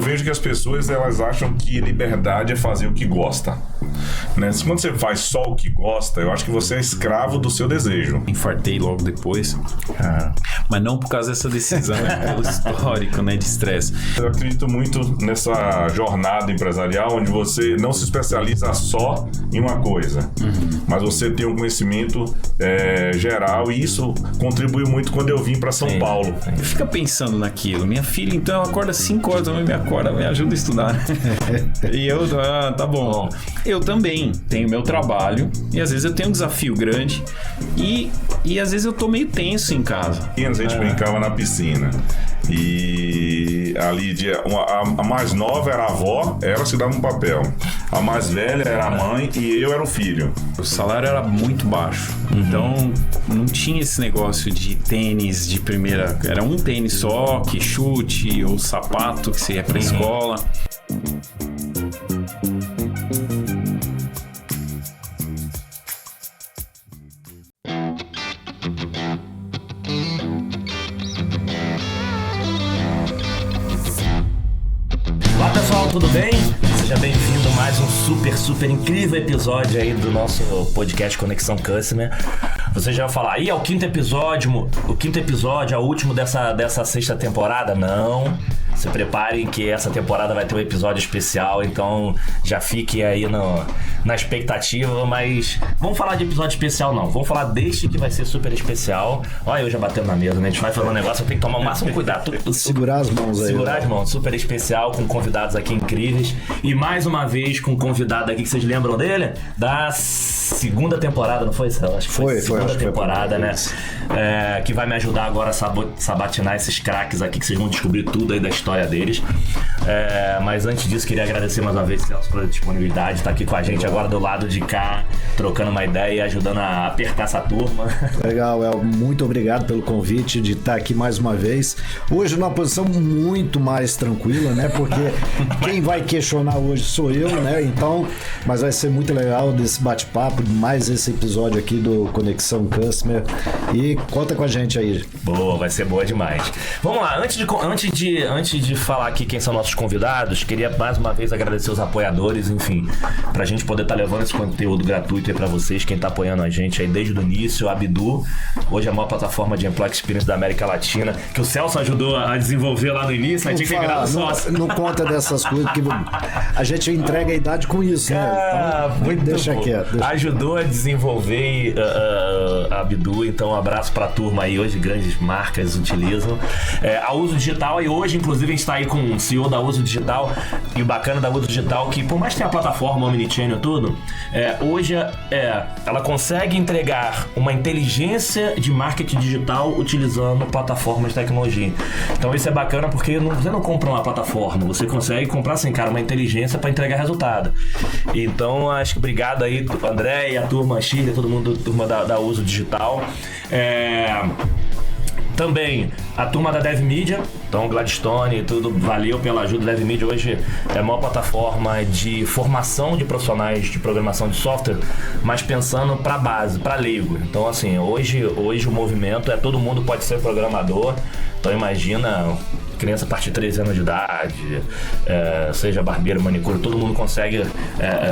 vejo que as pessoas elas acham que liberdade é fazer o que gosta, né? Quando você faz só o que gosta, eu acho que você é escravo do seu desejo. Infartei logo depois, mas não por causa dessa decisão, pelo histórico, né, de estresse. Eu acredito muito nessa jornada empresarial onde você não se especializa só em uma coisa, mas você tem um conhecimento geral, e isso contribuiu muito quando eu vim para São Paulo. Fica pensando naquilo. Minha filha, então, ela acorda 5 horas da manhã, me acorda, me ajuda a estudar. E eu, tá bom. Eu também tenho meu trabalho e às vezes eu tenho um desafio grande e às vezes eu tô meio tenso em casa. A gente brincava na piscina. E ali a mais nova era a avó, ela se dava um papel. A mais velha era a mãe e eu era o filho. O salário era muito baixo, então não tinha esse negócio de tênis de primeira. Era um tênis só, que chute ou sapato que você ia pra escola. Olá pessoal, tudo bem? Seja bem-vindo a mais um super incrível episódio aí do nosso podcast Conexão Customer. Você já vai falar, é o quinto episódio, é o último dessa sexta temporada? Não, se preparem que essa temporada vai ter um episódio especial, então já fiquem aí na expectativa, mas vamos falar de episódio especial não, vamos falar deste que vai ser super especial. Olha, eu já batendo na mesa, né? A gente vai falar um negócio, eu tenho que tomar o máximo cuidado. Segurar as mãos aí. Segurar as mãos, super especial, com convidados aqui incríveis. E mais uma vez com um convidado aqui que vocês lembram dele? Da segunda temporada, não foi, Céu? Acho que foi segunda temporada, né? Que vai me ajudar agora a sabatinar esses craques aqui, que vocês vão descobrir tudo aí da história deles. Mas antes disso, queria agradecer mais uma vez, Celso, pela disponibilidade de estar aqui com a gente agora do lado de cá, trocando uma ideia e ajudando a apertar essa turma. Legal, El, muito obrigado pelo convite de estar aqui mais uma vez. Hoje numa posição muito mais tranquila, né? Porque quem vai questionar hoje sou eu, né? Então, mas vai ser muito legal desse bate-papo, mais esse episódio aqui do Conexão Customer. E conta com a gente aí. Boa, vai ser boa demais. Vamos lá, antes de falar aqui quem são nossos convidados, queria mais uma vez agradecer os apoiadores, enfim, pra gente poder estar levando esse conteúdo gratuito aí pra vocês, quem tá apoiando a gente aí desde o início, a Abdu, hoje é a maior plataforma de Employee Experience da América Latina, que o Celso ajudou a desenvolver lá no início, a gente tinha que virar sócio. Não conta dessas coisas, que a gente entrega a idade com isso, né? Então, muito deixa quieto. Ajudou a desenvolver a Abdu, então um abraço pra turma aí, hoje grandes marcas utilizam. A Uso Digital, e hoje inclusive a gente tá aí com o CEO da Uso Digital, e o bacana da Uso Digital, que por mais que tenha a plataforma Omnichannel e tudo, hoje ela consegue entregar uma inteligência de marketing digital utilizando plataformas de tecnologia. Então isso é bacana porque você não compra uma plataforma, você consegue comprar assim, cara, uma inteligência para entregar resultado. Então acho que obrigado aí, André e a turma Chile, todo mundo, turma da Uso Digital. Também a turma da DevMedia, então Gladstone e tudo, valeu pela ajuda. A DevMedia hoje é a maior plataforma de formação de profissionais de programação de software, mas pensando para base, para leigo. Então assim, hoje o movimento todo mundo pode ser programador, então imagina criança a partir de 13 anos de idade, seja barbeiro, manicure, todo mundo consegue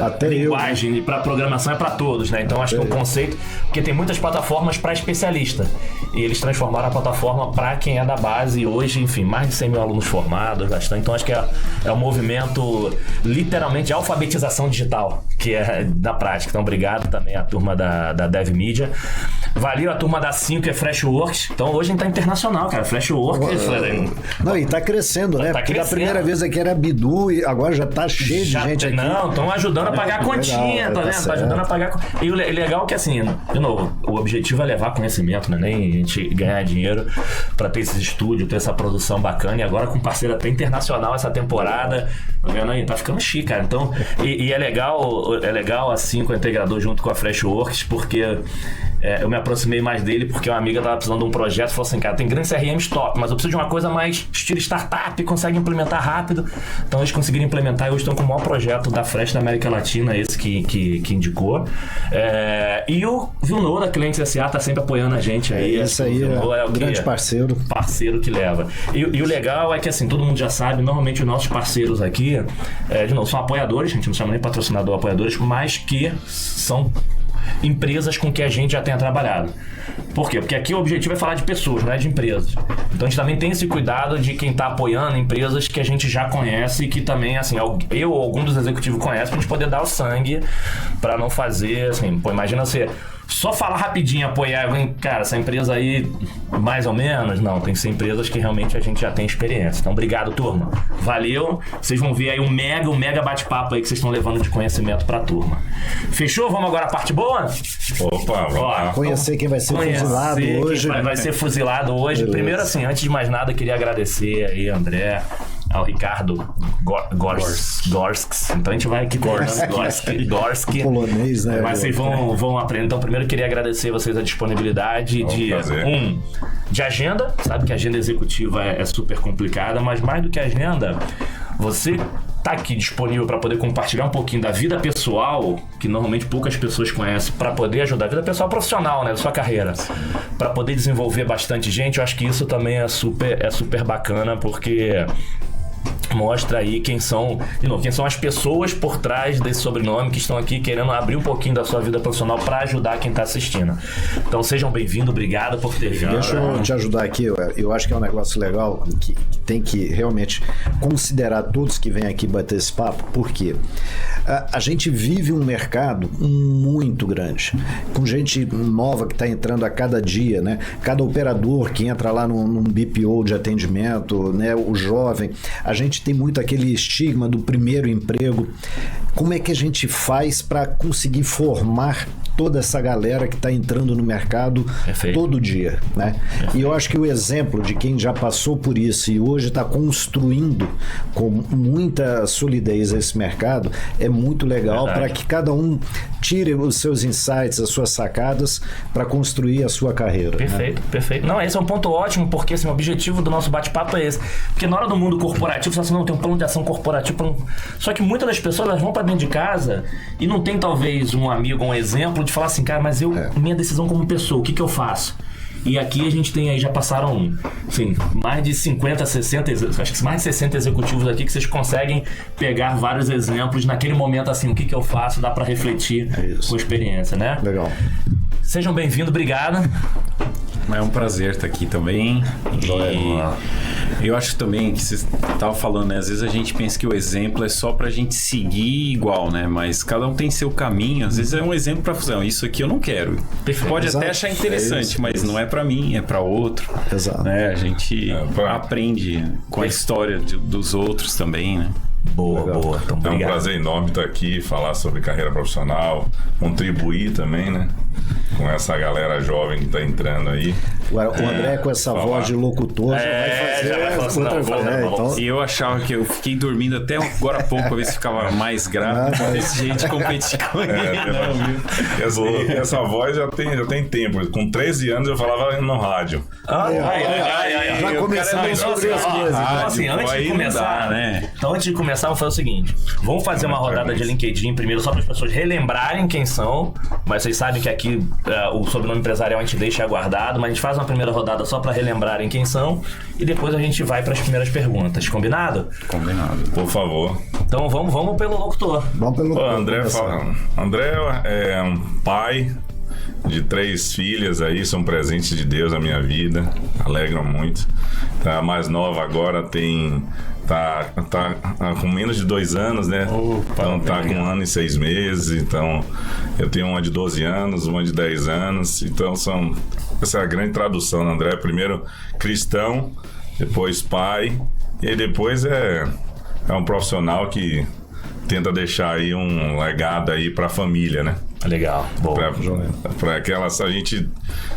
até linguagem, e para programação é para todos, né? Então acho que é um conceito, porque tem muitas plataformas para especialista, e eles transformaram a plataforma para quem é da base, e hoje, enfim, mais de 100 mil alunos formados, bastante. Então acho que é um movimento literalmente de alfabetização digital, que é da prática. Então obrigado também à turma da DevMedia. Valeu a turma da 5, que é Freshworks. Então hoje a gente tá internacional, cara. Freshworks. Não, e tá crescendo, né? Porque da primeira vez aqui era Bidu e agora já tá cheio de gente aqui. Não, estão ajudando a pagar a continha, tá vendo? Tá ajudando a pagar. E o legal é que, assim, de novo, o objetivo é levar conhecimento, né? Nem a gente ganhar dinheiro pra ter esses estúdios, ter essa produção bacana. E agora com parceiro até internacional essa temporada. Tá vendo aí? Tá ficando chique, cara. Então, e é legal assim, com o integrador junto com a Freshworks, porque eu me aproximei mais dele porque uma amiga tava precisando de um projeto e falou assim, cara, tem grandes CRMs top, mas eu preciso de uma coisa mais estilo startup, consegue implementar rápido. Então eles conseguiram implementar e hoje estão com o maior projeto da Fresh da América Latina, esse que indicou. E o Vilnô da Clientes S.A. tá sempre apoiando a gente aí. Esse aí é um grande parceiro. Parceiro que leva. E o legal é que, assim, todo mundo já sabe, normalmente os nossos parceiros aqui, de novo, são apoiadores, a gente não chama nem patrocinador, apoiadores, mas que são empresas com que a gente já tenha trabalhado. Por quê? Porque aqui o objetivo é falar de pessoas, não é de empresas. Então a gente também tem esse cuidado de quem está apoiando empresas que a gente já conhece e que também, assim, eu ou algum dos executivos conhece, pra gente poder dar o sangue para não fazer, assim, pô, imagina você só falar rapidinho, apoiar alguém, cara, essa empresa aí, mais ou menos, não, tem que ser empresas que realmente a gente já tem experiência. Então, obrigado, turma. Valeu. Vocês vão ver aí um mega bate-papo aí que vocês estão levando de conhecimento pra turma. Fechou? Vamos agora à parte boa? Opa, vamos lá. Conhecer quem vai ser fuzilado hoje. Vai ser fuzilado hoje. Beleza. Primeiro, assim, antes de mais nada, queria agradecer aí, André, ao Ricardo Gorski. Então a gente vai aqui Gorski. Polonês, né? Mas vocês vão aprender. Então, primeiro eu queria agradecer a vocês a disponibilidade de agenda. Sabe que a agenda executiva é super complicada, mas mais do que a agenda, você tá aqui disponível para poder compartilhar um pouquinho da vida pessoal, que normalmente poucas pessoas conhecem, para poder ajudar a vida pessoal profissional, né, da sua carreira, para poder desenvolver bastante gente. Eu acho que isso também é super bacana, porque mostra aí quem são as pessoas por trás desse sobrenome que estão aqui querendo abrir um pouquinho da sua vida profissional para ajudar quem está assistindo. Então sejam bem-vindos, obrigado por ter vindo. Deixa eu te ajudar aqui, eu acho que é um negócio legal que tem que realmente considerar todos que vêm aqui bater esse papo, porque a gente vive um mercado muito grande, com gente nova que está entrando a cada dia, né? Cada operador que entra lá num BPO de atendimento, né? O jovem, a gente tem muito aquele estigma do primeiro emprego. Como é que a gente faz para conseguir formar toda essa galera que está entrando no mercado todo dia, né? E eu acho que o exemplo de quem já passou por isso e hoje está construindo com muita solidez esse mercado é muito legal, para que cada um tire os seus insights, as suas sacadas para construir a sua carreira. Perfeito. Não, esse é um ponto ótimo, porque assim, o objetivo do nosso bate-papo é esse. Porque na hora do mundo corporativo, você não tem um plano de ação corporativo. Só que muitas das pessoas elas vão para dentro de casa e não tem talvez um amigo, um exemplo de falar assim, cara, mas minha decisão como pessoa, o que eu faço? E aqui a gente tem aí, já passaram, assim, mais de 50, 60, acho que mais de 60 executivos aqui que vocês conseguem pegar vários exemplos naquele momento, assim, o que eu faço, dá para refletir com experiência, né? Legal. Sejam bem-vindos, obrigado. É um prazer estar aqui também. E eu acho também que você estava falando, né? Às vezes a gente pensa que o exemplo é só pra gente seguir igual, né? Mas cada um tem seu caminho. Às vezes é um exemplo pra fazer. Isso aqui eu não quero. Pode até achar interessante, mas não é pra mim, é pra outro. Exato. Né? A gente aprende com a história dos outros também, né? Boa. Então, é um prazer enorme estar aqui, falar sobre carreira profissional, contribuir também, né? Com essa galera jovem que está entrando aí. O André, com essa voz de locutor, já vai fazer outra coisa. E eu achava que eu fiquei dormindo até agora há pouco, pra ver se ficava mais grave, desse jeito de competir com ele. Essa voz já tem tempo. Com 13 anos eu falava no rádio. Já começamos sobre as coisas. Então, assim, antes de começar, né? Então, antes de começar, vamos fazer o seguinte: vamos fazer uma rodada de LinkedIn primeiro, só para as pessoas relembrarem quem são. Mas vocês sabem que aqui o sobrenome empresarial a gente deixa aguardado, mas a gente faz uma primeira rodada só para relembrarem quem são e depois a gente vai para as primeiras perguntas. Combinado? Combinado. Por favor. Então vamos pelo locutor. Vamos pelo locutor. André é um pai de 3 filhas aí, são presentes de Deus na minha vida, alegram muito. A mais nova agora tá com menos de 2 anos, né? Então tá com 1 ano e 6 meses. Então eu tenho uma de 12 anos, uma de 10 anos. Então essa é a grande tradução, né, André? Primeiro cristão, depois pai, e aí depois é um profissional que tenta deixar aí um legado aí pra família, né? Legal. Boa. Para aquelas, a gente,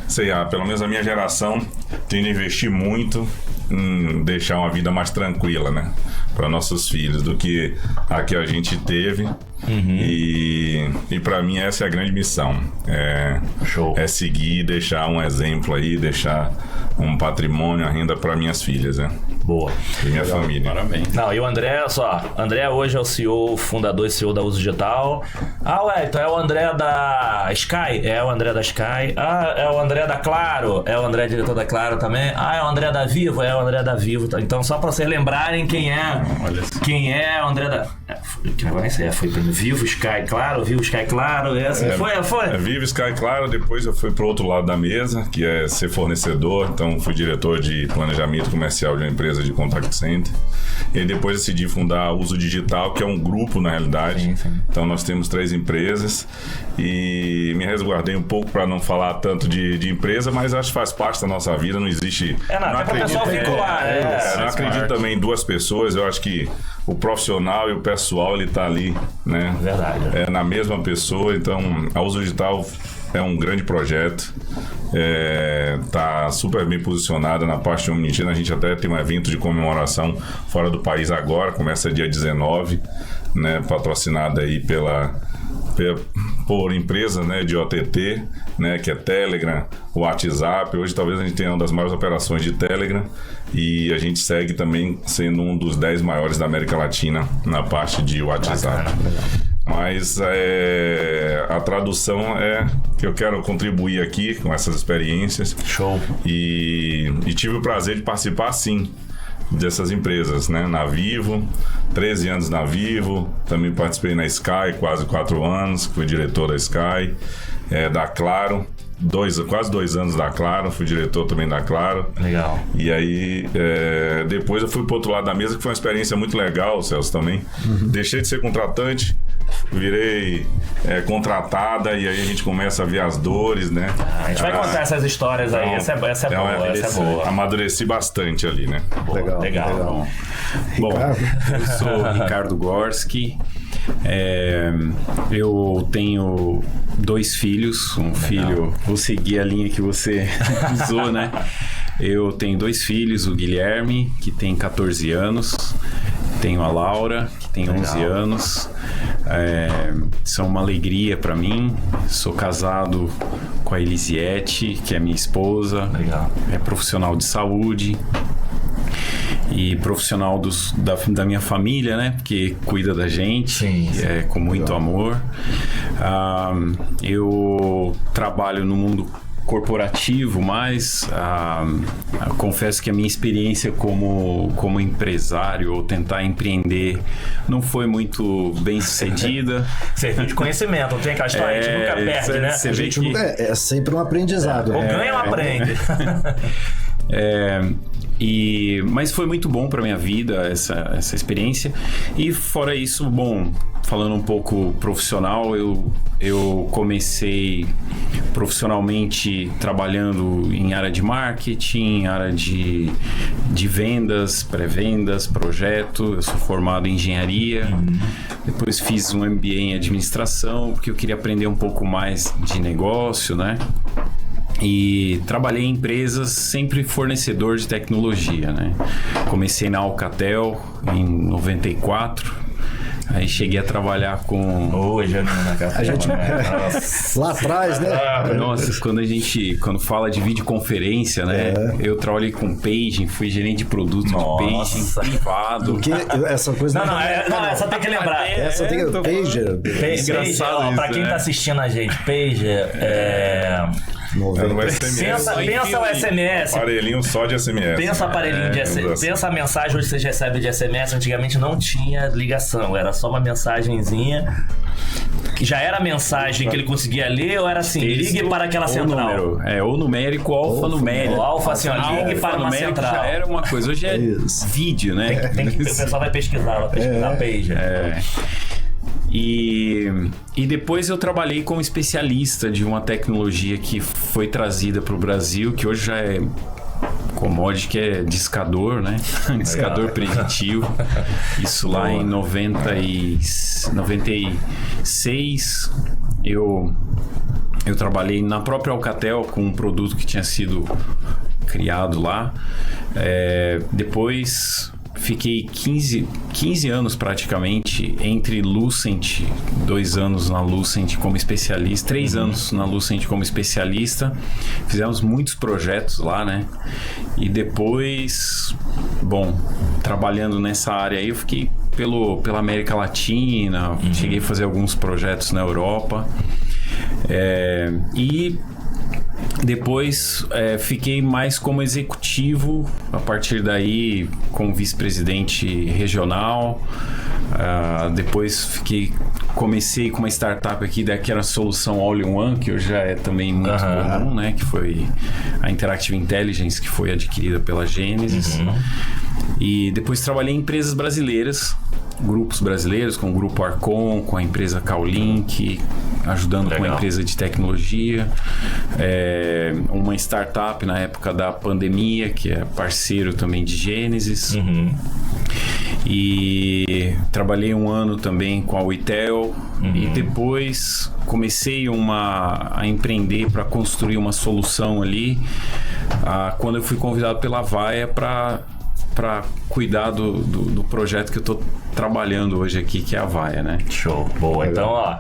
sei lá, pelo menos a minha geração tende a investir muito em deixar uma vida mais tranquila, né? Para nossos filhos, do que a que a gente teve. E para mim essa é a grande missão. Show. É seguir, deixar um exemplo aí, deixar um patrimônio, a renda para minhas filhas, né? Boa. E minha família. Parabéns. Não, e o André, André hoje é o CEO, fundador e CEO da Uso Digital. Então é o André da Sky? É o André da Sky. É o André da Claro? É o André diretor da Claro também. É o André da Vivo? É o André da Vivo. Então só pra vocês lembrarem quem é o André da... Que negócio é esse? Foi primeiro Vivo, Sky, Claro, Vivo, Sky, Claro. Foi? Vivo, Sky, Claro. Depois eu fui pro outro lado da mesa, que é ser fornecedor. Então fui diretor de planejamento comercial de uma empresa de contact center. E depois decidi fundar a Uso Digital, que é um grupo na realidade. Sim. Então nós temos 3 empresas e me resguardei um pouco para não falar tanto de empresa, mas acho que faz parte da nossa vida, não existe... Não acredito vincular. Não acredito também em 2 pessoas, eu acho que o profissional e o pessoal, ele tá ali, né? Verdade. Na mesma pessoa, então a Uso Digital é um grande projeto, tá super bem posicionada na parte de Omnichannel. A gente até tem um evento de comemoração fora do país agora, começa dia 19, né, patrocinada aí por empresa, né, de OTT, né, que é Telegram, WhatsApp. Hoje talvez a gente tenha uma das maiores operações de Telegram e a gente segue também sendo um dos 10 maiores da América Latina na parte de WhatsApp. Mas a tradução é que eu quero contribuir aqui com essas experiências. Show. E tive o prazer de participar, sim, dessas empresas, né? Na Vivo, 13 anos na Vivo, também participei na Sky, quase 4 anos, fui diretor da Sky, da Claro, quase 2 anos da Claro, fui diretor também da Claro. Legal. E aí, depois eu fui pro outro lado da mesa, que foi uma experiência muito legal, Celso, também. Deixei de ser contratante, virei contratada, e aí a gente começa a ver as dores, né? A gente vai contar essas histórias aí, essa é boa. Amadureci bastante ali, né? Legal. Bom, eu sou Ricardo Gorski. Eu tenho 2 filhos. Um filho, vou seguir a linha que você usou, né? Eu tenho 2 filhos, o Guilherme, que tem 14 anos, tenho a Laura, que tem 11 anos. São uma alegria para mim. Sou casado com a Elisiete, que é minha esposa. Legal. É profissional de saúde e profissional da minha família, né? Porque cuida da gente. Sim. Com muito amor. Eu trabalho no mundo corporativo, mas confesso que a minha experiência como empresário ou tentar empreender não foi muito bem sucedida. Serviço de conhecimento, não tem aquela história, a gente nunca perde, né? Você vê que é sempre um aprendizado. Ou ganha ou aprende. Mas foi muito bom para minha vida essa experiência. E fora isso, bom, falando um pouco profissional, eu comecei profissionalmente trabalhando em área de marketing, área de vendas, pré-vendas, projeto. Eu sou formado em engenharia. Depois fiz um MBA em administração, porque eu queria aprender um pouco mais de negócio, né? E trabalhei em empresas, sempre fornecedor de tecnologia, né? Comecei na Alcatel em 94. Aí cheguei a trabalhar com... Hoje, A gente... Lá atrás, né? Nossa, quando fala de videoconferência, né? Eu trabalhei com paging, fui gerente de produto de paging privado. Porque essa coisa... Não, essa tem que lembrar. Essa tem que... Pager. Engraçado. Pra quem tá assistindo a gente, pager pensa o SMS. Aparelhinho só de SMS. Pensa aparelhinho de SMS. Pensa a mensagem hoje que você recebe de SMS. Antigamente não tinha ligação, era só uma mensagenzinha. Que já era a mensagem que ele conseguia ler, ou era assim, ligue para aquela central? Número. Ou numérico ou alfanumérico. O alfa, assim, ligue para uma central. Já era uma coisa, hoje é vídeo, né? O pessoal vai pesquisar pager. E depois eu trabalhei como especialista de uma tecnologia que foi trazida para o Brasil, que hoje já é commodity, que é discador, né? Discador preditivo. Isso lá em 96, eu trabalhei na própria Alcatel com um produto que tinha sido criado lá. Depois fiquei 15 anos praticamente entre Lucent, 2 anos na Lucent como especialista, 3 anos na Lucent como especialista. Fizemos muitos projetos lá, né? E depois, trabalhando nessa área aí, eu fiquei pela América Latina, cheguei a fazer alguns projetos na Europa. E depois fiquei mais como executivo, a partir daí como vice-presidente regional. Depois comecei com uma startup aqui, que era a solução All-in-One, que hoje já é também muito comum, né? Que foi a Interactive Intelligence, que foi adquirida pela Genesis. E depois trabalhei em empresas brasileiras, grupos brasileiros, com o Grupo Arcon, com a empresa Cowlink, ajudando com a empresa de tecnologia. Uma startup na época da pandemia, que é parceiro também de Genesis. E trabalhei 1 ano também com a Witel. E depois comecei a empreender para construir uma solução ali, quando eu fui convidado pela Avaya para cuidar do projeto que eu estou trabalhando hoje aqui, que é a Avaya, né? Show, boa. Então,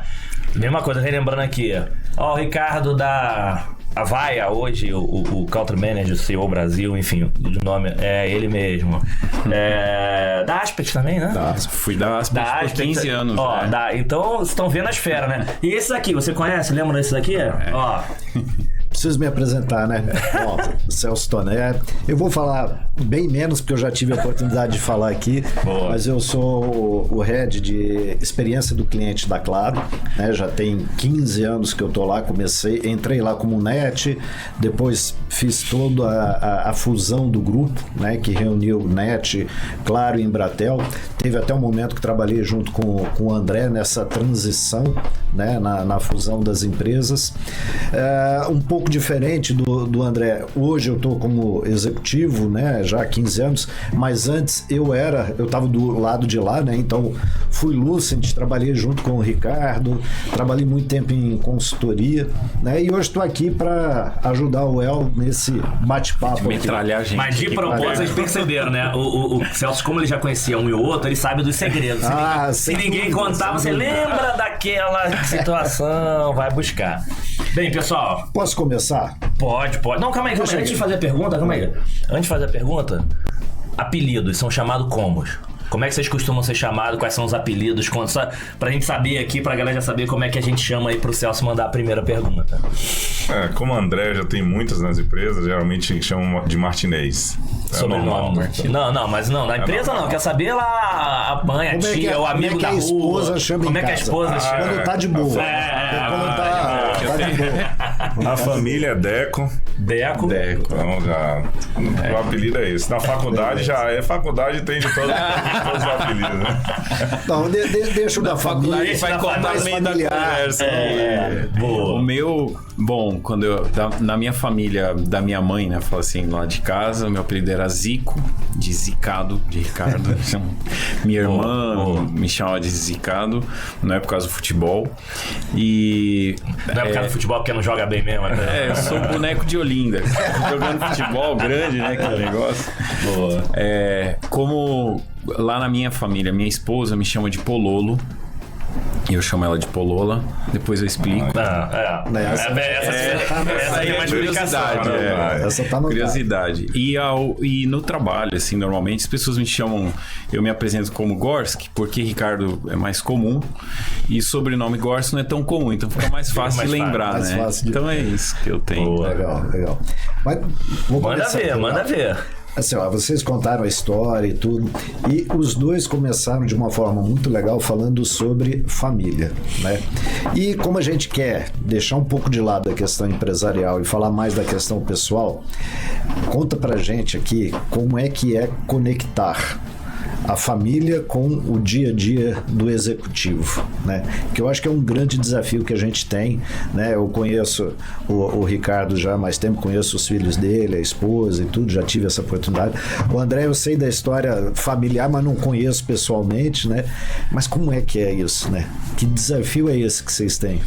mesma coisa, relembrando aqui, o Ricardo da Avaya, hoje o Country Manager, o CEO Brasil, enfim, o nome é ele mesmo. Da Aspect também, né? Fui da Aspect por 15 anos. Então, vocês estão vendo a esfera, né? E esse daqui, você conhece? Lembra desse daqui? Preciso me apresentar, né? Celso Toné. Eu vou falar bem menos, porque eu já tive a oportunidade de falar aqui. Boa. Mas eu sou o head de experiência do cliente da Claro, né? Já tem 15 anos que eu tô lá, entrei lá como NET, depois fiz toda a fusão do grupo, né? Que reuniu NET, Claro e Embratel. Teve até um momento que trabalhei junto com o André nessa transição, né? Na fusão das empresas. Um pouco diferente do André. Hoje eu estou como executivo, né, já há 15 anos, mas antes eu estava do lado de lá, né, então fui Lucent, trabalhei junto com o Ricardo, trabalhei muito tempo em consultoria, né, e hoje estou aqui para ajudar o El nesse bate-papo. Metralhar a gente. Mas de propósito, vocês perceberam, né, o Celso, como ele já conhecia um e o outro, ele sabe dos segredos. Se ninguém contar, você lembra daquela situação, vai buscar. Bem, pessoal... Posso começar? Pode. Não, calma aí. Antes de fazer a pergunta, apelidos são chamados como? Como é que vocês costumam ser chamados? Quais são os apelidos? Pra gente saber aqui, pra galera já saber como é que a gente chama aí pro Celso mandar a primeira pergunta. Como o André já tem muitas nas empresas, geralmente chamam de Martinez. Sobrenome. Não, mas na empresa não. Quer saber lá a mãe, a tia, o amigo da rua. Como é que a esposa chama? Quando tá de boa. Quando tá de boa. Na família é Deco. Então já... O apelido é esse. Na faculdade faculdade tem de todos os apelidos, né? Não, deixa o da família. Vai contar no meio da conversa. Boa. O meu... Bom, na minha família, da minha mãe, né? Fala assim, lá de casa, meu apelido era Zico, de Zicado, de Ricardo. Minha irmã me chamava de Zicado, não é por causa do futebol. E... Não é por causa do futebol, porque não joga bem mesmo. Eu sou boneco de Olinda. Jogando futebol grande, né? Aquele negócio. Boa. Como lá na minha família, minha esposa me chama de Pololo. E eu chamo ela de Polola, depois eu explico. Essa aí é mais curiosidade. Essa tá no curiosidade. E no trabalho, assim, normalmente as pessoas me chamam, eu me apresento como Gorski, porque Ricardo é mais comum, e sobrenome Gorski não é tão comum, então fica mais fácil de lembrar, né? Então é isso que eu tenho. Boa. Legal. Mas vou manda ver. Assim, vocês contaram a história e tudo, e os dois começaram de uma forma muito legal falando sobre família, né? E como a gente quer deixar um pouco de lado a questão empresarial e falar mais da questão pessoal, conta pra gente aqui como é que é conectar a família com o dia a dia do executivo, né? Que eu acho que é um grande desafio que a gente tem, né? Eu conheço o Ricardo já há mais tempo, conheço os filhos dele, a esposa e tudo, já tive essa oportunidade. O André, eu sei da história familiar, mas não conheço pessoalmente, né? Mas como é que é isso, né? Que desafio é esse que vocês têm?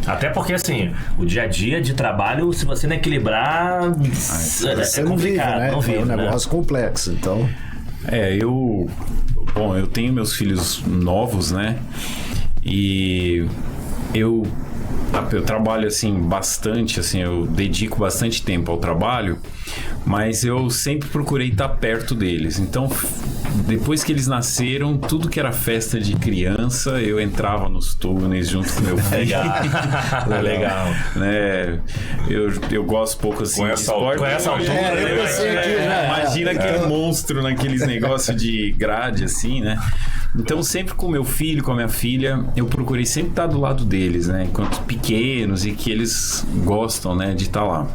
Até porque, assim, o dia a dia de trabalho, se você não equilibrar, Você é não vive, complicado, né? não vive, É um negócio complexo, então... eu tenho meus filhos novos, né? E eu trabalho, assim, bastante, assim, eu dedico bastante tempo ao trabalho, mas eu sempre procurei estar perto deles. Então, depois que eles nasceram, tudo que era festa de criança, eu entrava nos túneis junto com meu filho. Legal. Né? Eu gosto pouco, assim, Com de essa esporte. altura, Com essa altura, eu sei aqui já. Imagina aquele monstro naqueles negócios de grade, assim, né? Então, sempre com meu filho, com a minha filha, eu procurei sempre estar do lado deles, né? Enquanto pequenos, e que eles gostam, né, de estar lá.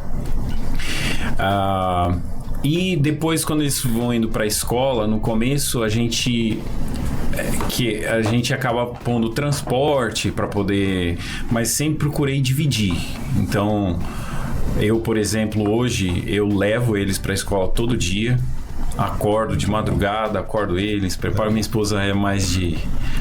E depois, quando eles vão indo para a escola, no começo a gente acaba pondo transporte para poder, mas sempre procurei dividir. Então, eu, por exemplo, hoje eu levo eles para a escola todo dia. Acordo de madrugada, acordo eles, preparo. Minha esposa é mais de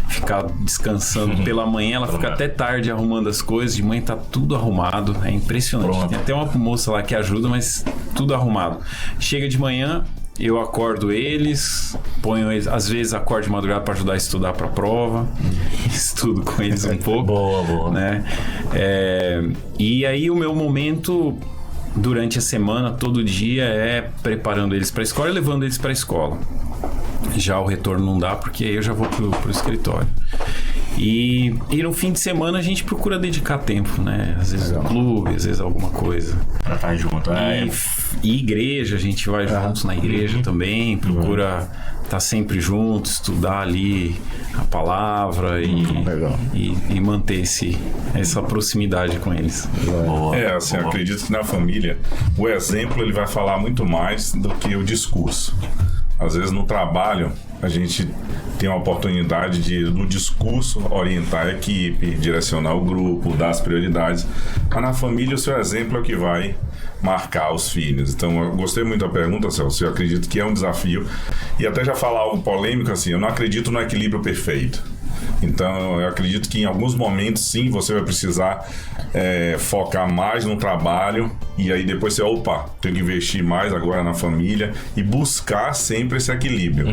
ficar descansando pela manhã, ela fica até tarde arrumando as coisas, de manhã tá tudo arrumado, é impressionante. Pronto. Tem até uma moça lá que ajuda, mas tudo arrumado. Chega de manhã, eu acordo eles, ponho eles, às vezes acordo de madrugada para ajudar a estudar para a prova, estudo com eles um pouco. Boa. Né? E aí o meu momento durante a semana, todo dia, é preparando eles para a escola e levando eles para a escola. Já o retorno não dá, porque aí eu já vou pro escritório. E no fim de semana a gente procura dedicar tempo, né? Às vezes no clube, às vezes alguma coisa. Pra estar junto. E igreja, a gente vai juntos na igreja também, procura estar sempre junto, estudar ali a palavra e manter essa proximidade com eles. Assim, eu acredito que na família o exemplo ele vai falar muito mais do que o discurso. Às vezes no trabalho a gente tem a oportunidade de, no discurso, orientar a equipe, direcionar o grupo, dar as prioridades. Mas na família o seu exemplo é o que vai marcar os filhos. Então eu gostei muito da pergunta, Celso. Eu acredito que é um desafio. E até já falar algo polêmico, assim, eu não acredito no equilíbrio perfeito. Então eu acredito que em alguns momentos sim você vai precisar focar mais no trabalho e aí depois você, tenho que investir mais agora na família e buscar sempre esse equilíbrio.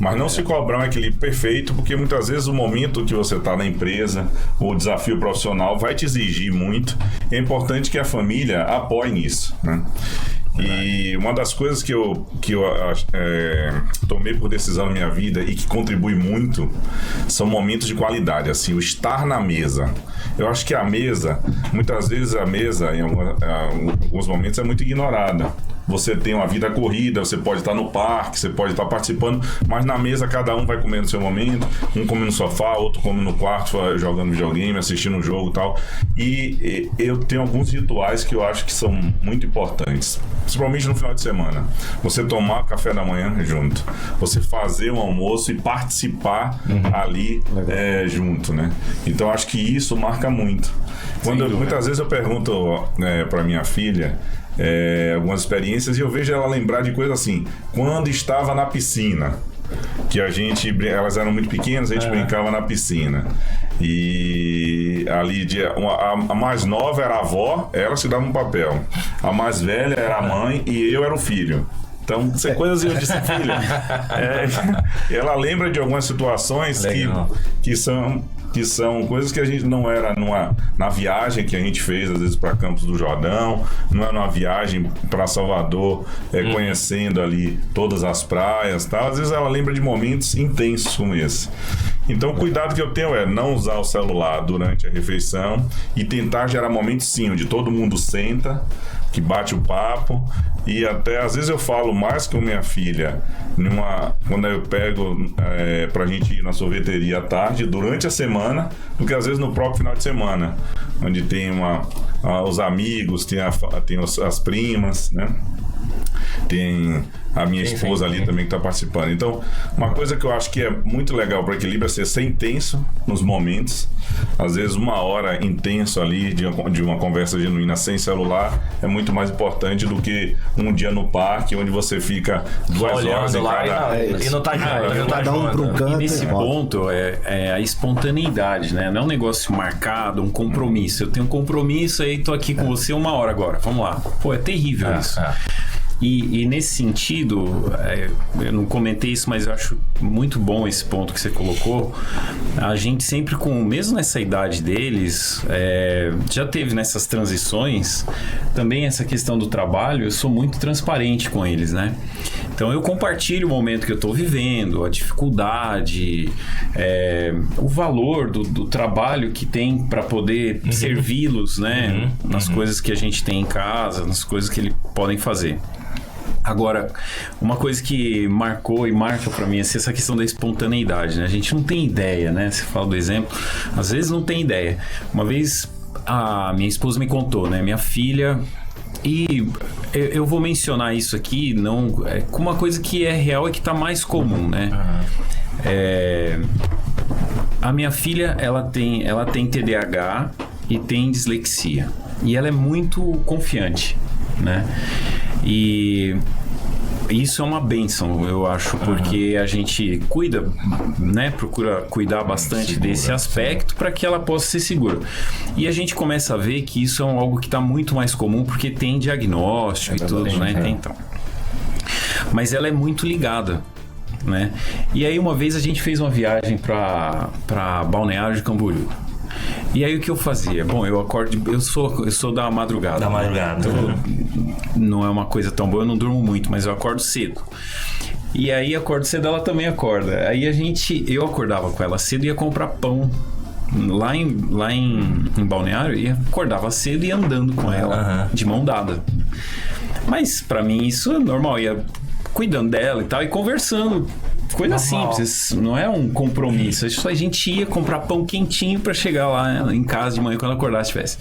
Mas não se cobrar um equilíbrio perfeito, porque muitas vezes o momento que você está na empresa, o desafio profissional vai te exigir muito. É importante que a família apoie nisso, né? E uma das coisas que eu tomei por decisão na minha vida e que contribui muito são momentos de qualidade, assim, o estar na mesa. Eu acho que a mesa, muitas vezes a mesa, em alguns momentos, é muito ignorada. Você tem uma vida corrida, você pode estar no parque, você pode estar participando, mas na mesa cada um vai comer no seu momento, um come no sofá, outro come no quarto, jogando videogame, assistindo um jogo e tal. E eu tenho alguns rituais que eu acho que são muito importantes, principalmente no final de semana. Você tomar café da manhã junto, você fazer um almoço e participar ali junto, né? Então acho que isso marca muito. Muitas vezes eu pergunto para minha filha algumas experiências e eu vejo ela lembrar de coisas assim, quando estava na piscina, que elas eram muito pequenas, a gente brincava na piscina e ali a mais nova era a avó, ela se dava um papel, a mais velha era a mãe e eu era o filho. Então, são coisas eu disse, filha. Ela lembra de algumas situações que são coisas que a gente não era na viagem que a gente fez, às vezes, para Campos do Jordão, não era numa viagem para Salvador, conhecendo ali todas as praias, tal. Às vezes ela lembra de momentos intensos como esse. Então, o cuidado que eu tenho é não usar o celular durante a refeição e tentar gerar momentos, sim, onde todo mundo senta, que bate o papo, e até às vezes eu falo mais com minha filha quando eu pego pra gente ir na sorveteria à tarde, durante a semana, do que às vezes no próprio final de semana, onde tem os amigos, tem as primas, né? tem a minha esposa ali também que está participando. Então, uma coisa que eu acho que é muito legal para o equilíbrio é ser intenso nos momentos. Às vezes 1 hora intenso ali de uma conversa genuína sem celular é muito mais importante do que um dia no parque onde você fica 2 horas em cada... E não tá junto, Cada um para um canto. E nesse ponto é a espontaneidade, né? Não é um negócio marcado, um compromisso. Eu tenho um compromisso, aí tô aqui com você 1 hora agora. Vamos lá. Pô, é terrível isso. E nesse sentido, eu não comentei isso, mas eu acho muito bom esse ponto que você colocou. A gente sempre mesmo nessa idade deles, já teve nessas transições, também essa questão do trabalho, eu sou muito transparente com eles, né? Então eu compartilho o momento que eu estou vivendo, a dificuldade, o valor do trabalho que tem para poder servi-los, né? Nas coisas que a gente tem em casa, nas coisas que eles podem fazer. Agora, uma coisa que marcou e marca pra mim é essa questão da espontaneidade, né? A gente não tem ideia, né? Você fala do exemplo, às vezes não tem ideia. Uma vez a minha esposa me contou, né? Minha filha... E eu vou mencionar isso aqui com uma coisa que é real e que tá mais comum, né? A minha filha, ela tem TDAH e tem dislexia. E ela é muito confiante, né? E isso é uma bênção, eu acho, porque a gente cuida, né? Procura cuidar bastante desse aspecto para que ela possa ser segura. E a gente começa a ver que isso é algo que está muito mais comum porque tem diagnóstico e tudo, né? Então. Mas ela é muito ligada, né? E aí uma vez a gente fez uma viagem para Balneário de Camboriú. E aí o que eu fazia? Bom, eu acordo... Eu sou da madrugada. Da madrugada. Então, não é uma coisa tão boa, eu não durmo muito, mas eu acordo cedo. E aí acordo cedo, ela também acorda. Aí eu acordava com ela cedo e ia comprar pão lá em Balneário, e acordava cedo e ia andando com ela, de mão dada. Mas pra mim isso é normal, ia cuidando dela e tal, e conversando. Coisa simples, não é um compromisso. A gente ia comprar pão quentinho pra chegar lá em casa de manhã quando acordasse tivesse.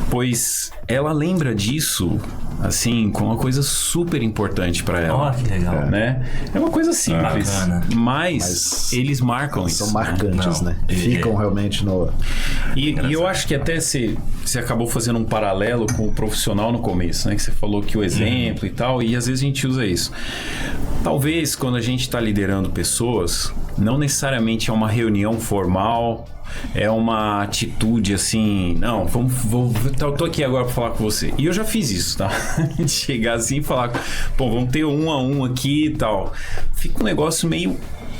Pois ela lembra disso, assim, com uma coisa super importante pra ela. Que legal. Né? É uma coisa simples, mas eles marcam isso. São marcantes, né? Ficam realmente no... E eu acho que até você acabou fazendo um paralelo com o profissional no começo, né? Que você falou que o exemplo e tal, e às vezes a gente usa isso. Talvez quando a gente está liderando pessoas, não necessariamente é uma reunião formal, é uma atitude assim, não, eu tô aqui agora para falar com você. E eu já fiz isso, tá? Chegar assim e falar, pô, vamos ter 1 a 1 aqui e tal. Fica um negócio meio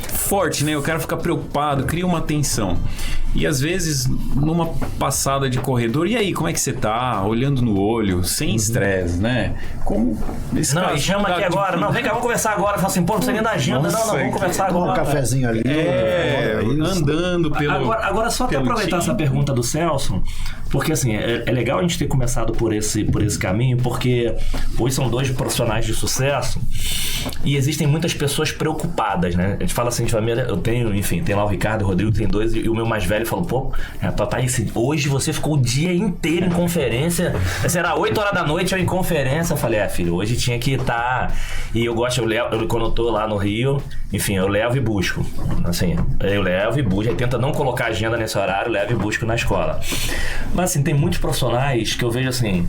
forte, né? O cara fica preocupado, cria uma tensão. E às vezes, numa passada de corredor, e aí, como é que você tá? Olhando no olho, sem estresse, né? Como esse Não, cara e chama aqui agora. Não, vem cá, vamos conversar agora. Fala assim, pô, não precisa nem da agenda. Não, vamos conversar agora. Toma um cafezinho ali. Andando pelo... Agora só até aproveitar essa pergunta do Celso, porque assim, é legal a gente ter começado por esse caminho, porque hoje são 2 profissionais de sucesso e existem muitas pessoas preocupadas, né? A gente fala assim, de família, eu tenho, enfim, tem lá o Ricardo, o Rodrigo, tem 2, e o meu mais velho falou, pô, papai, hoje você ficou o dia inteiro em conferência, será 8 horas da noite eu em conferência. Eu falei, filho, hoje tinha que estar. E eu gosto, quando eu tô lá no Rio, enfim, eu levo e busco. Assim, eu levo e busco, aí tenta não colocar agenda nesse horário, levo e busco na escola. Mas assim, tem muitos profissionais que eu vejo assim,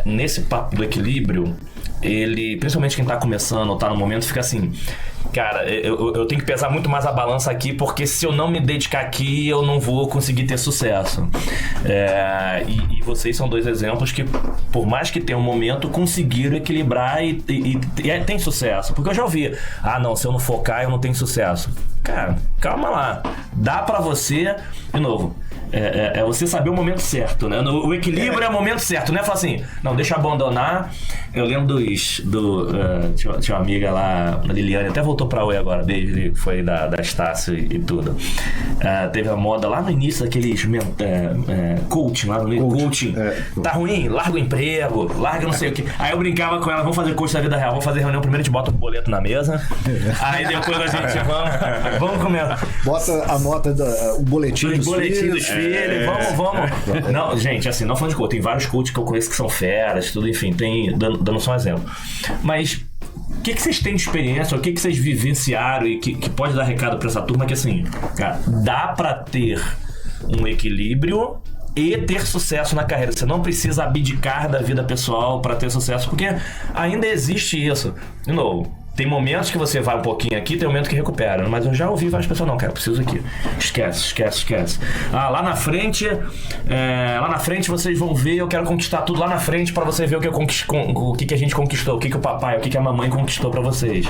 nesse papo do equilíbrio, principalmente quem tá começando ou tá no momento, fica assim, cara, eu tenho que pesar muito mais a balança aqui, porque se eu não me dedicar aqui, eu não vou conseguir ter sucesso. E vocês são 2 exemplos que, por mais que tenham um momento, conseguiram equilibrar e tem sucesso. Porque eu já ouvi, não, se eu não focar, eu não tenho sucesso. Cara, calma lá. Dá pra você, de novo, é você saber o momento certo, né? O equilíbrio é o momento certo, não é falar assim, não, deixa eu abandonar. Eu lembro tinha uma amiga lá, a Liliane, até voltou pra Oi agora, desde que foi da Estácio e tudo. Teve a moda lá no início daqueles coaching, lá no meio, coaching. Tá ruim? Larga o emprego, larga não sei o que. Aí eu brincava com ela, vamos fazer coach da vida real, vamos fazer reunião, primeiro a gente bota o boleto na mesa, aí depois a gente vamos comer. Bota a nota, o boletim dos filhos. ele, vamos. Não, gente, assim, não falando de coach, tem vários coaches que eu conheço que são feras, tudo, enfim, dando só um exemplo. Mas o que vocês têm de experiência, o que vocês vivenciaram e que pode dar recado pra essa turma que, assim, cara, dá pra ter um equilíbrio e ter sucesso na carreira. Você não precisa abdicar da vida pessoal pra ter sucesso, porque ainda existe isso. De novo, tem momentos que você vai um pouquinho aqui, tem momentos que recupera. Mas eu já ouvi várias pessoas, não, cara, eu preciso aqui. Esquece. Lá na frente vocês vão ver, eu quero conquistar tudo lá na frente pra você ver o que a gente conquistou, o que o papai, o que a mamãe conquistou pra vocês.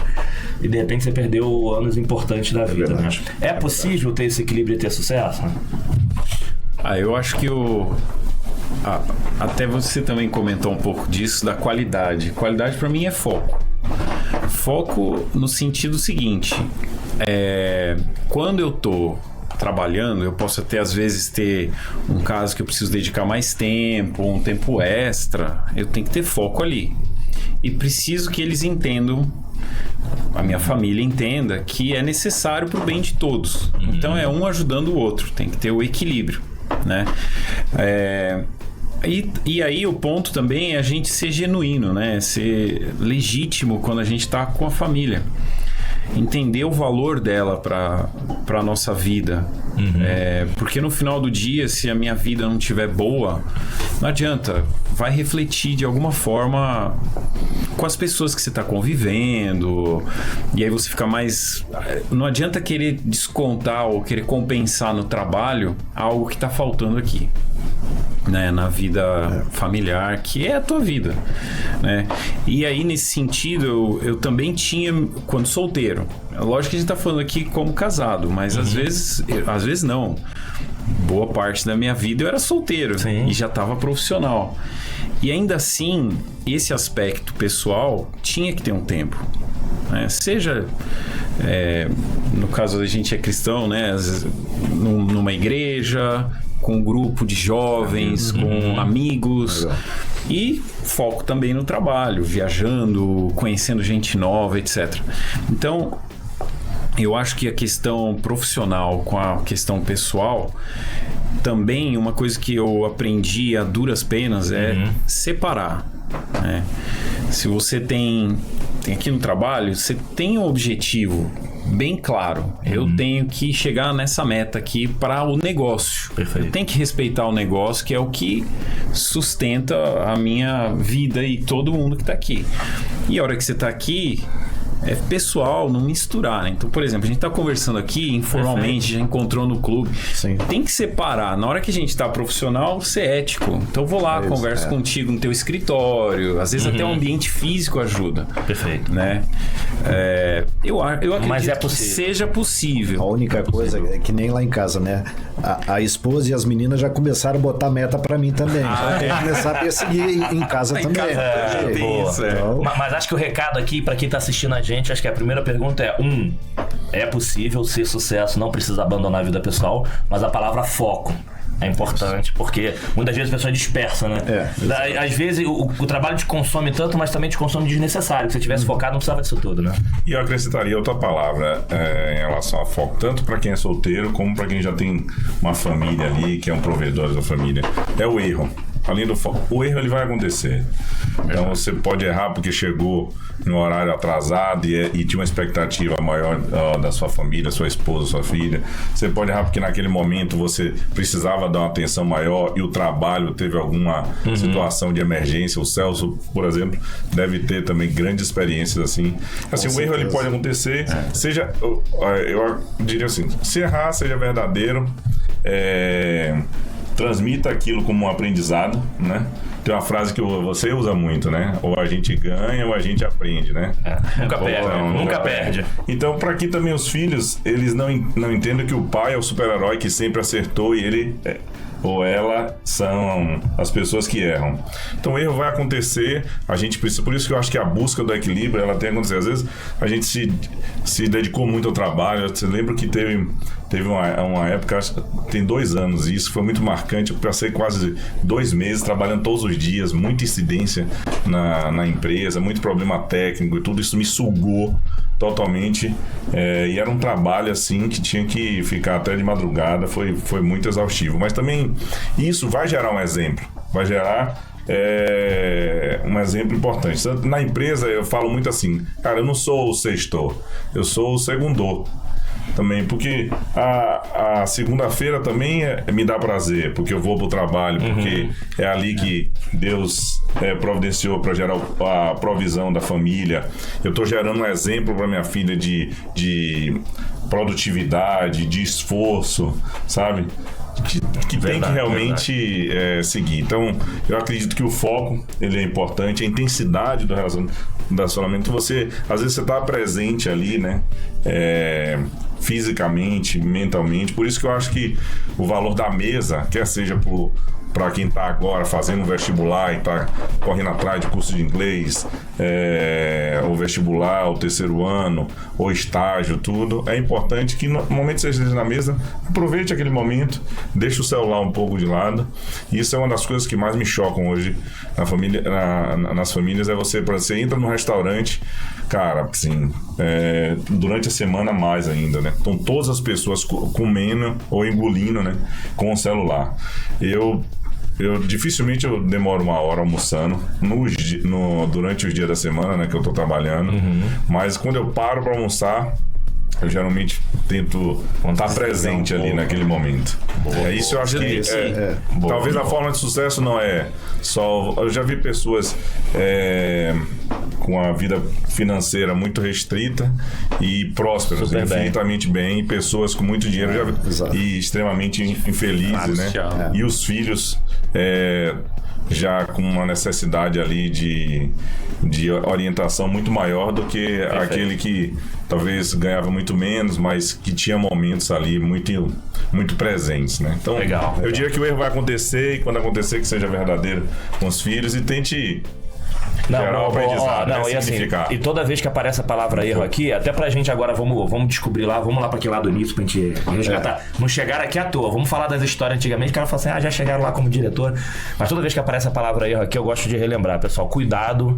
E de repente você perdeu anos importantes da vida, né? É possível ter esse equilíbrio e ter sucesso? Eu acho que até você também comentou um pouco disso, da qualidade. Qualidade pra mim é foco. Foco no sentido seguinte, quando eu tô trabalhando, eu posso até às vezes ter um caso que eu preciso dedicar mais tempo, um tempo extra, eu tenho que ter foco ali. E preciso que eles entendam, a minha família entenda que é necessário pro bem de todos. Então é um ajudando o outro, tem que ter o equilíbrio, né? E aí o ponto também é a gente ser genuíno, né? Ser legítimo quando a gente tá com a família. Entender o valor dela pra nossa vida. Porque no final do dia, se a minha vida não estiver boa, não adianta. Vai refletir de alguma forma com as pessoas que você está convivendo. E aí você fica mais... Não adianta querer descontar ou querer compensar no trabalho algo que está faltando aqui, né, na vida familiar, que é a tua vida, né? E aí, nesse sentido, eu também tinha, quando solteiro, lógico que a gente tá falando aqui como casado, mas às vezes não. Boa parte da minha vida eu era solteiro. Sim. E já tava profissional. E ainda assim, esse aspecto pessoal tinha que ter um tempo, né? Seja... no caso, a gente é cristão, né? Às vezes, numa igreja... com um grupo de jovens, com amigos. Legal. E foco também no trabalho, viajando, conhecendo gente nova, etc. Então, eu acho que a questão profissional com a questão pessoal, também uma coisa que eu aprendi a duras penas é separar, né? Se você tem aqui no trabalho, você tem um objetivo bem claro. Eu tenho que chegar nessa meta aqui para o negócio. Perfeito. Eu tenho que respeitar o negócio, que é o que sustenta a minha vida e todo mundo que está aqui. E a hora que você está aqui, é pessoal, não misturar, né? Então, por exemplo, a gente tá conversando aqui informalmente, já encontrou no clube. Sim. Tem que separar. Na hora que a gente tá profissional, ser ético. Então, eu vou lá, converso contigo no teu escritório. Às vezes até o ambiente físico ajuda. Perfeito. Né? Eu acredito que seja possível. A única coisa é que nem lá em casa, né? A esposa e as meninas já começaram a botar meta pra mim também. Já tem que começar a perseguir em casa também. Então... Mas acho que o recado aqui, pra quem tá assistindo a gente, acho que a primeira pergunta é possível ser sucesso, não precisa abandonar a vida pessoal, mas a palavra foco é importante, porque muitas vezes a pessoa dispersa, né? Às vezes o trabalho te consome tanto, mas também te consome desnecessário. Se você tivesse focado, não precisava disso tudo, né? E eu acrescentaria outra palavra em relação a foco, tanto para quem é solteiro, como para quem já tem uma família ali, que é um provedor da família. É o erro. Além do foco, o erro ele vai acontecer. Então você pode errar porque chegou em um horário atrasado e tinha uma expectativa maior da sua família, sua esposa, sua filha. Você pode errar porque naquele momento você precisava dar uma atenção maior e o trabalho teve alguma situação de emergência. O Celso, por exemplo, deve ter também grandes experiências assim. Assim, o erro ele pode acontecer, seja, eu diria assim, se errar, seja verdadeiro, transmita aquilo como um aprendizado, né? Tem uma frase que você usa muito, né? Ou a gente ganha ou a gente aprende, né? Nunca perde. Então, para que também os filhos, eles não entendam que o pai é o super-herói que sempre acertou e ele ou ela são as pessoas que erram. Então o erro vai acontecer, a gente precisa, por isso que eu acho que a busca do equilíbrio, ela tem que acontecer. Às vezes a gente se dedicou muito ao trabalho. Você lembra que teve uma época, tem 2 anos, e isso foi muito marcante. Eu passei quase 2 meses trabalhando todos os os dias, muita incidência na empresa, muito problema técnico e tudo isso me sugou totalmente, e era um trabalho assim que tinha que ficar até de madrugada, foi muito exaustivo, mas também isso vai gerar um exemplo, vai gerar um exemplo importante. Na empresa eu falo muito assim, cara, eu não sou o sextor, eu sou o segundor também, porque a segunda-feira também me dá prazer, porque eu vou pro trabalho, porque é ali que Deus providenciou para gerar a provisão da família. Eu tô gerando um exemplo para minha filha de produtividade, de esforço, sabe? Que tem que realmente seguir. Então, eu acredito que o foco ele é importante, a intensidade do relacionamento. Você, às vezes, você está presente ali, né? Fisicamente, mentalmente. Por isso que eu acho que o valor da mesa, quer seja para quem está agora fazendo um vestibular e está correndo atrás de curso de inglês, ou vestibular, ou terceiro ano, ou estágio, tudo, é importante que no momento que você esteja na mesa, aproveite aquele momento, deixe o celular um pouco de lado. E isso é uma das coisas que mais me chocam hoje nas famílias, você entra num restaurante, cara, assim, durante a semana mais ainda, né? Então todas as pessoas comendo ou engolindo, né, com o celular. Eu dificilmente eu demoro uma hora almoçando durante os dias da semana, né, que eu tô trabalhando, mas quando eu paro para almoçar, eu geralmente tento estar presente ali naquele momento. Isso eu acho que talvez a forma de sucesso não é só... Eu já vi pessoas com a vida financeira muito restrita e prósperas, infinitamente bem, e pessoas com muito dinheiro e extremamente infelizes, né? E os filhos já com uma necessidade ali de orientação muito maior do que aquele que talvez ganhava muito menos, mas que tinha momentos ali muito presentes, né? Então, eu diria que o erro vai acontecer, e quando acontecer que seja verdadeiro com os filhos, e tente gerar um aprendizado, e toda vez que aparece a palavra erro aqui, até pra gente agora, vamos descobrir lá, vamos lá pra aquele lado início pra gente resgatar. Não chegaram aqui à toa, vamos falar das histórias antigamente, o cara fala assim, já chegaram lá como diretor, mas toda vez que aparece a palavra erro aqui, eu gosto de relembrar, pessoal, cuidado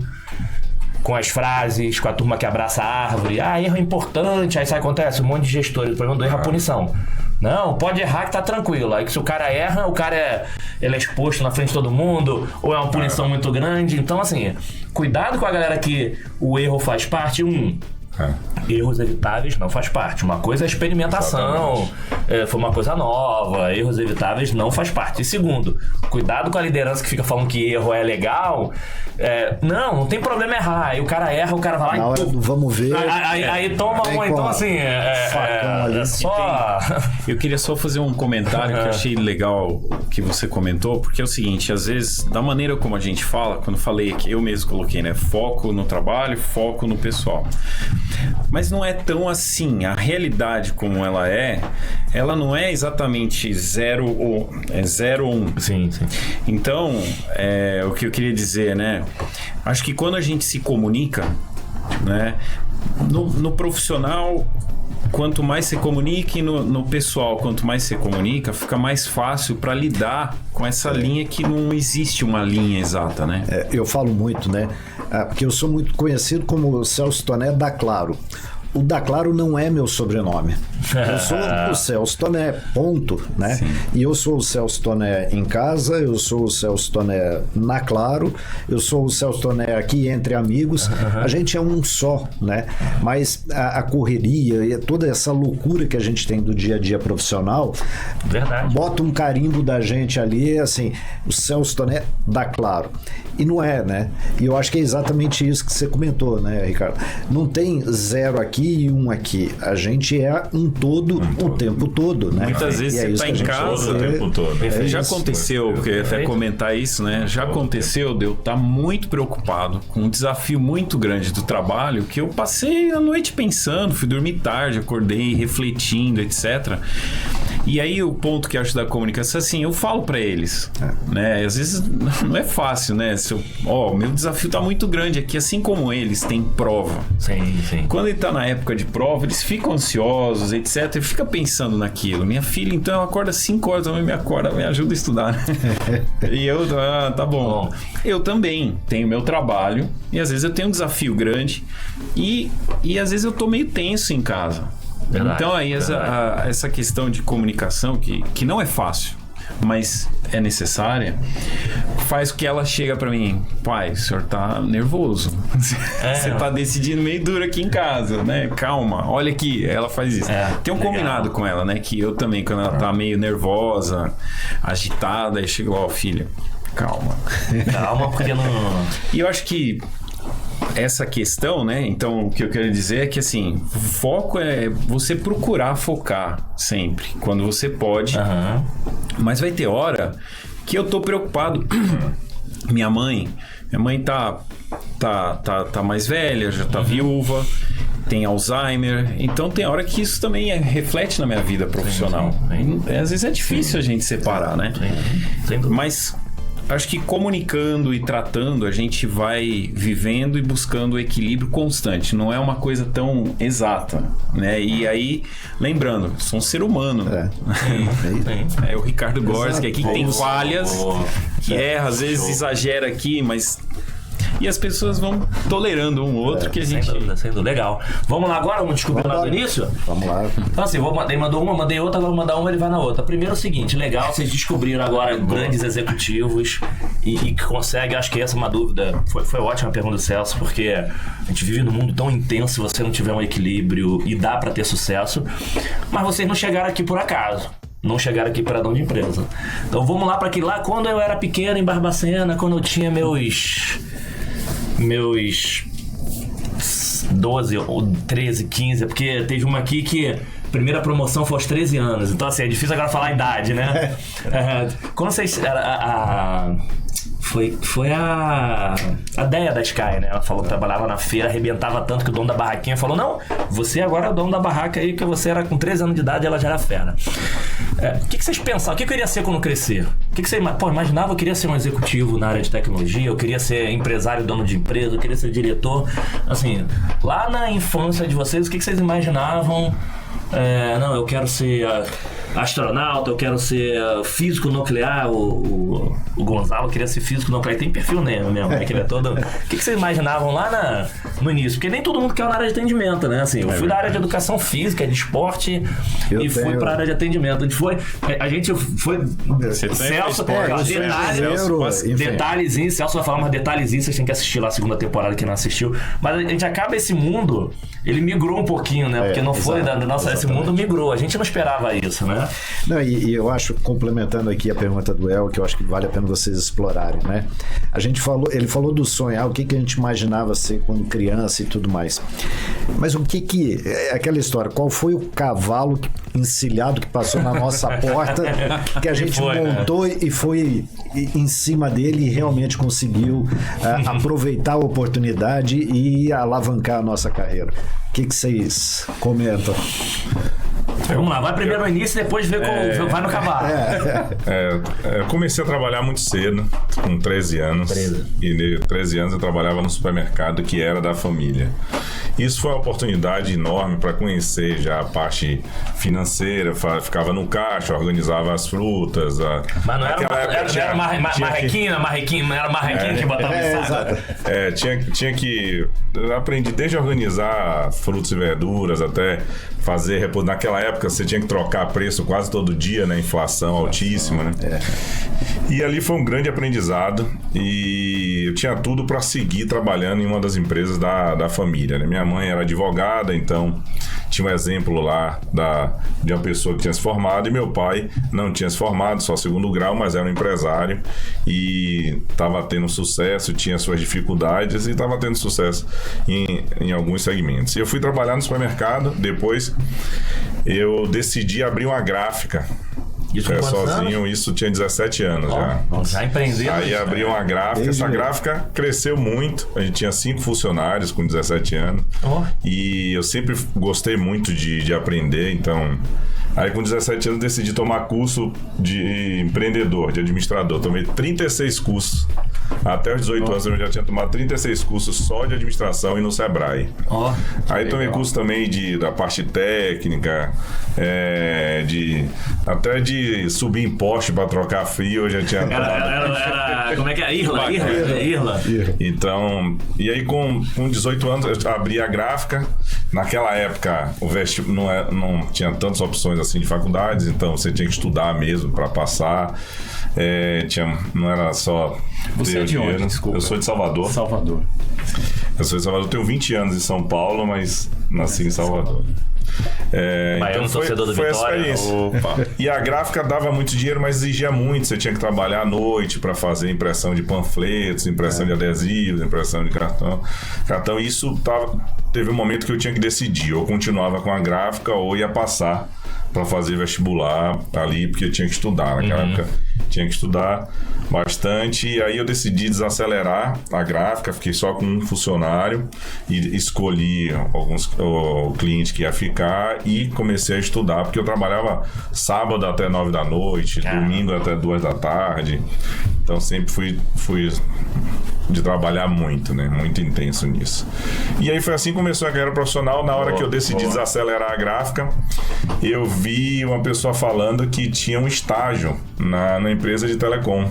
com as frases, com a turma que abraça a árvore, erro é importante, aí sabe o que acontece? Um monte de gestores, o problema do erro é a punição. Não, pode errar que tá tranquilo. Aí que se o cara erra, o cara ele é exposto na frente de todo mundo, ou é uma punição muito grande. Então, assim, cuidado com a galera que o erro faz parte. Erros evitáveis não faz parte. Uma coisa é experimentação, foi uma coisa nova. Erros evitáveis não faz parte. E segundo, cuidado com a liderança que fica falando que erro é legal. Não tem problema errar. Aí o cara erra, o cara vai lá na hora do vamos ver. Aí toma uma. Então, assim, Eu queria só fazer um comentário que eu achei legal o que você comentou, porque é o seguinte, às vezes, da maneira como a gente fala, quando falei que eu mesmo coloquei, né? Foco no trabalho, foco no pessoal. Mas não é tão assim. A realidade como ela não é exatamente 0 ou 1. Sim. Então, o que eu queria dizer, né? Acho que quando a gente se comunica, né? No profissional, quanto mais você comunica, e no pessoal, quanto mais você comunica, fica mais fácil para lidar com essa linha que não existe uma linha exata, né? Eu falo muito, né? Porque eu sou muito conhecido como Celso Toné da Claro. O da Claro não é meu sobrenome. Eu sou o Celso Toné, ponto, né? Sim. E eu sou o Celso Toné em casa, eu sou o Celso Toné na Claro, eu sou o Celso Toné aqui entre amigos. A gente é um só, né? Mas a correria e toda essa loucura que a gente tem do dia a dia profissional, bota um carimbo da gente ali, assim, o Celso Toné da Claro. E não é, né? E eu acho que é exatamente isso que você comentou, né, Ricardo? Não tem 0 aqui e 1 aqui. A gente é um todo o tempo todo, né? Muitas vezes você está em casa o tempo todo. Já aconteceu, eu queria até comentar isso, né? Já aconteceu de eu estar muito preocupado com um desafio muito grande do trabalho, que eu passei a noite pensando, fui dormir tarde, acordei refletindo, etc. E aí o ponto que eu acho da comunicação, assim, eu falo pra eles, né? Às vezes não é fácil, né? Meu desafio tá muito grande aqui, assim como eles têm prova. Sim, sim. Quando ele tá na época de prova, eles ficam ansiosos, etc. E fica pensando naquilo. Minha filha, então, ela acorda 5 horas, me ajuda a estudar, né? E eu, tá bom. Eu também tenho meu trabalho e às vezes eu tenho um desafio grande e às vezes eu tô meio tenso em casa. Verdade, então aí essa questão de comunicação que não é fácil, mas é necessária, faz que ela chega pra mim: pai, o senhor tá nervoso, você tá decidindo meio duro aqui em casa, né? Calma, olha aqui. Ela faz isso. Tem um combinado com ela, né? Que eu também, quando ela tá meio nervosa, agitada, aí chego lá: filha, calma, porque não... E eu acho que essa questão, né? Então, o que eu quero dizer é que, assim, foco é você procurar focar sempre, quando você pode. Mas vai ter hora que eu tô preocupado. Minha mãe tá mais velha, já tá viúva, tem Alzheimer. Então tem hora que isso também reflete na minha vida profissional. Às vezes é difícil a gente separar, né? Mas acho que comunicando e tratando, a gente vai vivendo e buscando o equilíbrio constante. Não é uma coisa tão exata, né? E aí, lembrando, sou um ser humano. É o Ricardo Gorski aqui, que tem falhas, que erra, às vezes exagera aqui, mas... E as pessoas vão tolerando um outro que a gente... Sem dúvida. Legal. Vamos lá agora? Vamos descobrir lá do início? Vamos lá. Então assim, ele mandou uma, mandei outra, agora vou mandar uma, ele vai na outra. Primeiro é o seguinte, legal, vocês descobriram agora grandes executivos e que conseguem, acho que essa é uma dúvida, foi ótima a pergunta do Celso, porque a gente vive num mundo tão intenso, se você não tiver um equilíbrio e dá pra ter sucesso, mas vocês não chegaram aqui por acaso. Não chegaram aqui para dono de empresa. Então vamos lá para aquele lá, quando eu era pequeno em Barbacena, quando eu tinha meus 12 ou 13, 15, porque teve uma aqui que a primeira promoção foi aos 13 anos, então assim, é difícil agora falar a idade, né? Quando vocês... Foi a Deia da Sky, né? Ela falou que trabalhava na feira, arrebentava tanto que o dono da barraquinha falou: não, você agora é o dono da barraca aí, que você era com 13 anos de idade e ela já era fera. O que vocês pensavam? O que eu queria ser quando crescer? O que você imaginava? Eu queria ser um executivo na área de tecnologia, eu queria ser empresário, dono de empresa, eu queria ser diretor. Assim, lá na infância de vocês, o que vocês imaginavam? Não, eu quero ser astronauta, eu quero ser físico nuclear. O Gonzalo queria ser físico nuclear. Tem perfil mesmo, né? Que ele é todo... O que vocês imaginavam lá no início? Porque nem todo mundo quer na área de atendimento, né? Assim, eu fui da área de educação física, de esporte, fui pra área de atendimento. A gente foi Celso, detalhezinhos. Celso vai falar umas detalhezinhos, vocês têm que assistir lá a segunda temporada, que não assistiu. Mas a gente acaba esse mundo, ele migrou um pouquinho, né? Porque não foi da nossa... Esse mundo migrou, a gente não esperava isso, né? Não, e eu acho, complementando aqui a pergunta do El, que eu acho que vale a pena vocês explorarem, né? Ele falou do sonho, o que a gente imaginava ser quando criança e tudo mais. Mas aquela história, qual foi o cavalo encilhado que passou na nossa porta, que a gente montou, né? E foi em cima dele e realmente conseguiu aproveitar a oportunidade e alavancar a nossa carreira. O que vocês comentam? Vamos lá, vai primeiro no início e depois vê como vai no cavalo. Eu comecei a trabalhar muito cedo, com 13 anos. E de 13 anos eu trabalhava no supermercado que era da família. Isso foi uma oportunidade enorme para conhecer já a parte financeira, ficava no caixa, organizava as frutas. Mas não era marrequinha que botava no saco. Tinha que... Eu aprendi desde organizar frutas e verduras até fazer... Naquela época você tinha que trocar preço quase todo dia, né? Inflação altíssima, né? E ali foi um grande aprendizado e eu tinha tudo para seguir trabalhando em uma das empresas da família, né? Minha mãe era advogada, então tinha um exemplo lá de uma pessoa que tinha se formado, e meu pai não tinha se formado, só segundo grau, mas era um empresário e estava tendo sucesso, tinha suas dificuldades e estava tendo sucesso em alguns segmentos. E eu fui trabalhar no supermercado, depois eu decidi abrir uma gráfica. Isso sozinho, isso tinha 17 anos já. Já empreendeu. Aí abri uma gráfica, essa gráfica cresceu muito. A gente tinha 5 funcionários com 17 anos. E eu sempre gostei muito de aprender, então Aí com 17 anos decidi tomar curso de empreendedor, de administrador. Tomei 36 cursos. Até os 18 anos eu já tinha tomado 36 cursos só de administração e no Sebrae. Aí tomei curso também da parte técnica, até de subir em poste para trocar fio, eu já tinha Era como é que é? Irla. Então, e aí com 18 anos eu abri a gráfica. Naquela época o vestibular não tinha tantas opções assim de faculdades, então você tinha que estudar mesmo para passar. Não era só... Você é de onde? Desculpa. Eu sou de Salvador. Eu sou de Salvador, tenho 20 anos em São Paulo, mas nasci em Salvador. Baiano, torcedor do foi Vitória. A experiência. E a gráfica dava muito dinheiro, mas exigia muito. Você tinha que trabalhar à noite para fazer impressão de panfletos, impressão de adesivos, impressão de cartão. Isso teve um momento que eu tinha que decidir. Ou continuava com a gráfica ou ia passar para fazer vestibular ali, porque eu tinha que estudar naquela época. Tinha que estudar bastante. E aí eu decidi desacelerar a gráfica, fiquei só com um funcionário e escolhi o cliente que ia ficar e comecei a estudar, porque eu trabalhava sábado até 9 da noite, domingo até 2 da tarde. Então sempre fui de trabalhar muito, né? Muito intenso nisso. E aí foi assim que começou a carreira profissional. Na hora que eu decidi desacelerar a gráfica, eu vi uma pessoa falando que tinha um estágio na empresa de telecom.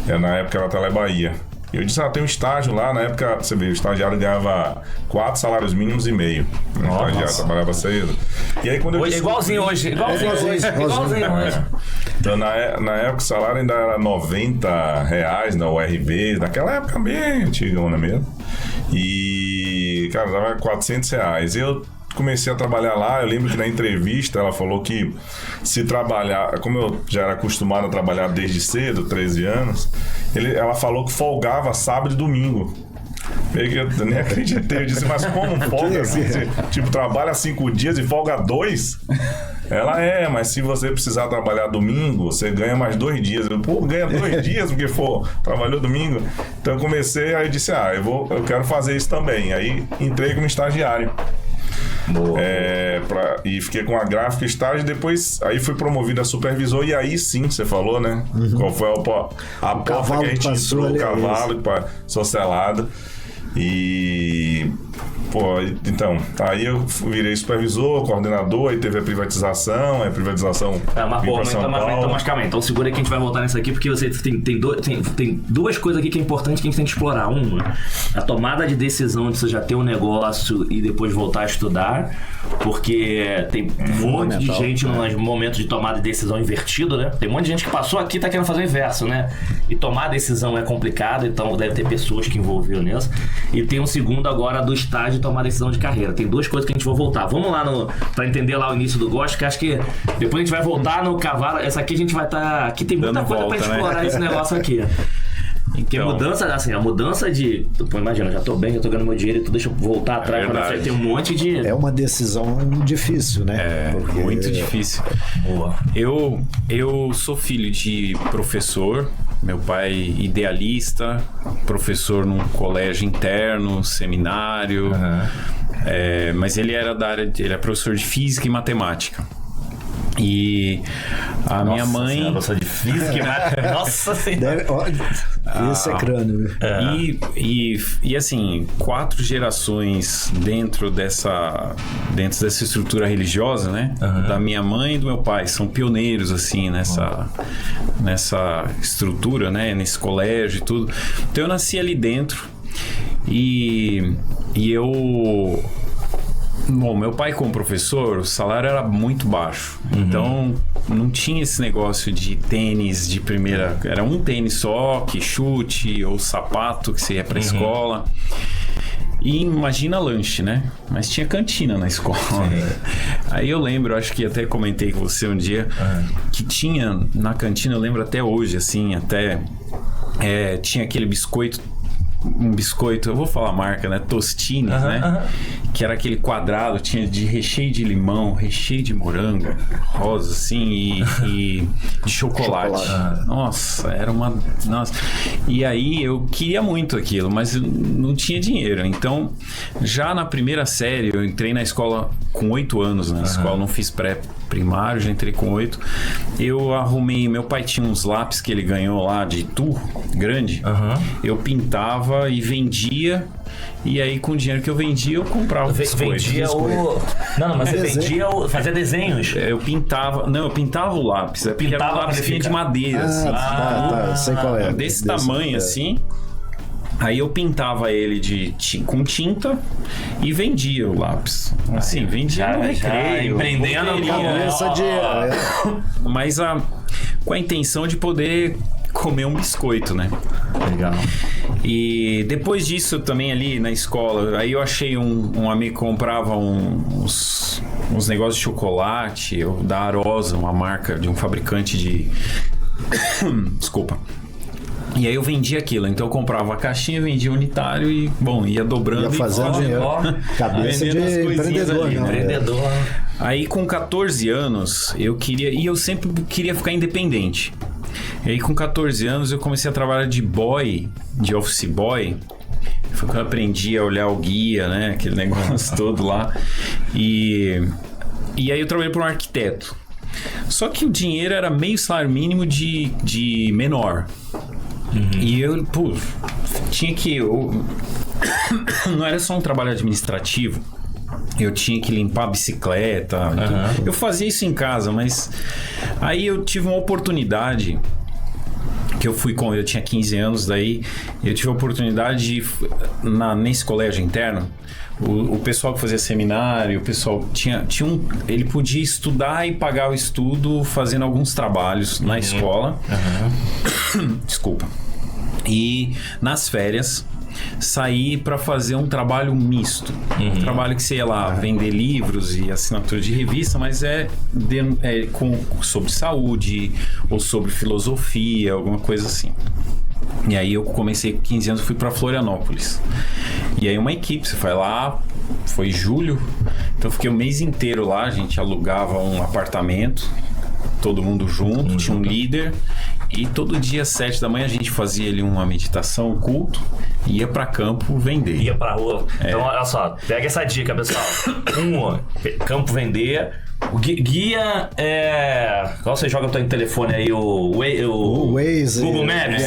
Na época era Tele Bahia. Eu disse, tem um estágio lá. Na época, você vê, o estagiário ganhava 4 salários mínimos e meio. O estagiário trabalhava cedo. E aí, quando eu disse, igualzinho hoje. Então, na época, o salário ainda era R$90 na URB. Naquela época bem antigona mesmo. E, cara, dava R$400. Eu comecei a trabalhar lá. Eu lembro que na entrevista ela falou que se trabalhar, como eu já era acostumado a trabalhar desde cedo, 13 anos, ela falou que folgava sábado e domingo. Eu nem acreditei. Eu disse, mas como folga? Você, trabalha 5 dias e folga 2? Ela mas se você precisar trabalhar domingo, você ganha mais 2 dias. Eu, ganha 2 dias porque trabalhou domingo. Então eu comecei, aí eu disse, eu quero fazer isso também. Aí entrei como estagiário. E fiquei com a gráfica estágio, depois aí fui promovido a supervisor e aí sim, você falou, né? Qual foi a porta que a gente entrou, o cavalo que passou selado. E então, aí eu virei supervisor, coordenador, aí teve a privatização, mas calma aí, então segura aí que a gente vai voltar nisso aqui, porque você tem duas coisas aqui que é importante que a gente tem que explorar. Uma, a tomada de decisão de você já ter um negócio e depois voltar a estudar, porque tem um monte de gente nos momentos de tomada de decisão invertido, né? Tem um monte de gente que passou aqui e tá querendo fazer o inverso, né? E tomar a decisão é complicado, então deve ter pessoas que envolveram nisso. E tem um segundo agora do estágio de tomar decisão de carreira. Tem duas coisas que a gente vai voltar. Vamos lá pra entender lá o início do gosto, que acho que depois a gente vai voltar no cavalo. Essa aqui a gente vai estar... Aqui tem muita coisa pra explorar, né? Esse negócio aqui. Porque a mudança de... Pô, imagina, já tô bem, já tô ganhando meu dinheiro e tudo, deixa eu voltar atrás pra frente. Tem um monte de... É uma decisão difícil, né? Muito difícil. Boa. Eu sou filho de professor, meu pai idealista, professor num colégio interno, seminário, mas ele era da área, ele é professor de física e matemática. E a minha mãe... Nossa de física e matemática. Nossa senhora. Esse é crânio. E assim, 4 gerações dentro dessa estrutura religiosa, né? Da minha mãe e do meu pai. São pioneiros, assim, nessa estrutura, né? Nesse colégio e tudo. Então eu nasci ali dentro. E eu... Bom, meu pai como professor, o salário era muito baixo. Então, não tinha esse negócio de tênis de primeira... Era um tênis só, que chute, ou sapato que você ia pra escola. E imagina lanche, né? Mas tinha cantina na escola. Aí eu lembro, acho que até comentei com você um dia, que tinha na cantina, eu lembro até hoje, assim, tinha aquele biscoito um biscoito, eu vou falar a marca, né? Tostines, né? Que era aquele quadrado, tinha de recheio de limão, recheio de morango, rosa, assim, e de chocolate. Nossa, era uma... Nossa. E aí eu queria muito aquilo, mas eu não tinha dinheiro. Então, já na primeira série, eu entrei na escola com 8 anos, na escola, não fiz pré-primário, já entrei com 8. Eu arrumei... Meu pai tinha uns lápis que ele ganhou lá de Itu, grande. Eu pintava e vendia. E aí, com o dinheiro que eu vendia, eu comprava biscoito. Vendia o... Não, mas você vendia o... Fazia desenhos. Eu pintava... Não, eu pintava o lápis. Pintava o lápis de madeira, assim. Tá, sei qual é. Desse tamanho, assim. Aí eu pintava ele com tinta e vendia o lápis. Assim, vendia no recreio. Empreendendo Mas com a intenção de poder comer um biscoito, né? Legal. E depois disso também ali na escola, aí eu achei um amigo que comprava uns negócios de chocolate, da Arosa, uma marca de um fabricante de... Desculpa. E aí eu vendia aquilo, então eu comprava a caixinha, vendia unitário e, bom, ia dobrando. Ia fazendo dinheiro. Cabeça de empreendedor, ali, né? Empreendedor. Aí com 14 anos, eu sempre queria ficar independente. E aí com 14 anos eu comecei a trabalhar de office boy. Foi quando eu aprendi a olhar o guia, né? Aquele negócio todo lá. E aí eu trabalhei para um arquiteto. Só que o dinheiro era meio salário mínimo de menor. E eu, tinha que... não era só um trabalho administrativo. Eu tinha que limpar a bicicleta. Eu fazia isso em casa, mas... Aí eu tive uma oportunidade... Que eu tinha 15 anos, daí eu tive a oportunidade de... Nesse colégio interno... O pessoal que fazia seminário, o pessoal ele podia estudar e pagar o estudo fazendo alguns trabalhos na escola. Desculpa. E nas férias sair para fazer um trabalho misto. Um trabalho que você ia lá vender livros e assinatura de revista, mas sobre saúde ou sobre filosofia, alguma coisa assim. E aí eu comecei com 15 anos, fui para Florianópolis. E aí uma equipe, você vai lá, foi julho, então eu fiquei o mês inteiro lá, a gente alugava um apartamento, todo mundo junto, tinha um líder, e todo dia às 7 da manhã a gente fazia ali uma meditação, um culto, e ia para campo vender. Ia pra rua. Então olha só, pega essa dica, pessoal. Campo vender. O guia é... Qual você joga no teu telefone aí? O Waze. Google Maps.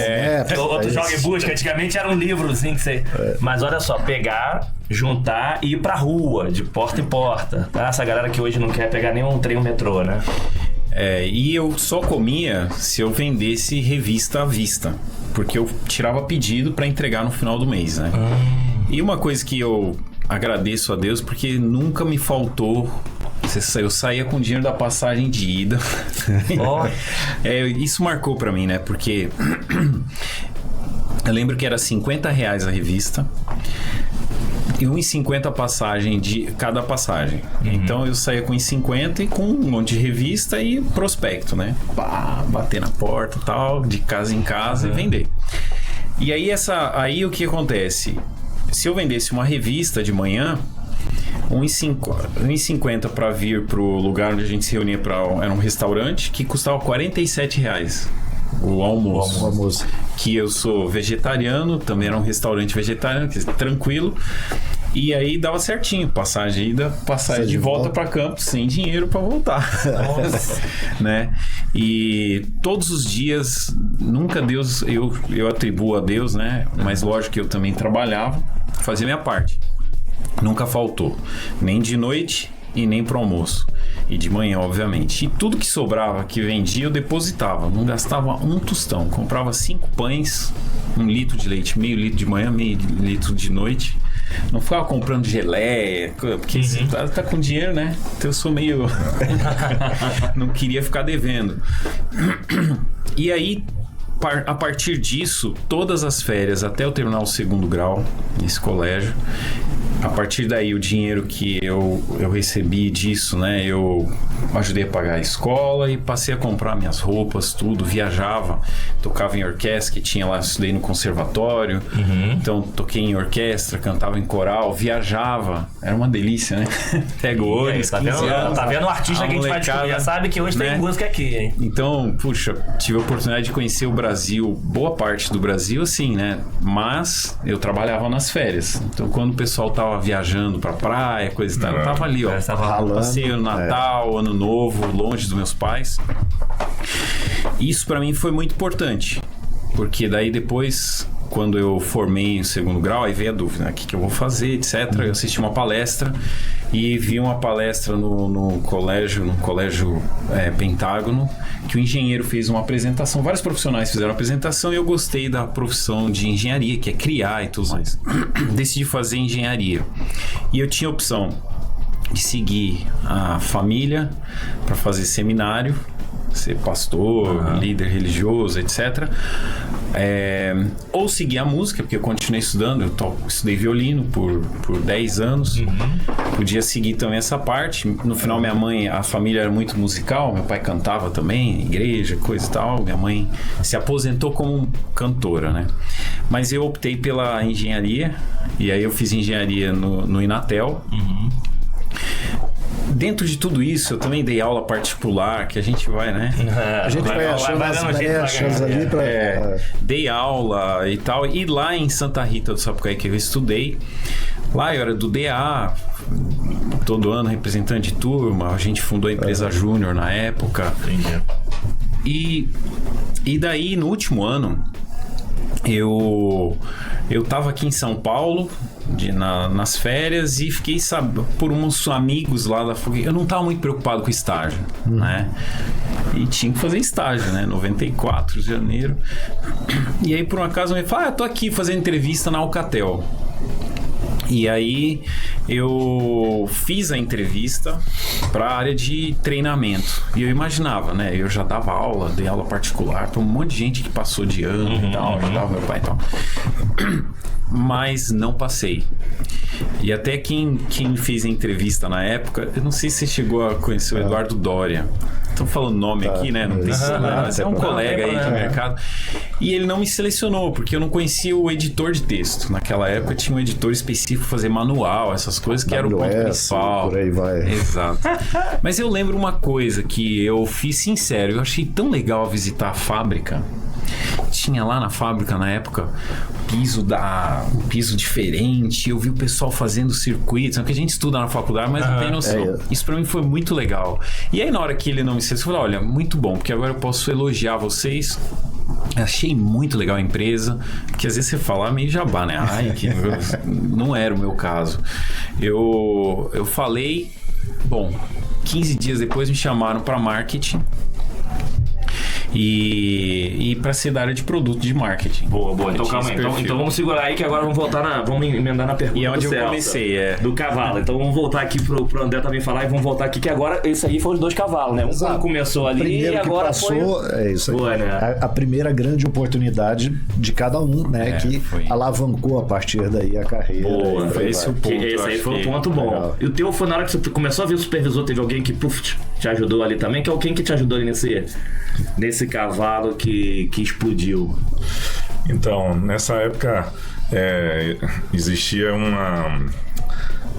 Outro joga em busca. Antigamente era um livrozinho que você... Mas olha só, pegar, juntar e ir pra rua, de porta em porta. Tá? Essa galera que hoje não quer pegar nenhum trem ou metrô, né? E eu só comia se eu vendesse revista à vista. Porque eu tirava pedido pra entregar no final do mês, né? E uma coisa que eu agradeço a Deus, porque nunca me faltou... Eu saía com o dinheiro da passagem de ida. Isso marcou pra mim, né? Porque eu lembro que era R$50 a revista e R$1,50 a passagem de cada passagem. Então eu saía com R$1,50 e com um monte de revista e prospecto, né? Bater na porta e tal, de casa em casa e vender. E aí o que acontece? Se eu vendesse uma revista de manhã, R$1,50 para vir pro lugar onde a gente se reunia era um restaurante que custava R$47 o almoço. Que eu sou vegetariano, também era um restaurante vegetariano, tranquilo. E aí dava certinho, passagem de ida, passagem de volta para campo, sem dinheiro para voltar. Né? E todos os dias, nunca Deus, eu atribuo a Deus, né? Mas lógico que eu também trabalhava, fazia minha parte. Nunca faltou, nem de noite e nem pro almoço. E de manhã, obviamente. E tudo que sobrava, que vendia, eu depositava. Não gastava um tostão. Comprava 5 pães, 1 litro de leite, meio litro de manhã, meio litro de noite. Não ficava comprando geleia, porque você tá com dinheiro, né? Então eu sou meio... Não queria ficar devendo. E aí, a partir disso, todas as férias, até eu terminar o 2º grau nesse colégio, A partir daí, o dinheiro que eu recebi disso, né? Eu ajudei a pagar a escola e passei a comprar minhas roupas, tudo. Viajava, tocava em orquestra, que tinha lá, estudei no conservatório. Então, toquei em orquestra, cantava em coral, viajava. Era uma delícia, né? Pega o ônibus, 15 anos. Tá vendo o artista que a gente vai descobrir? Já sabe que hoje tem música aqui, hein? Então, puxa, tive a oportunidade de conhecer o Brasil, boa parte do Brasil, assim, né? Mas eu trabalhava nas férias. Então, quando o pessoal tava viajando pra praia, coisa e tal, eu tava ali, ó. Passei o Natal, Ano Novo, longe dos meus pais. Isso pra mim foi muito importante. Porque daí depois, quando eu formei o segundo grau, aí veio a dúvida, né? O que eu vou fazer, etc. Eu assisti uma palestra e vi uma palestra no colégio Pentágono, que o engenheiro fez uma apresentação, vários profissionais fizeram uma apresentação e eu gostei da profissão de engenharia, que é criar e tudo mais. Decidi fazer engenharia. E eu tinha a opção de seguir a família para fazer seminário, ser pastor, líder religioso, etc. Ou seguir a música, porque eu continuei estudando, estudei violino por 10 anos. Podia seguir também essa parte. No final, minha mãe, a família era muito musical, meu pai cantava também, igreja, coisa e tal. Minha mãe se aposentou como cantora, né? Mas eu optei pela engenharia, e aí eu fiz engenharia no Inatel. Dentro de tudo isso, eu também dei aula particular, que a gente vai, né? A gente vai achando as brechas ali pra... Dei aula e tal. E lá em Santa Rita do Sapucaí, que eu estudei, lá eu era do DA, todo ano representante de turma. A gente fundou a empresa Júnior na época. E daí, no último ano, eu tava aqui em São Paulo nas férias e fiquei, sabe, por uns amigos lá da FUG. Eu não tava muito preocupado com estágio, né? E tinha que fazer estágio, né? 94 de janeiro. E aí, por um acaso, eu falei, tô aqui fazendo entrevista na Alcatel. E aí eu fiz a entrevista para a área de treinamento. E eu imaginava, né? Eu já dava aula, dei aula particular para um monte de gente que passou de ano e tal, ajudava meu pai e tal. Mas não passei. E até quem fez a entrevista na época, eu não sei se você chegou a conhecer o Eduardo Dória. Estou falando nome aqui, né? Não tem problema, mas é um colega aí de mercado. E ele não me selecionou, porque eu não conhecia o editor de texto. Naquela época tinha um editor específico para fazer manual, essas coisas que era o ponto principal. Por aí vai. Exato. Mas eu lembro uma coisa que eu fiz sincero, eu achei tão legal visitar a fábrica. Tinha lá na fábrica, na época, um piso diferente. Eu vi o pessoal fazendo circuitos, que a gente estuda na faculdade, mas não tem noção. Isso pra mim foi muito legal. E aí, na hora que ele não me selecionou, eu falei, olha, muito bom, porque agora eu posso elogiar vocês. Achei muito legal a empresa, porque às vezes você fala meio jabá, né? Ai, que não era o meu caso. Eu falei, bom, 15 dias depois me chamaram para marketing. E para ser da área de produto de marketing. Boa. Então calma aí. Então vamos segurar aí que agora vamos emendar na pergunta. E é onde eu comecei, do cavalo. Então vamos voltar aqui pro André também falar e vamos voltar aqui que agora esse aí foi os 2 cavalos, né? Um começou ali e agora passou, foi... É isso aí. Boa, né? A primeira grande oportunidade de cada um, né? Que alavancou a partir daí a carreira. Boa, foi esse o ponto. Esse aí foi o ponto bom. Legal. E o teu foi na hora que você começou a ver o supervisor, teve alguém que te ajudou ali também? Que é quem que te ajudou ali nesse cavalo que explodiu? Então, nessa época existia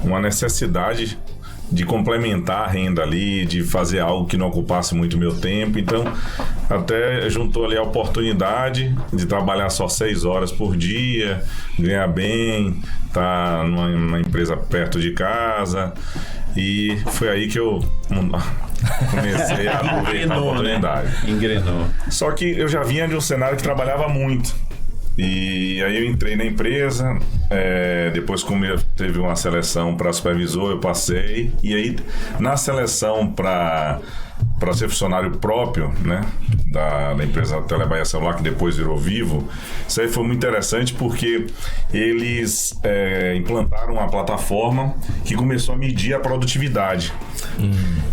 uma necessidade de complementar a renda ali, de fazer algo que não ocupasse muito meu tempo. Então, até juntou ali a oportunidade de trabalhar só 6 horas por dia, ganhar bem, tá numa empresa perto de casa. E foi aí que eu comecei a aproveitar a oportunidade. Engrenou. Só que eu já vinha de um cenário que trabalhava muito. E aí eu entrei na empresa, depois como teve uma seleção para supervisor, eu passei. E aí na seleção para ser funcionário próprio, né, da empresa Telebahia Celular, que depois virou Vivo, isso aí foi muito interessante porque eles implantaram uma plataforma que começou a medir a produtividade.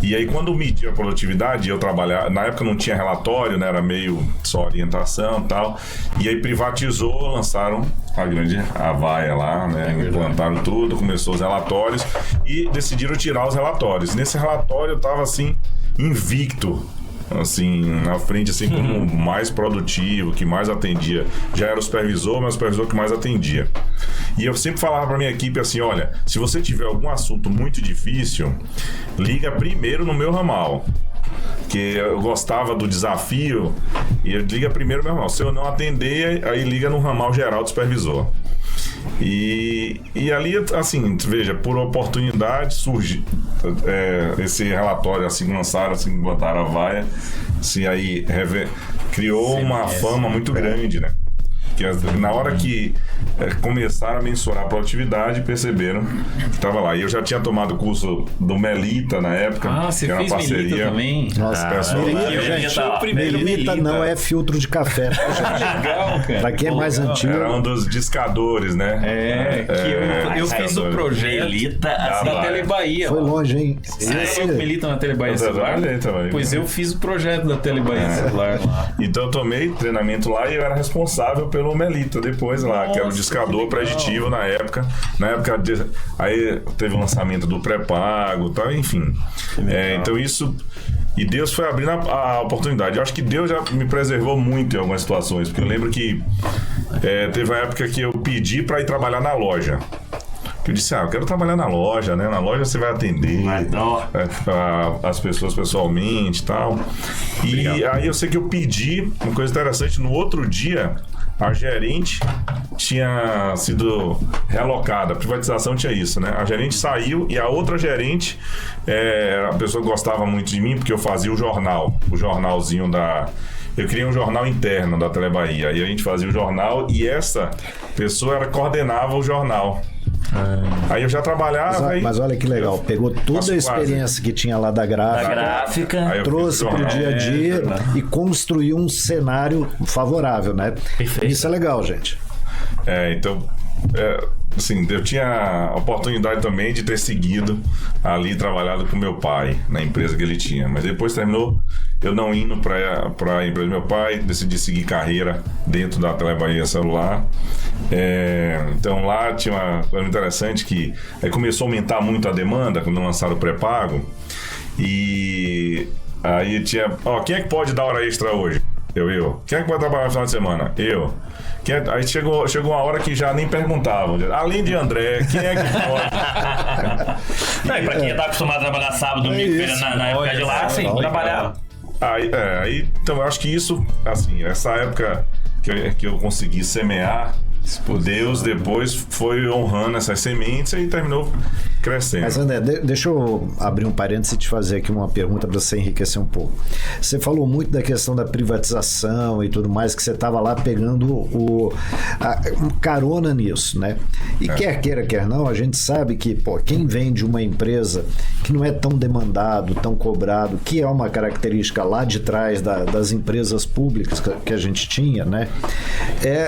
E aí quando mediu a produtividade, eu trabalhava, na época não tinha relatório, né, era meio só orientação e tal, e aí privatizou, lançaram a grande Avaya vaia lá, né? Implantaram tudo, começou os relatórios e decidiram tirar os relatórios. Nesse relatório eu tava assim, invicto. Assim, na frente, assim, como mais produtivo, que mais atendia. Já era o supervisor, mas o supervisor que mais atendia. E eu sempre falava pra minha equipe assim, olha, se você tiver algum assunto muito difícil, liga primeiro no meu ramal. Que eu gostava do desafio, e eu liga primeiro no meu ramal. Se eu não atender, aí liga no ramal geral do supervisor. E ali, assim, veja, por oportunidade surge esse relatório, assim, lançaram, assim, botaram a vaia, assim, aí criou uma fama muito grande, né? Que na hora que começaram a mensurar a produtividade, perceberam que estava lá. E eu já tinha tomado o curso do Melita na época. Ah, você fez Melita também? Nossa, Melita não é filtro de café. Legal, cara. Pra quem é mais antigo. Era um dos discadores, né? Eu fiz o projeto Melita da Telebahia. Foi longe, hein? Você Melita na Telebahia celular? Pois eu fiz o projeto da Telebahia celular lá. Então eu tomei treinamento lá e eu era responsável pelo Melita depois lá, que era o discador preditivo na época. Aí teve o lançamento do pré-pago, tá, enfim. Então isso. E Deus foi abrindo a oportunidade. Eu acho que Deus já me preservou muito em algumas situações, porque eu lembro que teve uma época que eu pedi para ir trabalhar na loja. Eu disse, eu quero trabalhar na loja, né? Na loja você vai atender as pessoas pessoalmente e tal. E aí eu sei que eu pedi uma coisa interessante. No outro dia, a gerente tinha sido relocada. A privatização tinha isso, né? A gerente saiu e a outra gerente, a pessoa gostava muito de mim porque eu fazia o jornalzinho eu criei um jornal interno da Telebahia. Aí a gente fazia o jornal e essa pessoa coordenava o jornal. Aí eu já trabalhava. Mas olha que legal, pegou toda a experiência que tinha lá da gráfica, trouxe pro dia a dia e construiu um cenário favorável, né? Perfeito. Isso é legal, gente. Então, assim, eu tinha a oportunidade também de ter seguido ali, trabalhado com meu pai na empresa que ele tinha, mas depois terminou eu não indo para a empresa do meu pai, decidi seguir carreira dentro da Telebahia celular. Então lá tinha uma coisa interessante que começou a aumentar muito a demanda quando lançaram o pré-pago, e aí tinha, quem é que pode dar hora extra hoje? Eu. Quem é que pode trabalhar no final de semana? Eu. Aí chegou uma hora que já nem perguntavam. Além de André, quem é que pode? Pra quem tá acostumado a trabalhar sábado, domingo, na época de lá, sim, trabalhar. Então eu acho que isso, assim, essa época que eu consegui semear, Deus depois foi honrando essas sementes e terminou crescendo. Mas André, deixa eu abrir um parênteses e te fazer aqui uma pergunta para você enriquecer um pouco. Você falou muito da questão da privatização e tudo mais, que você estava lá pegando carona nisso, né? E quer queira, quer não, a gente sabe que quem vem de uma empresa que não é tão demandado, tão cobrado, que é uma característica lá de trás das empresas públicas que a gente tinha, né?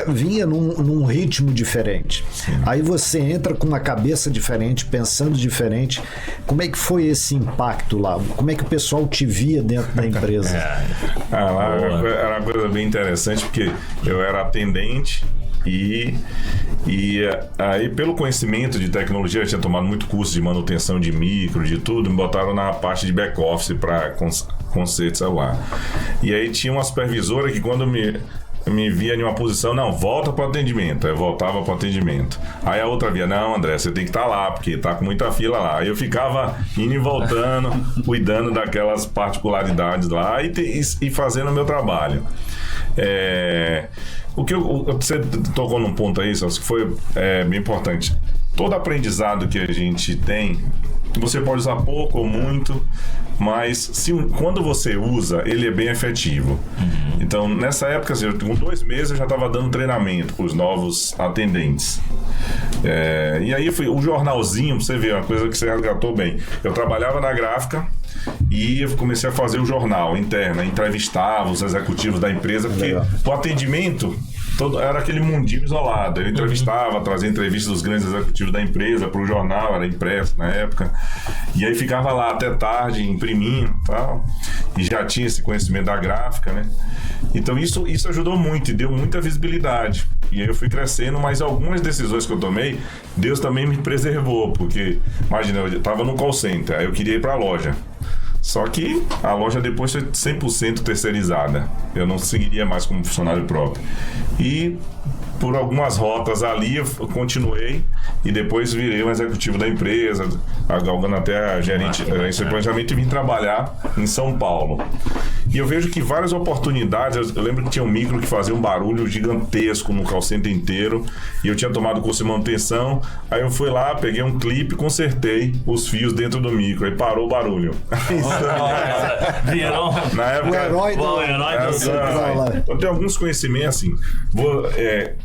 Vinha num ritmo diferente. Sim. Aí você entra com uma cabeça diferente, pensando diferente. Como é que foi esse impacto lá? Como é que o pessoal te via dentro da empresa? Lá era uma coisa bem interessante, porque eu era atendente e aí, pelo conhecimento de tecnologia, eu tinha tomado muito curso de manutenção de micro, de tudo, me botaram na parte de back-office para conserto de celular. E aí tinha uma supervisora que quando me via em uma posição, não, volta para o atendimento. Eu voltava para o atendimento. Aí a outra via, não, André, você tem que estar lá, porque tá com muita fila lá. Aí eu ficava indo e voltando, cuidando daquelas particularidades lá e fazendo o meu trabalho. Você tocou num ponto aí, Celso, que foi bem importante. Todo aprendizado que a gente tem, você pode usar pouco ou muito, mas quando você usa, ele é bem efetivo. Então, nessa época, assim, com 2 meses, eu já estava dando treinamento para os novos atendentes. E aí, o jornalzinho, pra você ver, uma coisa que você resgatou bem. Eu trabalhava na gráfica e eu comecei a fazer o jornal interno, entrevistava os executivos da empresa, porque o atendimento era aquele mundinho isolado. Eu entrevistava, trazia entrevistas dos grandes executivos da empresa para o jornal, era impresso na época, e aí ficava lá até tarde imprimindo e tal, e já tinha esse conhecimento da gráfica, né? Então isso ajudou muito e deu muita visibilidade. E aí eu fui crescendo, mas algumas decisões que eu tomei, Deus também me preservou, porque, imagina, eu estava no call center, aí eu queria ir para a loja. Só que a loja depois foi 100% terceirizada. Eu não seguiria mais como funcionário próprio. E por algumas rotas ali eu continuei e depois virei um executivo da empresa, galgando até a gerente de planejamento, e vim trabalhar em São Paulo. E eu vejo que várias oportunidades, eu lembro que tinha um micro que fazia um barulho gigantesco no call center inteiro, e eu tinha tomado curso de manutenção, aí eu fui lá, peguei um clipe, consertei os fios dentro do micro, aí parou o barulho. Virou na época, o herói do... Eu tenho alguns conhecimentos assim.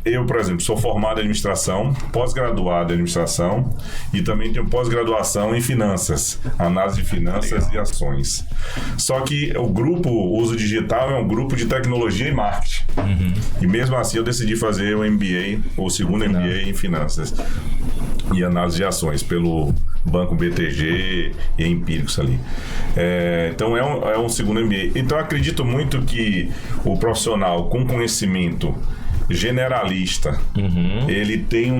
Eu, por exemplo, sou formado em administração, pós-graduado em administração, e também tenho pós-graduação em finanças, análise de finanças e ações. Só que o grupo Uso Digital é um grupo de tecnologia e marketing. E mesmo assim eu decidi fazer o MBA, o segundo MBA em finanças e análise de ações pelo Banco BTG e Empíricos ali. Então é um segundo MBA. Então eu acredito muito que o profissional com conhecimento generalista, ele tem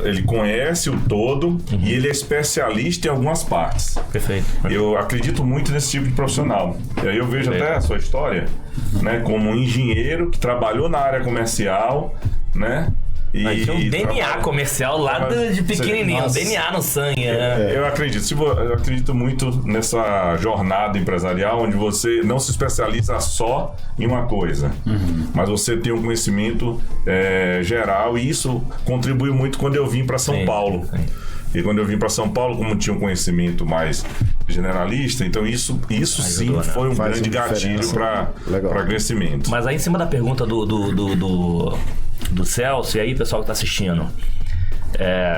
ele conhece o todo e ele é especialista em algumas partes. Perfeito. Eu acredito muito nesse tipo de profissional. E aí eu vejo até a sua história, né, como um engenheiro que trabalhou na área comercial, né? Tinha um DNA comercial lá de pequenininho, um DNA no sangue. Eu acredito muito nessa jornada empresarial onde você não se especializa só em uma coisa, mas você tem um conhecimento geral, e isso contribuiu muito quando eu vim para São Paulo. Sim. E quando eu vim para São Paulo, como tinha um conhecimento mais generalista, então isso sim foi um grande gatilho para crescimento. Mas aí em cima da pergunta do Celso, e aí pessoal que tá assistindo,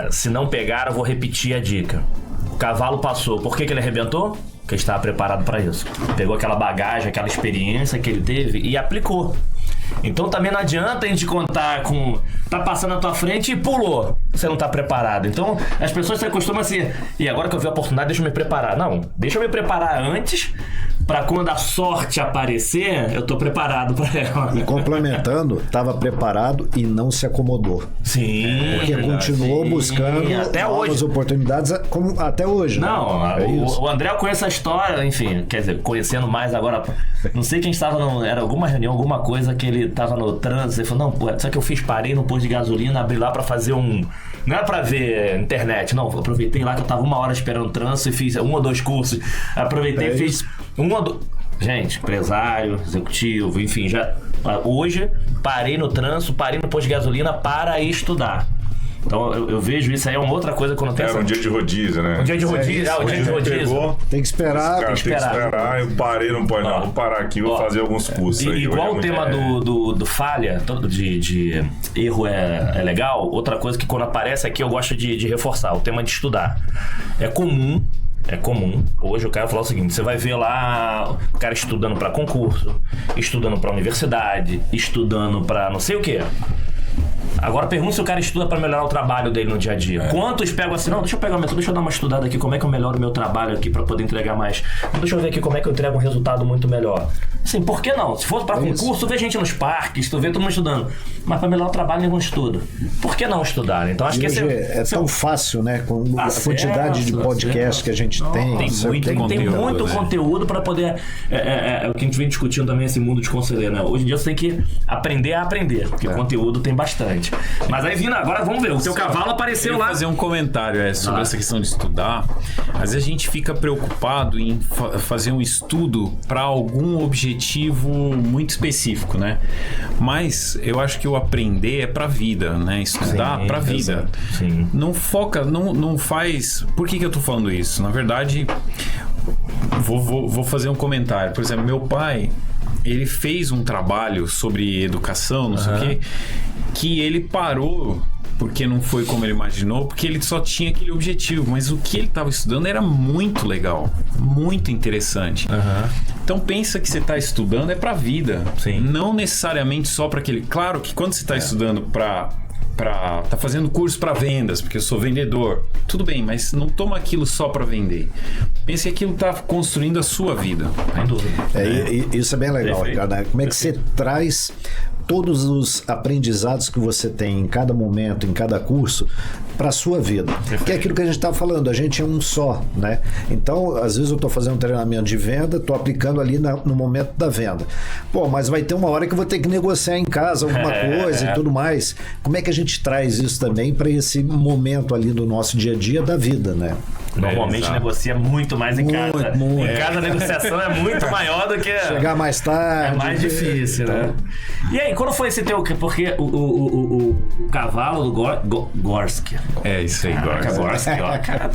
se não pegar, eu vou repetir a dica. O cavalo passou, por que ele arrebentou? Porque ele estava preparado para isso. Pegou aquela bagagem, aquela experiência que ele teve e aplicou. Então também não adianta a gente contar com... Tá passando na tua frente e pulou. Você não tá preparado. Então as pessoas se acostumam assim, e agora que eu vi a oportunidade, deixa eu me preparar. Não, deixa eu me preparar antes, para quando a sorte aparecer, eu tô preparado para ela. E complementando, estava preparado e não se acomodou. Sim. Porque continuou buscando até novas hoje. Oportunidades, como até hoje. Não, né? o André conhece a história, enfim, quer dizer, conhecendo mais agora. Não sei quem estava, era alguma reunião, alguma coisa que ele estava no trânsito, ele falou, não, pô, só que eu parei no posto de gasolina, abri lá para fazer não é pra ver internet, não. Aproveitei lá que eu tava 1 hora esperando o trânsito e fiz 1 ou 2 cursos. Aproveitei e fiz 1 ou 2... Gente, empresário, executivo, enfim, hoje parei no trânsito, parei no posto de gasolina para estudar. Então eu vejo isso aí, é uma outra coisa quando tem um dia de rodízio, né? Um dia de rodízio, o dia de rodízio. Tem que esperar. Tem que esperar. Eu parei, não pode não. Vou parar aqui, vou fazer alguns cursos. Igual o tema do falha, de erro é legal. Outra coisa que quando aparece aqui eu gosto de reforçar, o tema de estudar. É comum, hoje o cara falar o seguinte, você vai ver lá o cara estudando para concurso, estudando para universidade, estudando para não sei o quê. Agora pergunta se o cara estuda para melhorar o trabalho dele no dia a dia. Quantos pegam assim, não, deixa eu pegar deixa eu dar uma estudada aqui, como é que eu melhoro o meu trabalho aqui para poder entregar mais. Deixa eu ver aqui como é que eu entrego um resultado muito melhor. Assim, por que não? Se for para concurso, tu vê gente nos parques, tu vê todo mundo estudando. Mas para melhorar o trabalho, ninguém estuda. Por que não estudar? Então acho que é tão fácil, né? Com a quantidade de podcast que a gente tem. Tem muito conteúdo para poder... É o que a gente vem discutindo também, esse mundo de conselheiro, né? Hoje em dia você tem que aprender a aprender, porque conteúdo tem bastante. Mas aí, Vina, agora vamos ver. O seu cavalo apareceu lá. Eu fazer um comentário sobre essa questão de estudar. Às vezes a gente fica preocupado em fazer um estudo para algum objetivo muito específico, né? Mas eu acho que o aprender é para vida, né? Estudar para vida. Sim. Não foca, não faz... Por que eu tô falando isso? Na verdade, vou fazer um comentário. Por exemplo, meu pai... ele fez um trabalho sobre educação, não sei o quê, que ele parou porque não foi como ele imaginou, porque ele só tinha aquele objetivo, mas o que ele estava estudando era muito legal, muito interessante. Então pensa que você está estudando é para a vida, não necessariamente só para aquele... Claro que quando você está estudando tá fazendo curso para vendas, porque eu sou vendedor, tudo bem, mas não toma aquilo só para vender. Pense que aquilo tá construindo a sua vida. Sem dúvida. Isso é bem legal, cara. Como é que você traz todos os aprendizados que você tem em cada momento, em cada curso, para a sua vida. Que é aquilo que a gente está falando, a gente é um só, né? Então, às vezes eu estou fazendo um treinamento de venda, estou aplicando ali no momento da venda. Pô, mas vai ter uma hora que eu vou ter que negociar em casa alguma coisa e tudo mais. Como é que a gente traz isso também para esse momento ali do nosso dia a dia da vida, né? Normalmente negocia muito mais em casa. Em casa a negociação é muito maior do que... Chegar mais tarde. É mais difícil, né? E aí, quando foi esse teu... Porque o cavalo do Gorski. É isso aí, Gorski. Ó, cara,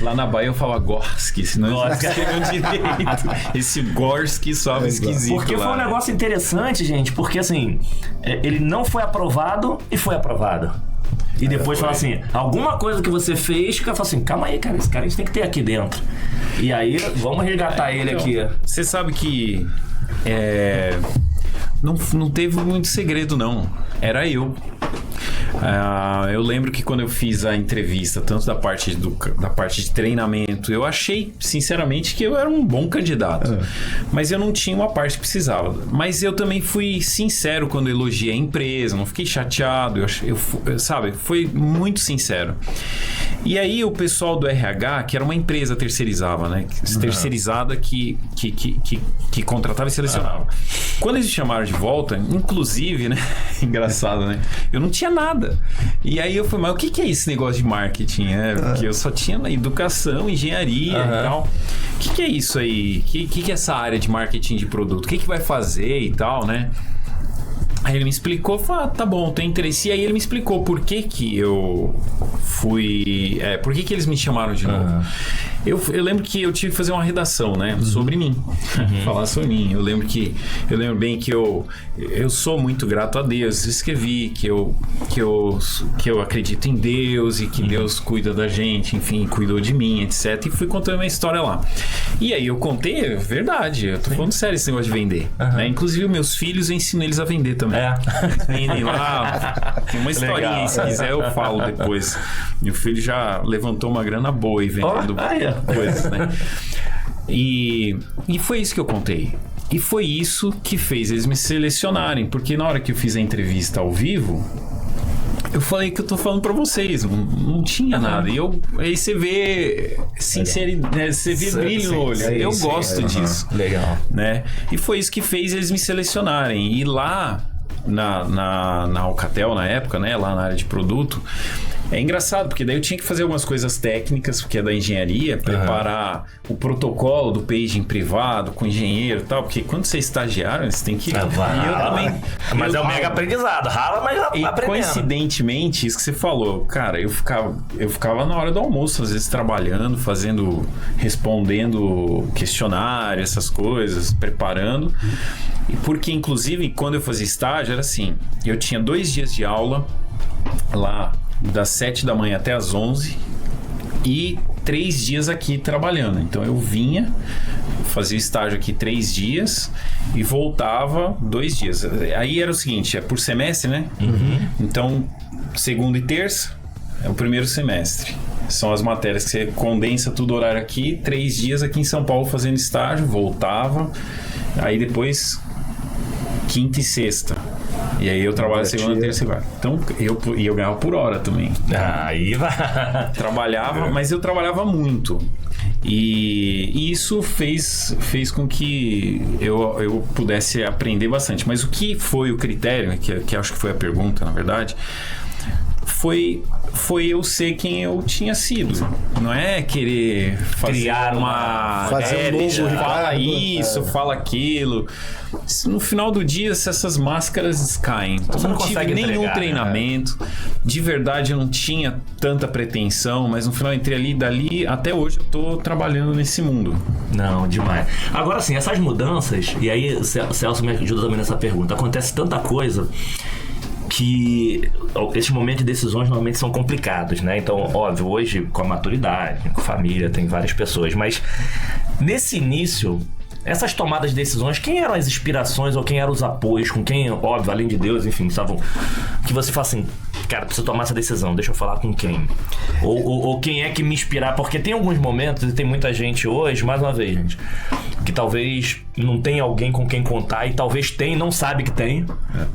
lá na Bahia eu falo Gorski, senão eu escrevo direito. Esse Gorski sobe esquisito. Porque foi um negócio interessante, gente, porque assim, ele não foi aprovado e foi aprovado. E depois fala assim, alguma coisa que você fez, que eu falo assim, calma aí, cara, esse cara a gente tem que ter aqui dentro. E aí, vamos resgatar ele aqui. Você sabe que não teve muito segredo, não. Era eu. Eu lembro que quando eu fiz a entrevista, tanto da parte de treinamento, eu achei, sinceramente, que eu era um bom candidato. Mas eu não tinha uma parte que precisava. Mas eu também fui sincero quando elogiei a empresa, não fiquei chateado, sabe? Foi muito sincero. E aí o pessoal do RH, que era uma empresa terceirizada, né? Terceirizada que contratava e selecionava. Quando eles me chamaram de volta, inclusive, né? Engraçado, né? Eu não tinha nada. E aí eu falei, mas o que é esse negócio de marketing? Porque eu só tinha na educação, engenharia e tal. O que é isso aí? O que é essa área de marketing de produto? O que vai fazer e tal, né? Aí ele me explicou, falou, tá bom, tem interesse. E aí ele me explicou por que eu fui... por que eles me chamaram de novo. Eu lembro que eu tive que fazer uma redação, né? Sobre mim. Falar sobre mim. Eu lembro bem que eu sou muito grato a Deus. Escrevi que eu acredito em Deus e que Deus cuida da gente, enfim, cuidou de mim, etc. E fui contando minha história lá. E aí eu contei, é verdade, eu tô falando sério esse negócio de vender. Né? Inclusive, meus filhos, eu ensino eles a vender também. Eles vendem lá. Tem uma historinha aí, se quiser eu falo depois. Meu filho já levantou uma grana boa e vendendo coisas, né? E foi isso que eu contei. E foi isso que fez eles me selecionarem. Porque na hora que eu fiz a entrevista ao vivo, eu falei que eu tô falando pra vocês, não tinha nada. E aí você vê sinceridade, você vê brilho no olho. Eu gosto disso. Legal. Né? E foi isso que fez eles me selecionarem. E lá na Alcatel, na época, né? Lá na área de produto, é engraçado, porque daí eu tinha que fazer algumas coisas técnicas, porque é da engenharia, preparar o protocolo do paging privado com engenheiro e tal, porque quando você é estagiário, você tem que... eu também... Mas é um mega aprendizado, rala, mas aprendendo. E coincidentemente, isso que você falou, cara, eu ficava na hora do almoço, às vezes trabalhando, respondendo questionário, essas coisas, preparando. Porque, inclusive, quando eu fazia estágio, era assim, eu tinha 2 dias de aula lá, das 7 da manhã até as 11 e 3 dias aqui trabalhando. Então eu vinha, fazia o estágio aqui 3 dias e voltava 2 dias. Aí era o seguinte, é por semestre, né? Então, segunda e terça é o primeiro semestre. São as matérias que você condensa tudo horário aqui, 3 dias aqui em São Paulo fazendo estágio, voltava. Aí depois, quinta e sexta. E aí eu trabalho segunda, terça e quarta. Então, eu ganhava por hora também. Aí vai. Trabalhava, mas eu trabalhava muito. E isso fez com que eu pudesse aprender bastante. Mas o que foi o critério, que acho que foi a pergunta, na verdade, foi eu ser quem eu tinha sido. Não é querer Criar fazer um novo fala Ricardo. isso, fala aquilo. No final do dia, se essas máscaras descaem. Você não não tive consegue nenhum entregar, treinamento. De verdade, eu não tinha tanta pretensão, mas no final entrei ali e dali, até hoje eu tô trabalhando nesse mundo. Não, demais. Agora sim, essas mudanças, e aí Celso me ajuda também nessa pergunta, acontece tanta coisa que esses momentos de decisões normalmente são complicados, né? Então, óbvio, hoje com a maturidade, com família, tem várias pessoas, mas nesse início, essas tomadas de decisões, quem eram as inspirações ou quem eram os apoios, com quem, óbvio, além de Deus, enfim, estavam, que você fala assim, cara, preciso tomar essa decisão, deixa eu falar com quem? Ou quem é que me inspirar? Porque tem alguns momentos, e tem muita gente hoje, mais uma vez, gente, que talvez não tenha alguém com quem contar e talvez tem e não sabe que tem,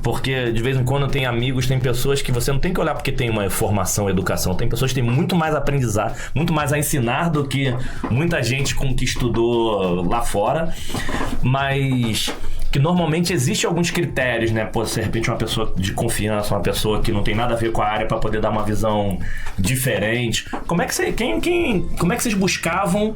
porque de vez em quando tem amigos, tem pessoas que você não tem que olhar porque tem uma formação, educação, tem pessoas que têm muito mais a aprendizar, muito mais a ensinar do que muita gente com que estudou lá fora, mas que normalmente existe alguns critérios, né? Pô, se de repente uma pessoa de confiança, uma pessoa que não tem nada a ver com a área para poder dar uma visão diferente. Como é que vocês buscavam,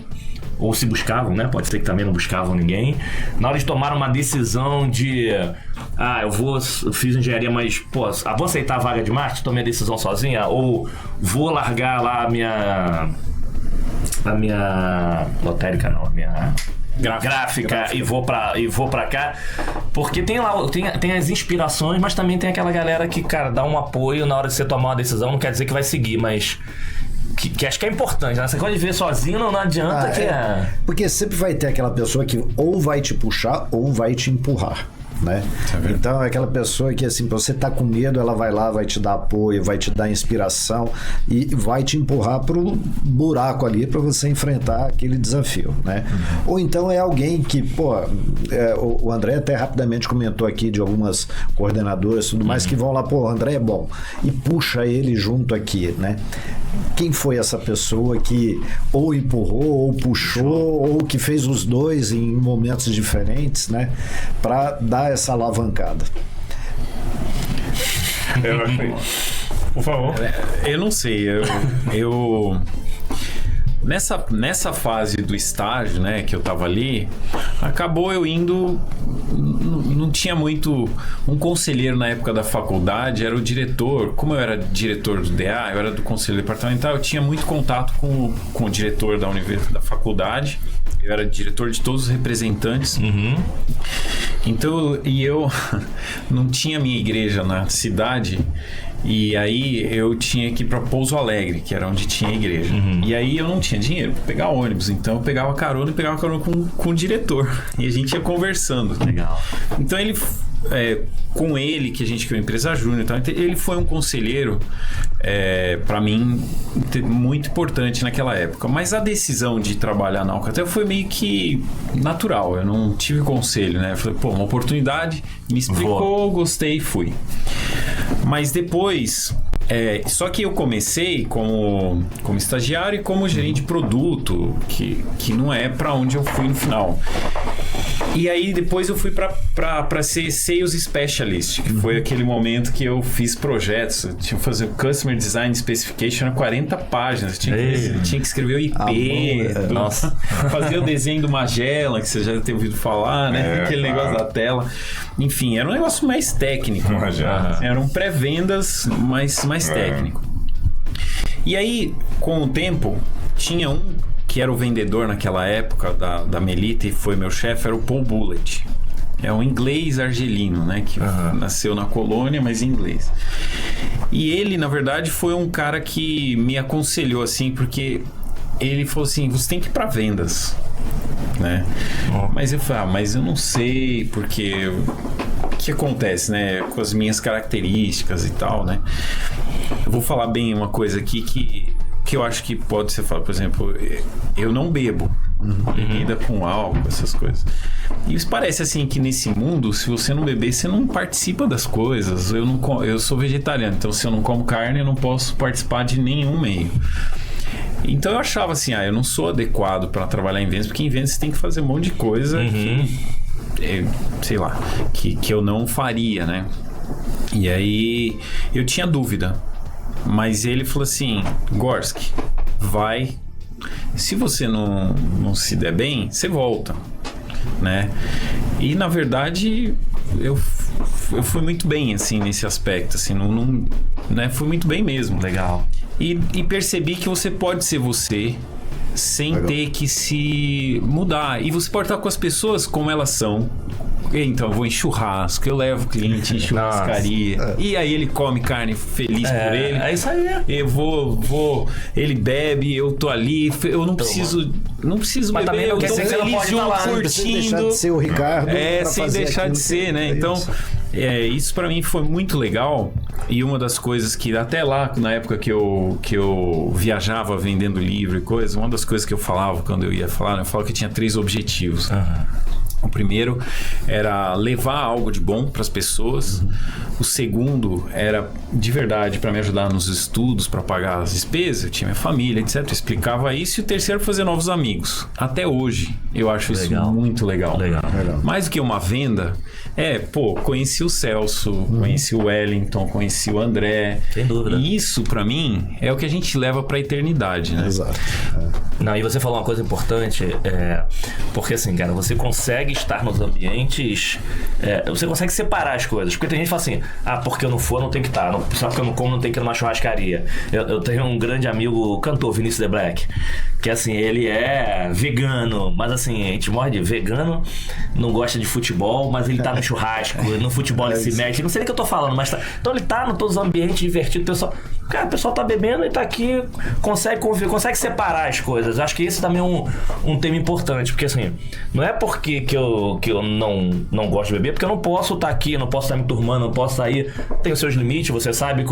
ou se buscavam, né? Pode ser que também não buscavam ninguém, na hora de tomar uma decisão de eu fiz engenharia, mas pô, vou aceitar a vaga de marketing, tomei a decisão sozinha, ou vou largar lá a minha lotérica, não, a minha gráfica. E vou pra cá, porque tem as inspirações, mas também tem aquela galera que, cara, dá um apoio na hora de você tomar uma decisão, não quer dizer que vai seguir, mas que acho que é importante, né? Você pode ver sozinho, não adianta Porque sempre vai ter aquela pessoa que ou vai te puxar ou vai te empurrar, né? Então, aquela pessoa que, assim, você tá com medo, ela vai lá, vai te dar apoio, vai te dar inspiração e vai te empurrar pro buraco ali para você enfrentar aquele desafio, né? Ou então é alguém que, o André até rapidamente comentou aqui de algumas coordenadoras e tudo mais que vão lá, o André é bom, e puxa ele junto aqui, né? Quem foi essa pessoa que ou empurrou, ou puxou, ou que fez os dois em momentos diferentes, né? Para dar essa alavancada. Por favor. Eu não sei, eu nessa fase do estágio, né, que eu tava ali, acabou eu indo, não tinha muito um conselheiro na época da faculdade, era o diretor. Como eu era diretor do DA, eu era do conselho departamental, eu tinha muito contato com o diretor da faculdade. Eu era diretor de todos os representantes. Então, eu não tinha minha igreja na cidade, e aí eu tinha que ir para Pouso Alegre, que era onde tinha a igreja. E aí eu não tinha dinheiro para pegar ônibus, então eu pegava carona com o diretor, e a gente ia conversando. Legal. Então ele, com ele que a gente criou a empresa Júnior, então ele foi um conselheiro para mim muito importante naquela época. Mas a decisão de trabalhar na Alcatel foi meio que natural, eu não tive conselho, né? Eu falei, uma oportunidade, me explicou, gostei e fui. Mas depois, só que eu comecei como estagiário e como gerente de produto, que não é para onde eu fui no final. E aí depois eu fui para ser Sales Specialist, que foi aquele momento que eu fiz projetos. Eu tinha que fazer o Customer Design Specification a 40 páginas. Tinha que escrever o IP, nossa. fazer o desenho do Magellan, que você já tem ouvido falar, né? Aquele negócio da tela. Enfim, era um negócio mais técnico. Era um pré-vendas mais técnico. E aí, com o tempo, tinha um que era o vendedor naquela época da Melita e foi meu chefe, era o Paul Bullitt. É um inglês argelino, né? Que nasceu na colônia, mas em inglês. E ele, na verdade, foi um cara que me aconselhou, assim, porque ele falou assim, você tem que ir para vendas, né? Mas eu falei, mas eu não sei, porque o que acontece, né? Com as minhas características e tal, né? Eu vou falar bem uma coisa aqui que eu acho que pode ser falado. Por exemplo, eu não bebo. Bebida com álcool, essas coisas. E isso parece assim que nesse mundo, se você não beber, você não participa das coisas. Eu sou vegetariano, então se eu não como carne, eu não posso participar de nenhum meio. Então eu achava assim, eu não sou adequado para trabalhar em vendas, porque em vendas você tem que fazer um monte de coisa que eu não faria, né? E aí eu tinha dúvida. Mas ele falou assim, Gorski, vai. Se você não se der bem, você volta, né? E na verdade eu fui muito bem assim nesse aspecto, assim, né? Fui muito bem mesmo. Legal. E percebi que você pode ser você sem ter que se mudar. E você pode estar com as pessoas como elas são. Então, eu vou em churrasco, eu levo o cliente em churrascaria. E aí ele come carne feliz por ele. É isso aí. Eu vou, ele bebe, eu tô ali, eu não preciso Mas beber, eu não quer tô dizer que você não feliz pode estar lá, curtindo. Sem deixar de ser o Ricardo. Sem deixar de ser, né? Então, isso pra mim foi muito legal. E uma das coisas que, até lá, na época que eu viajava vendendo livro e coisa, uma das coisas que eu falava quando eu ia falar, eu falava que eu tinha 3 objetivos. O primeiro era levar algo de bom para as pessoas. O segundo era, de verdade, para me ajudar nos estudos, para pagar as despesas. Eu tinha minha família, etc. Eu explicava isso. E o terceiro, fazer novos amigos. Até hoje, eu acho isso muito legal. Mais do que uma venda, conheci o Celso, conheci o Wellington, conheci o André. Sem dúvida. E isso, para mim, é o que a gente leva para a eternidade, né? Exato. Não, e você falou uma coisa importante, porque assim, cara, você consegue estar nos ambientes, você consegue separar as coisas, porque tem gente que fala assim, porque eu não for, não tem que estar, só porque eu não como, não tem que ir numa churrascaria. Eu tenho um grande amigo, cantor, Vinícius The Black, que assim, ele é vegano, mas assim, a gente morre de vegano, não gosta de futebol, mas ele tá no churrasco, no futebol ele se mete, não sei nem o que eu tô falando, mas então ele tá em todos os ambientes divertidos, o pessoal tá bebendo e tá aqui, consegue conviver, consegue separar as coisas. Acho que esse também é um tema importante, porque assim, não é porque que eu não gosto de beber, porque eu não posso estar aqui, não posso estar me turmando, não posso sair, tem os seus limites, você sabe,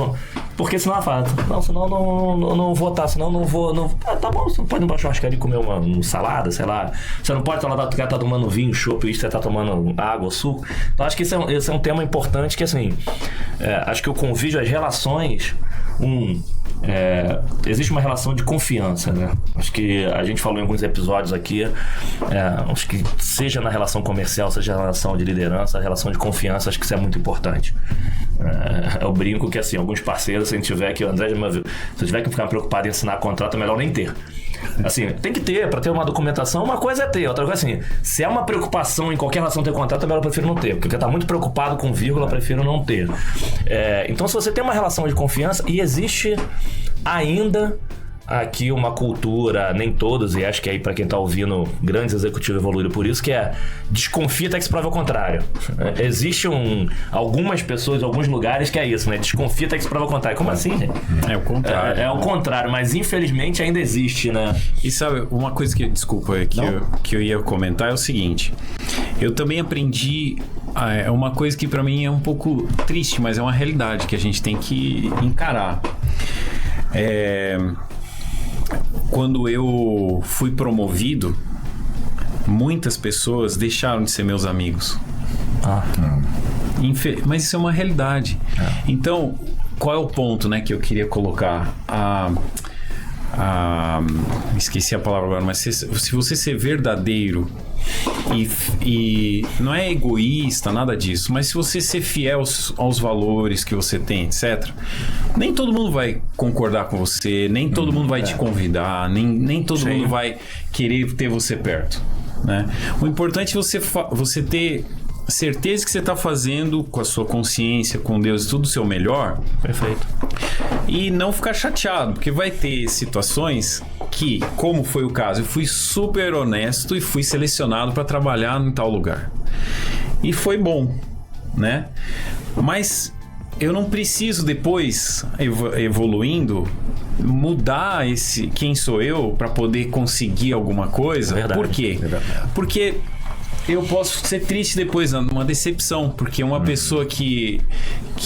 porque senão ela fala, não, senão não vou estar, senão não vou, tá bom, você não pode ir numa churrascaria e comer uma salada, sei lá, você não pode estar lá, tá tomando vinho, chopp, e você tá tomando água ou suco. Então acho que esse é um tema importante, que assim, acho que o convívio, as relações, existe uma relação de confiança, né? Acho que a gente falou em alguns episódios aqui, acho que seja na relação comercial, seja na relação de liderança, a relação de confiança, acho que isso é muito importante. Eu brinco que assim, alguns parceiros, se a gente tiver que, o André já me viu, se eu tiver que ficar preocupado em assinar contrato, é melhor nem ter. Assim, tem que ter, para ter uma documentação, uma coisa é ter, outra coisa assim, se é uma preocupação em qualquer relação ter contrato, eu prefiro não ter, porque tá muito preocupado com vírgula, eu prefiro não ter. Então, se você tem uma relação de confiança, e existe ainda aqui uma cultura, nem todos, e acho que aí para quem tá ouvindo, grandes executivos evoluíram por isso, que desconfia até que se prove ao contrário. Existe algumas pessoas, alguns lugares que é isso, né? Desconfia até que se prove ao contrário. Como assim, gente? É o contrário. É o contrário, mas infelizmente ainda existe, né? E sabe, uma coisa que, desculpa, que eu ia comentar é o seguinte, eu também aprendi, uma coisa que para mim é um pouco triste, mas é uma realidade que a gente tem que encarar. Quando eu fui promovido, muitas pessoas deixaram de ser meus amigos. Mas isso é uma realidade. Então, qual é o ponto, né, que eu queria colocar? Esqueci a palavra agora, mas se você ser verdadeiro e não é egoísta, nada disso, mas se você ser fiel aos valores que você tem, etc., nem todo mundo vai concordar com você, nem todo mundo vai te convidar, nem todo mundo vai querer ter você perto, né? O importante é você ter certeza que você está fazendo com a sua consciência, com Deus, tudo o seu melhor. Perfeito. E não ficar chateado, porque vai ter situações que, como foi o caso, eu fui super honesto e fui selecionado para trabalhar em tal lugar. E foi bom, né? Mas eu não preciso depois, evoluindo, mudar quem sou eu para poder conseguir alguma coisa. Verdade. Por quê? Verdade. Porque eu posso ser triste depois, uma decepção, porque uma pessoa que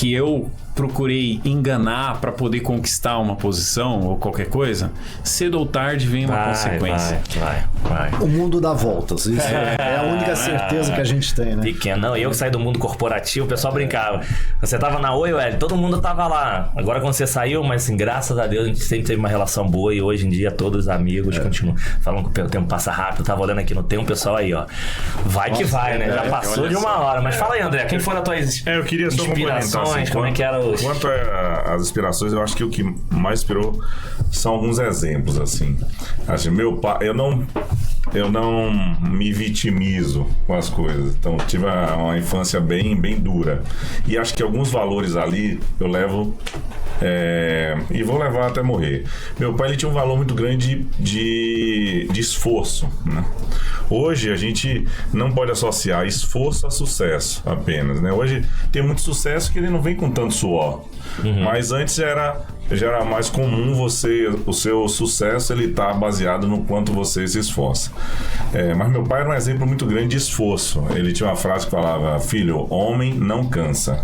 eu procurei enganar para poder conquistar uma posição ou qualquer coisa, cedo ou tarde vem uma consequência. Vai. O mundo dá voltas. Isso é a única certeza que a gente tem, né? Pequeno. Não, eu que saí do mundo corporativo, o pessoal brincava. Você tava na Oi, L, todo mundo tava lá. Agora quando você saiu, mas assim, graças a Deus a gente sempre teve uma relação boa e hoje em dia todos os amigos continuam falando que o tempo passa rápido. Eu tava olhando aqui no tempo, o pessoal aí, ó. Vai, né? Já passou de uma hora. Mas fala aí, André, quem foram as tuas eu queria só complementar, inspirações? assim, Como é que era Quanto às inspirações, eu acho que o que mais inspirou são alguns exemplos, assim. Meu pai, eu não me vitimizo com as coisas. Então, tive uma infância bem dura. E acho que alguns valores ali eu levo e vou levar até morrer. Meu pai, ele tinha um valor muito grande de esforço, né? Hoje a gente não pode associar esforço a sucesso apenas, né? Hoje tem muito sucesso que ele não vem com tanto suor. Mas antes já era mais comum o seu sucesso ele tá baseado no quanto você se esforça. Mas meu pai era um exemplo muito grande de esforço. Ele tinha uma frase que falava: filho, homem não cansa.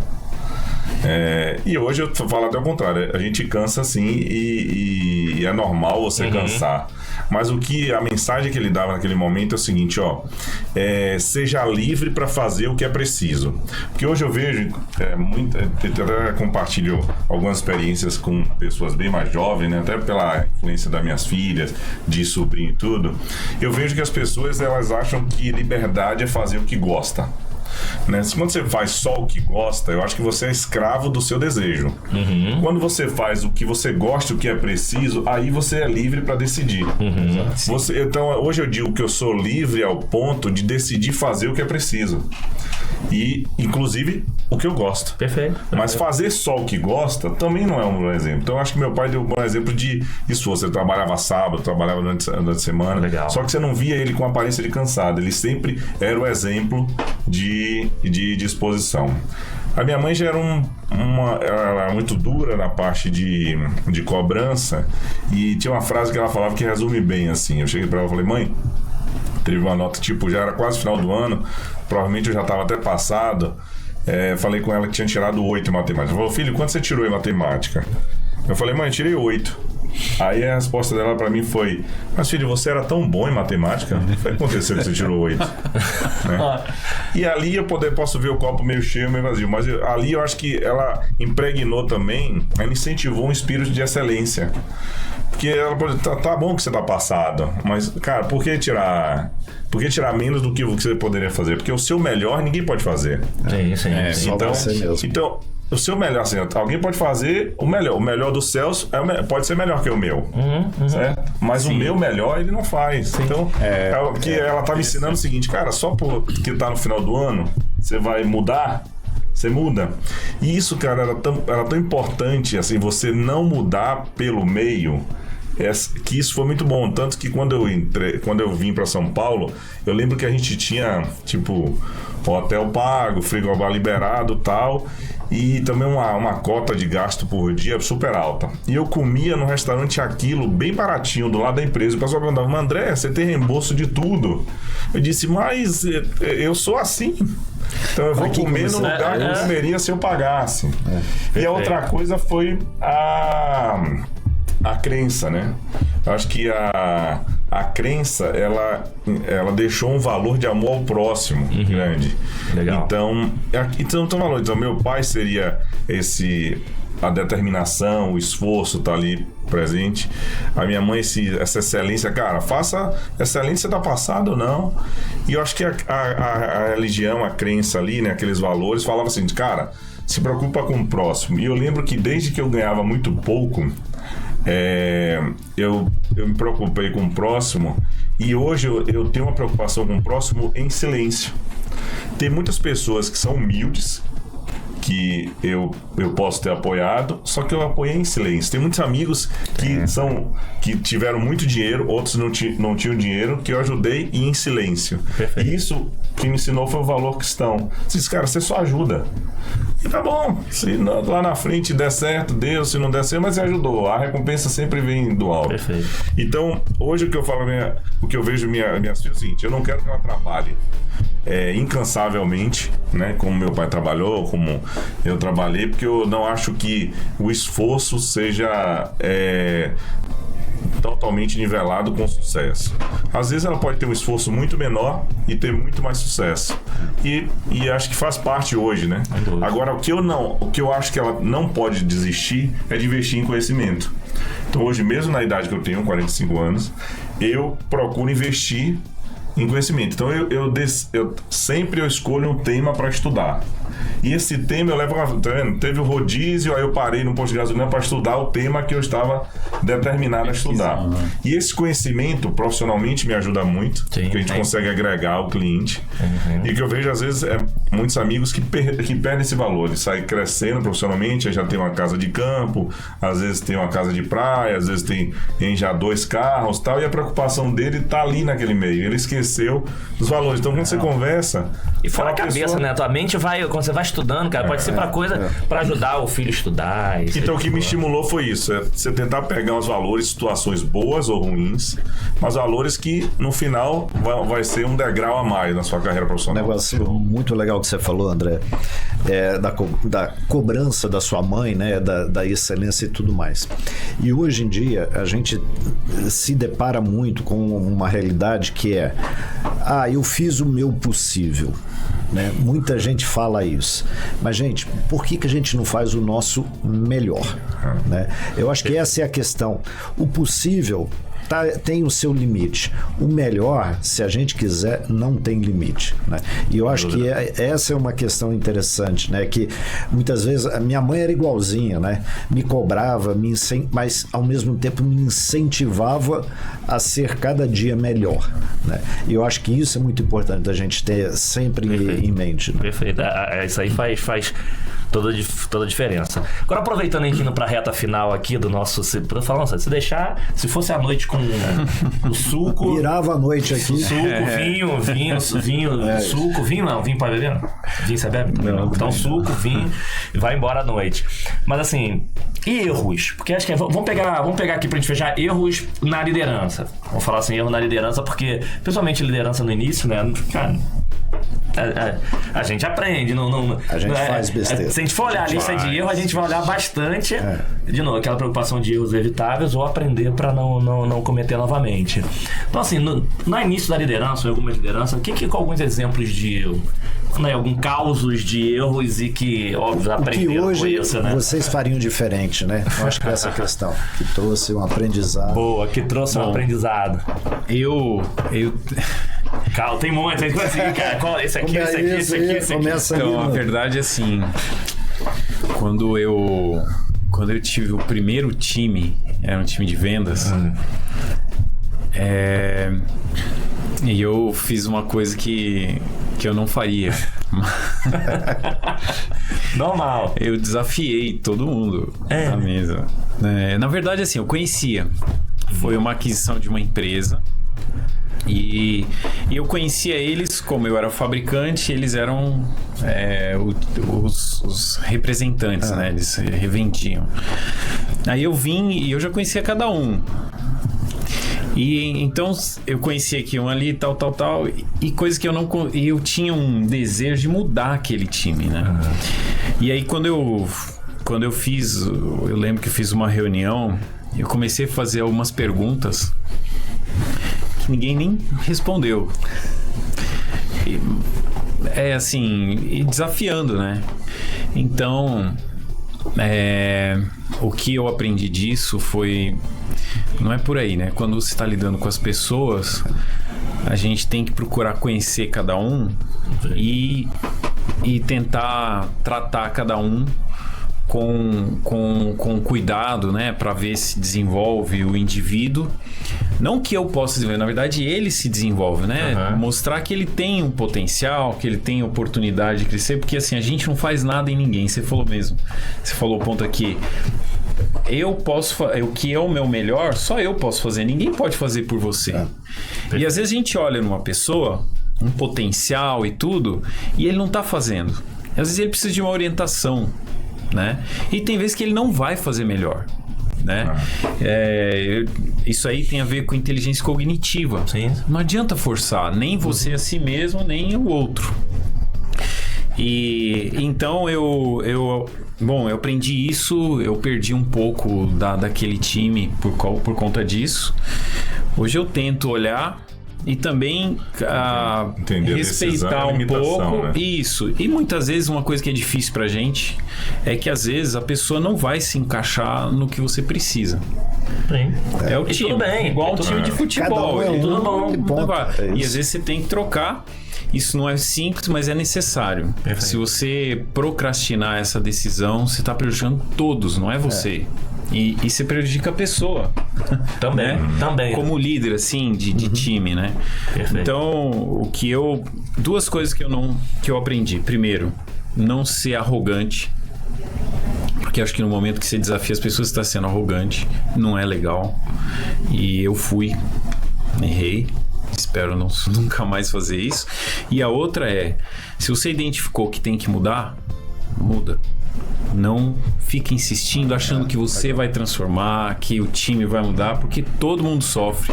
E hoje eu falo até o contrário, a gente cansa sim e é normal você cansar. Mas a mensagem que ele dava naquele momento é o seguinte, seja livre para fazer o que é preciso. Porque hoje eu vejo, até compartilho algumas experiências com pessoas bem mais jovens, né? Até pela influência das minhas filhas, de sobrinho e tudo. Eu vejo que as pessoas elas acham que liberdade é fazer o que gosta. Né? Quando você faz só o que gosta, eu acho que você é escravo do seu desejo. Quando você faz o que você gosta, o que é preciso, aí você é livre para decidir. Então hoje eu digo que eu sou livre ao ponto de decidir fazer o que é preciso e inclusive o que eu gosto. Perfeito. Mas fazer só o que gosta também não é um bom exemplo. Então eu acho que meu pai deu um bom exemplo de esforço. Ele trabalhava sábado, trabalhava durante a semana. Legal. Só que você não via ele com aparência de cansado. Ele sempre era o exemplo de disposição. A minha mãe já era ela era muito dura na parte de cobrança, e tinha uma frase que ela falava que resume bem assim. Eu cheguei para ela e falei: mãe, teve uma nota, já era quase final do ano, provavelmente eu já estava até passado. Falei com ela que tinha tirado 8 em matemática. Ela falou: filho, quanto você tirou em matemática? Eu falei: mãe, eu tirei 8. Aí a resposta dela pra mim foi: mas filho, você era tão bom em matemática? O que aconteceu que você tirou 8? Né? E ali eu posso ver o copo meio cheio, meio vazio. Mas ali eu acho que ela impregnou também, ela incentivou um espírito de excelência. Porque ela pode tá bom que você tá passado, mas, cara, por que tirar menos do que você poderia fazer? Porque o seu melhor ninguém pode fazer. Sim. Então, você mesmo. Então, o seu melhor, assim, alguém pode fazer o melhor. O melhor dos céus pode ser melhor que o meu. Certo? Mas o meu melhor ele não faz. Então, ela tá me ensinando o seguinte: cara, só porque tá no final do ano, você vai mudar. Você muda. E isso, cara, era tão importante, assim, você não mudar pelo meio. Que isso foi muito bom. Tanto que quando eu vim para São Paulo, eu lembro que a gente tinha, hotel pago, frigobar liberado e tal, e também uma cota de gasto por dia super alta. E eu comia no restaurante aquilo bem baratinho do lado da empresa. O pessoal perguntava: mas André, você tem reembolso de tudo? Eu disse: mas eu sou assim. Então eu vou comer no lugar que eu comeria se eu pagasse. E a outra coisa foi a crença, né? Eu acho que a crença, ela deixou um valor de amor ao próximo grande. Legal. Então meu pai seria a determinação, o esforço tá ali presente. A minha mãe, essa excelência, cara, faça excelência da passada ou não. E eu acho que a religião, a crença ali, né, aqueles valores, falava assim: cara, se preocupa com o próximo. E eu lembro que desde que eu ganhava muito pouco, eu me preocupei com o próximo, e hoje eu tenho uma preocupação com o próximo em silêncio. Tem muitas pessoas que são humildes, que eu posso ter apoiado, só que eu apoiei em silêncio. Tem muitos amigos que tiveram muito dinheiro, outros não tinham dinheiro, que eu ajudei e em silêncio. Perfeito. E isso que me ensinou foi o valor cristão. Diz, cara, você só ajuda. E tá bom, se lá na frente der certo, deu, se não der certo, mas você ajudou. A recompensa sempre vem do alto. Perfeito. Então, hoje o que eu falo, o que eu vejo minhas filhas é o seguinte: eu não quero que ela trabalhe incansavelmente, né, como meu pai trabalhou, como eu trabalhei, porque eu não acho que o esforço seja totalmente nivelado com sucesso. Às vezes ela pode ter um esforço muito menor e ter muito mais sucesso. E acho que faz parte hoje, né? Agora, o que eu acho que ela não pode desistir é de investir em conhecimento. Então hoje, mesmo na idade que eu tenho, 45 anos, eu procuro investir em conhecimento. Então eu sempre escolho um tema para estudar. E esse tema eu levo, tá vendo? Teve o rodízio, aí eu parei no posto de gasolina para estudar o tema que eu estava determinado a estudar. E esse conhecimento profissionalmente me ajuda muito, porque a gente consegue agregar ao cliente. E que eu vejo às vezes muitos amigos que perdem esse valor. Ele sai crescendo profissionalmente, aí já tem uma casa de campo, às vezes tem uma casa de praia, às vezes tem já 2 carros e tal, e a preocupação dele tá ali naquele meio. Ele esqueceu dos valores. Então quando você conversa... E fora a cabeça, né? Tua mente vai, quando você vai estudando, cara, pode ser pra coisa, pra ajudar o filho a estudar. Então o que me estimulou foi isso, você tentar pegar os valores, situações boas ou ruins, mas valores que no final vai ser um degrau a mais na sua carreira profissional. Um negócio muito legal que você falou, André, da cobrança da sua mãe, né, da excelência e tudo mais. E hoje em dia a gente se depara muito com uma realidade que é: eu fiz o meu possível. Né? Muita gente fala isso, mas gente, por que a gente não faz o nosso melhor? Né? Eu acho que essa é a questão. O possível tem o seu limite. O melhor, se a gente quiser, não tem limite. Né? E eu acho que essa é uma questão interessante, né? Que muitas vezes a minha mãe era igualzinha, né? Me cobrava, mas ao mesmo tempo me incentivava a ser cada dia melhor. Né? E eu acho que isso é muito importante a gente ter sempre em mente. Né? Perfeito. Isso aí faz toda a diferença. Agora, aproveitando e indo pra reta final aqui do nosso... Falando, se deixar, se fosse a noite com o suco... Virava a noite aqui. Suco, vinho, suco, vinho não, vinho pode beber? Vinho você bebe? Não. Então suco, vinho, e vai embora à noite. Mas assim, erros, porque acho que vamos pegar aqui pra gente fechar, erros na liderança. Vamos falar assim, erro na liderança, porque, principalmente liderança no início, né, cara... A gente aprende, a gente faz besteira. Se a gente for olhar a lista de erros, a gente vai olhar bastante. De novo, aquela preocupação de erros evitáveis ou aprender para não cometer novamente. Então, assim, no início da liderança, em algumas lideranças, com alguns exemplos de erro? Né, alguns causos de erros e que, óbvio, aprenderam hoje com isso, né? Vocês fariam diferente, né? Eu acho que essa questão que trouxe um aprendizado. Boa, que trouxe um aprendizado. Calma, tem muitos, tem coisa assim, cara. Esse aqui. Então, a verdade é assim, quando eu tive o primeiro time, era um time de vendas, e eu fiz uma coisa que eu não faria. Normal. Eu desafiei todo mundo na mesa. Na verdade, assim, eu conhecia. Foi uma aquisição de uma empresa. E eu conhecia eles, como eu era o fabricante, eles eram os representantes, né? Eles revendiam. Aí eu vim e eu já conhecia cada um. E então eu conhecia aqui um ali, tal, e coisas que eu não... E eu tinha um desejo de mudar aquele time, né? E aí quando eu fiz... Eu lembro que eu fiz uma reunião, eu comecei a fazer algumas perguntas que ninguém nem respondeu. E desafiando, né? Então, o que eu aprendi disso foi... Não é por aí, né? Quando você está lidando com as pessoas, a gente tem que procurar conhecer cada um e tentar tratar cada um com cuidado, né? Para ver se desenvolve o indivíduo. Não que eu possa desenvolver, na verdade ele se desenvolve, né? Mostrar que ele tem um potencial, que ele tem oportunidade de crescer, porque assim, a gente não faz nada em ninguém. Você falou mesmo. Você falou o ponto aqui. Eu posso o que é o meu melhor, só eu posso fazer, ninguém pode fazer por você. E às vezes a gente olha numa pessoa, um potencial e tudo, e ele não tá fazendo. Às vezes ele precisa de uma orientação, né? E tem vezes que ele não vai fazer melhor, né? Isso aí tem a ver com inteligência cognitiva. Sim. Não adianta forçar, nem você a si mesmo, nem o outro. E então eu aprendi isso, eu perdi um pouco daquele time por conta disso. Hoje eu tento olhar e também respeitar um pouco, né? Isso. E muitas vezes uma coisa que é difícil pra gente é que às vezes a pessoa não vai se encaixar no que você precisa. Sim. É o time, tudo bem, igual o time de futebol. Tudo bom. E às vezes você tem que trocar. isso não é simples, mas é necessário. Perfeito. Se você procrastinar essa decisão, você está prejudicando todos, não é você. E você prejudica a pessoa. Também, também. Como líder, assim, de time, né? Perfeito. Então, duas coisas que eu aprendi. Primeiro, não ser arrogante. Porque acho que no momento que você desafia as pessoas, você está sendo arrogante. Não é legal. E eu errei. Espero nunca mais fazer isso. E a outra é, se você identificou que tem que mudar, muda. Não fique insistindo, achando que você vai transformar, que o time vai mudar, porque todo mundo sofre.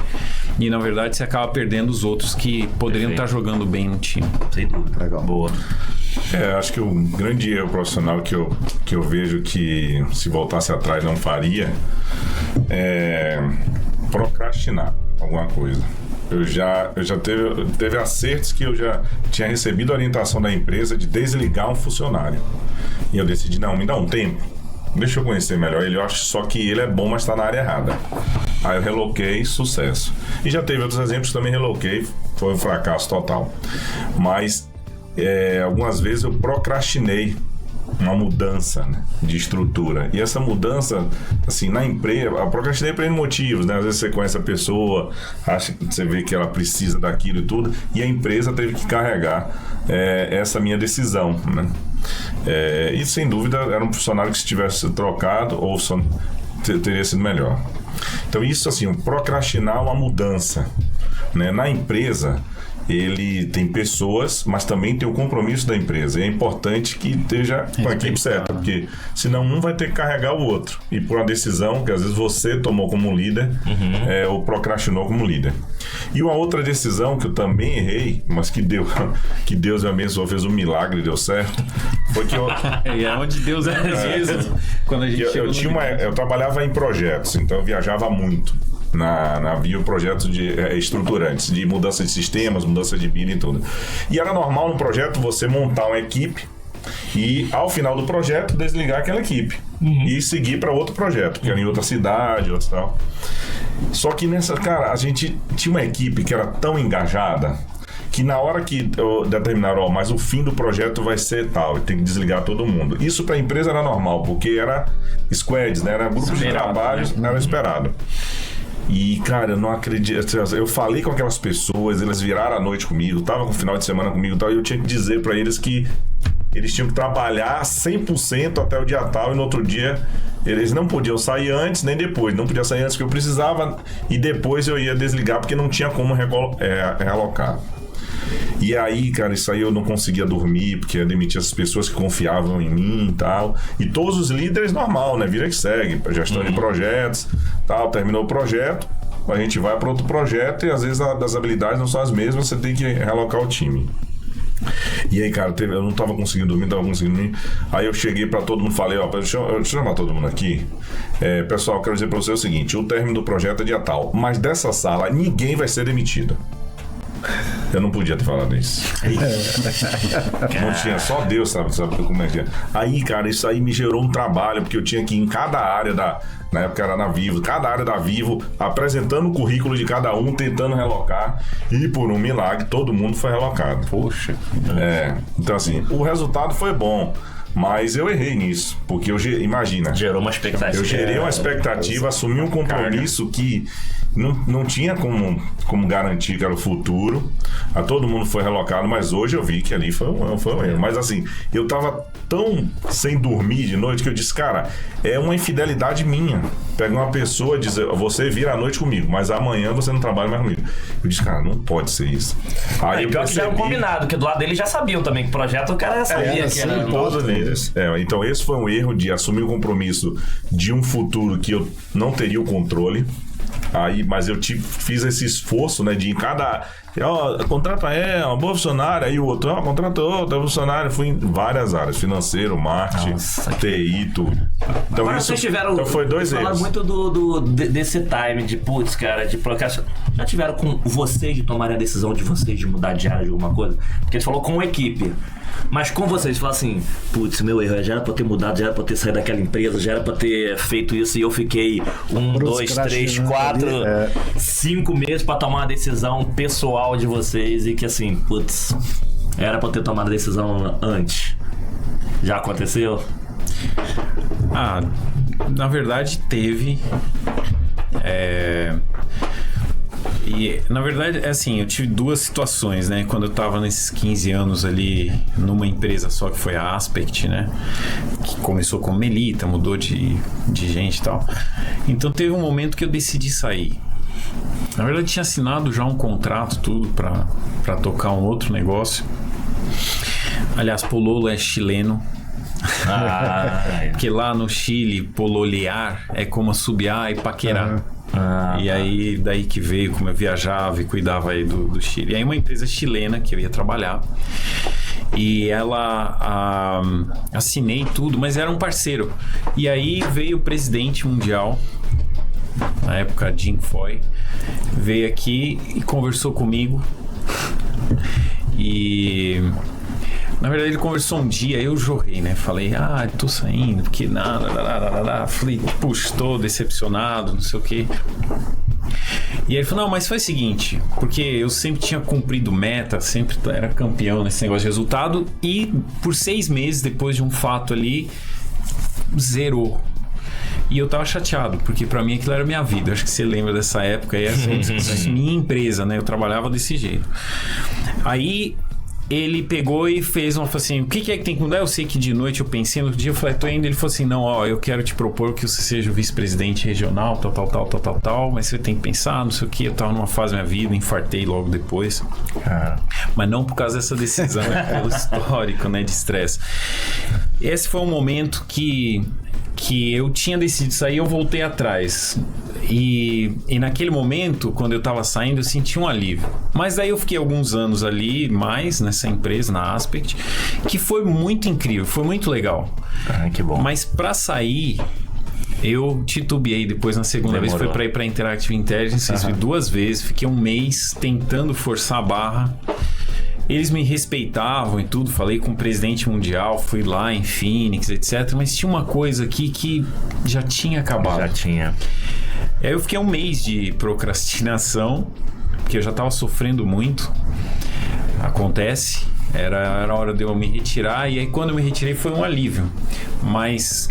E na verdade você acaba perdendo os outros que poderiam estar jogando bem no time. Sem dúvida. Legal. Boa. Acho que o grande erro profissional que eu vejo que se voltasse atrás não faria é procrastinar alguma coisa. Eu já teve acertos que eu já tinha recebido a orientação da empresa de desligar um funcionário. E eu decidi, não, me dá um tempo. Deixa eu conhecer melhor ele. Eu acho só que ele é bom, mas está na área errada. Aí eu reloquei, sucesso. E já teve outros exemplos que também reloquei, foi um fracasso total. Mas algumas vezes eu procrastinei uma mudança, né, de estrutura. E essa mudança, assim, na empresa, eu procrastinei por N motivos, né? Às vezes você conhece a pessoa, você vê que ela precisa daquilo e tudo, e a empresa teve que carregar essa minha decisão, né? E sem dúvida era um funcionário que, se tivesse trocado, ou só teria sido melhor. Então isso, assim, procrastinar uma mudança, né? Na empresa, ele tem pessoas, mas também tem o compromisso da empresa. E é importante que esteja com a equipe certa, porque senão um vai ter que carregar o outro. E por uma decisão que às vezes você tomou como líder, ou procrastinou como líder. E uma outra decisão que eu também errei, mas que Deus abençoou, fez um milagre e deu certo, foi que eu... É onde Deus é mesmo. Quando a gente eu trabalhava em projetos, então eu viajava muito. Havia projetos estruturantes, de mudança de sistemas, mudança de vida e tudo. E era normal no projeto você montar uma equipe e, ao final do projeto, desligar aquela equipe e seguir para outro projeto, que era em outra cidade, outro tal. Só que cara, a gente tinha uma equipe que era tão engajada que na hora que determinaram, mas o fim do projeto vai ser tal, e tem que desligar todo mundo. Isso para a empresa era normal, porque era squads, né? Era grupos de trabalho, não era esperado. E, cara, eu não acredito. Eu falei com aquelas pessoas, eles viraram a noite comigo, tava com o final de semana comigo e tal, e eu tinha que dizer pra eles que eles tinham que trabalhar 100% até o dia tal, e no outro dia eles não podiam sair antes nem depois. Não podia sair antes que eu precisava, e depois eu ia desligar porque não tinha como realocar. E aí, cara, isso aí eu não conseguia dormir, porque eu demiti essas pessoas que confiavam em mim e tal. E todos os líderes, normal, né? Vira que segue, gestão de projetos, tal. Terminou o projeto, a gente vai para outro projeto e às vezes as habilidades não são as mesmas, você tem que realocar o time. E aí, cara, eu não tava conseguindo dormir, Aí eu cheguei pra todo mundo, falei, deixa eu chamar todo mundo aqui. Pessoal, eu quero dizer pra você o seguinte: o término do projeto é dia tal, mas dessa sala ninguém vai ser demitido. Eu não podia ter falado isso. Não tinha, só Deus sabe como é que é. Aí, cara, isso aí me gerou um trabalho, porque eu tinha que ir em cada área na época era na Vivo, cada área da Vivo, apresentando o currículo de cada um, tentando relocar, e por um milagre todo mundo foi relocado. Poxa. Então assim, o resultado foi bom, mas eu errei nisso, porque imagina. Gerou uma expectativa. Eu gerei uma expectativa, assumi um compromisso que não tinha como garantir que era o futuro. Todo mundo foi relocado, mas hoje eu vi que ali foi um erro. Mas assim, eu tava tão sem dormir de noite que eu disse, cara, é uma infidelidade minha. Pegar uma pessoa e dizer, você vira à noite comigo, mas amanhã você não trabalha mais comigo. Eu disse, cara, não pode ser isso. Aí eu pior que já era um combinado, porque do lado dele já sabiam também que o projeto o cara já sabia que era todos eles. Então esse foi um erro de assumir o compromisso de um futuro que eu não teria o controle. Mas eu fiz esse esforço, né, de em cada... contrata uma boa funcionária, aí o outro, contratou outra funcionária. Fui em várias áreas, financeiro, marketing, TI, tudo. Então agora isso vocês tiveram, então foi 2 erros. Falaram muito desse time de putz, cara, de procrastinar. Já tiveram com vocês de tomarem a decisão de vocês de mudar de área de alguma coisa? Porque você falou com a equipe, mas com vocês, fala assim, putz, meu erro, já era pra ter mudado, já era pra ter saído daquela empresa, já era pra ter feito isso, e eu fiquei 1, 2, 3, 4, 5 meses pra tomar uma decisão pessoal de vocês, e que assim, putz, Era pra eu ter tomado a decisão antes. Já aconteceu? Na verdade teve. E, na verdade, assim, eu tive duas situações, né? Quando eu tava nesses 15 anos ali, numa empresa só que foi a Aspect, né? Que começou como Melita, mudou de gente e tal. Então teve um momento que eu decidi sair. Na verdade, eu tinha assinado já um contrato, tudo, pra tocar um outro negócio. Aliás, Pololo é chileno. Porque lá no Chile, pololear é como assobiar e paquerar. E aí, daí que veio, como eu viajava e cuidava aí do Chile. E aí uma empresa chilena que eu ia trabalhar. E ela... assinei tudo, mas era um parceiro. E aí veio o presidente mundial, na época Jim Foy, veio aqui e conversou comigo. E... na verdade, ele conversou um dia, eu jorrei, né? Falei, tô saindo, porque nada. Falei, puxa, tô decepcionado, não sei o quê. E aí ele falou, não, mas faz o seguinte, porque eu sempre tinha cumprido meta, sempre era campeão nesse negócio de resultado, e por 6 meses, depois de um fato ali, zerou. E eu tava chateado, porque pra mim aquilo era minha vida. Acho que você lembra dessa época, e essa minha empresa, né? Eu trabalhava desse jeito. Aí... ele pegou e fez uma, assim, o que é que tem que mudar? Eu sei que de noite eu pensei, no dia eu falei, tô indo, ele falou assim, não, eu quero te propor que você seja o vice-presidente regional, tal, mas você tem que pensar, não sei o que, eu tava numa fase da minha vida, infartei logo depois. Mas não por causa dessa decisão, é pelo histórico, né, de estresse. Esse foi um momento que eu tinha decidido sair, eu voltei atrás. E naquele momento, quando eu tava saindo, eu senti um alívio. Mas daí eu fiquei alguns anos ali, mais nessa empresa, na Aspect, que foi muito incrível, foi muito legal. Que bom. Mas pra sair, eu titubeei depois na segunda vez, foi pra ir pra Interactive Intelligence, fui 2 vezes, fiquei 1 mês tentando forçar a barra. Eles me respeitavam e tudo, falei com o presidente mundial, fui lá em Phoenix, etc. Mas tinha uma coisa aqui que já tinha acabado. Já tinha. Aí eu fiquei 1 mês de procrastinação, porque eu já estava sofrendo muito. Acontece, era hora de eu me retirar, e aí quando eu me retirei foi um alívio. Mas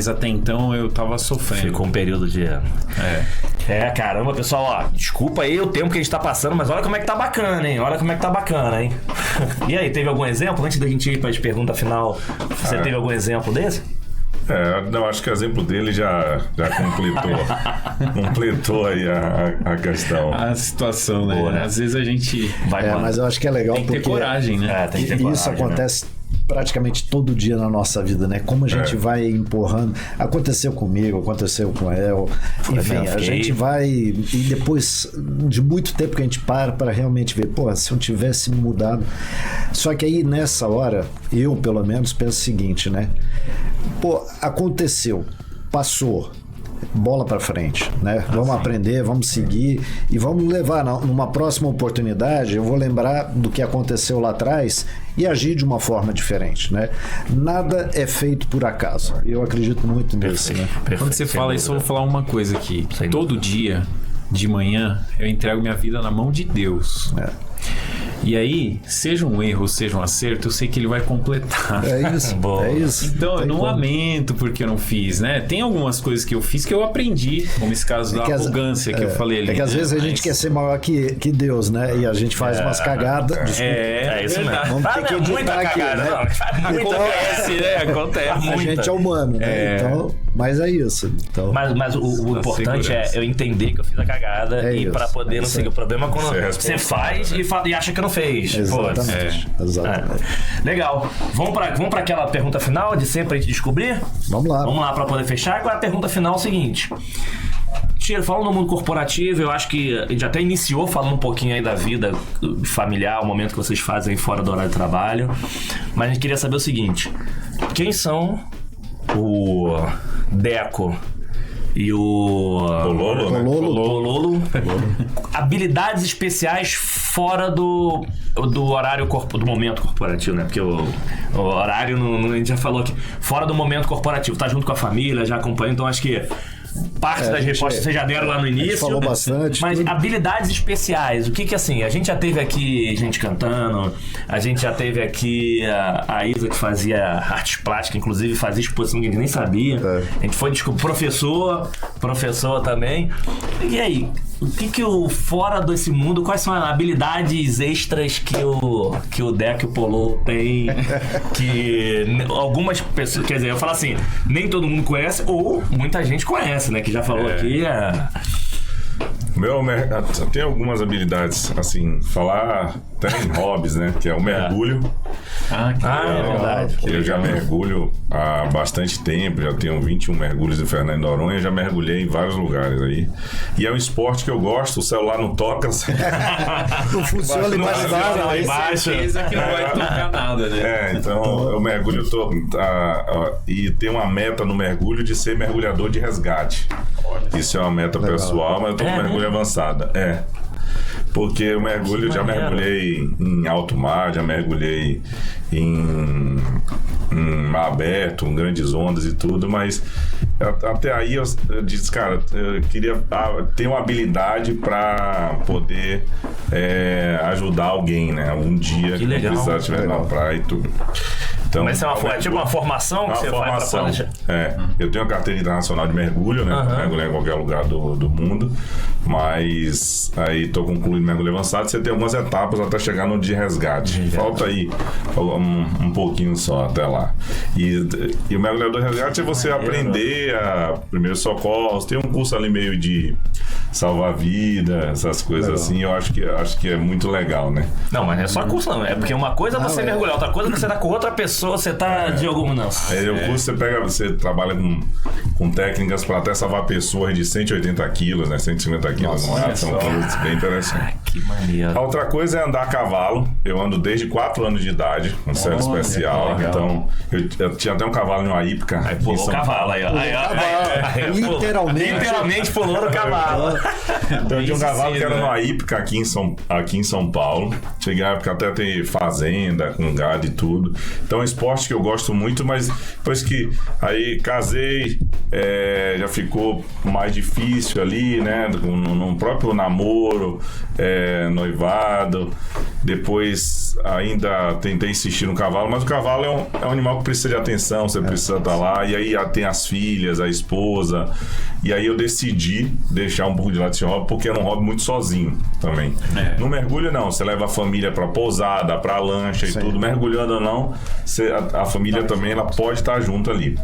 até então eu estava sofrendo. Ficou um período de... caramba, pessoal, ó, desculpa aí o tempo que a gente tá passando, mas olha como é que tá bacana, hein? E aí, teve algum exemplo? Antes da gente ir para as perguntas final, você teve algum exemplo desse? Não, acho que o exemplo dele já completou aí a questão. A situação, né? Boa, né? Às vezes a gente... mas eu acho que é legal tem que ter porque coragem, né? Tem que ter coragem, isso acontece... praticamente todo dia na nossa vida, né? Como a gente vai empurrando. Aconteceu comigo, aconteceu com El. Enfim, a gente vai... E depois de muito tempo que a gente para realmente ver, se eu tivesse mudado... Só que aí, nessa hora, eu, pelo menos, penso o seguinte, né? Aconteceu, passou... bola pra frente, né? Vamos aprender, vamos seguir e vamos levar numa próxima oportunidade. Eu vou lembrar do que aconteceu lá atrás e agir de uma forma diferente, né? Nada é feito por acaso. Eu acredito muito nisso, né? Quando você fala isso, eu vou falar uma coisa aqui. Todo dia, de manhã, eu entrego minha vida na mão de Deus. E aí, seja um erro, seja um acerto, eu sei que ele vai completar. É isso. Então, eu não lamento porque eu não fiz, né? Tem algumas coisas que eu fiz que eu aprendi, como esse caso da arrogância que eu falei ali. É que às vezes a gente quer ser maior que Deus, né? E a gente faz umas cagadas. É isso mesmo. Vamos ter que editar aqui, né? Acontece, né? Acontece. A gente é humano, né? Então, mas é isso. Então, mas o importante é eu entender que eu fiz a cagada e para poder não seguir. O problema é quando você faz e acha que não fez. Exatamente. Legal. Vamos para aquela pergunta final de sempre a gente descobrir? Vamos lá para poder fechar. Agora a pergunta final é o seguinte. Tiro, falando no mundo corporativo, eu acho que a gente até iniciou falando um pouquinho aí da vida familiar, o momento que vocês fazem fora do horário de trabalho, mas a gente queria saber o seguinte: quem são o Deco e o Pololo, habilidades especiais fora do horário do momento corporativo, né? Porque o horário, a gente já falou aqui, fora do momento corporativo, tá junto com a família, já acompanha, então acho que parte das respostas vocês já deram lá no início. Falou bastante. Mas tudo. habilidades especiais, o que assim, a gente já teve aqui gente cantando, a gente já teve aqui a Isa que fazia artes plásticas, inclusive fazia exposição que a gente nem sabia. A gente foi professor também. E aí, o que o fora desse mundo, quais são as habilidades extras que o Deco e o Polo tem, que algumas pessoas, quer dizer, eu falo assim, nem todo mundo conhece, ou muita gente conhece, né, que já falou aqui. Tem algumas habilidades, assim, falar até em hobbies, né? Que é o mergulho. É verdade. Que eu já mergulho há bastante tempo, já tenho 21 mergulhos de Fernando de Noronha, já mergulhei em vários lugares aí. E é um esporte que eu gosto, o celular não toca. Não funciona embaixo d'água. Aí certeza que não vai tocar nada, né? Então eu mergulho e tenho uma meta no mergulho de ser mergulhador de resgate. Isso é uma meta pessoal, mas eu tô com mergulho avançada. Porque eu mergulho, já mergulhei em alto mar, já mergulhei em mar aberto, em grandes ondas e tudo, mas até aí eu disse, cara, eu queria ter uma habilidade para poder ajudar alguém, né? Um dia que precisar estiver na praia e tudo. Então, mas isso é tipo uma formação que você formação. vai Eu tenho a carteira internacional de mergulho, né? Mergulhar em qualquer lugar do mundo, mas aí tô concluindo mergulho avançado. Você tem algumas etapas até chegar no de resgate. Falta aí um pouquinho só até lá. E o mergulhador de resgate é você aprender a primeiros socorros. Tem um curso ali meio de salvar vida, essas coisas assim. Eu acho que é muito legal, né? Não, mas não é só curso, não. É porque uma coisa é você mergulhar, outra coisa é você tá com outra pessoa, você tá de alguma não. O curso você trabalha com técnicas para até salvar pessoas de 180 quilos, né? 150 quilos no ar, são coisas bem interessantes. Que maneiro. A outra coisa é andar a cavalo. Eu ando desde 4 anos de idade, um série especial. Então, eu tinha até um cavalo em uma hípica. Aí pulou o cavalo aí, ó. Literalmente pulou no cavalo. Então, eu tinha um cavalo que era numa hípica aqui em São Paulo. Cheguei na época até a ter fazenda, com gado e tudo. Então, é um esporte que eu gosto muito, mas depois que aí casei, já ficou mais difícil ali, né? No próprio namoro, noivado. Depois ainda tentei insistir no cavalo, mas o cavalo é um animal que precisa de atenção, você precisa estar lá. E aí tem as filhas, a esposa. E aí eu decidi deixar um pouco de lado esse hobby, porque era um hobby muito sozinho também. No mergulho não, você leva a família pra pousada, pra lancha e tudo. Mergulhando ou não, a família também ela pode estar junto ali.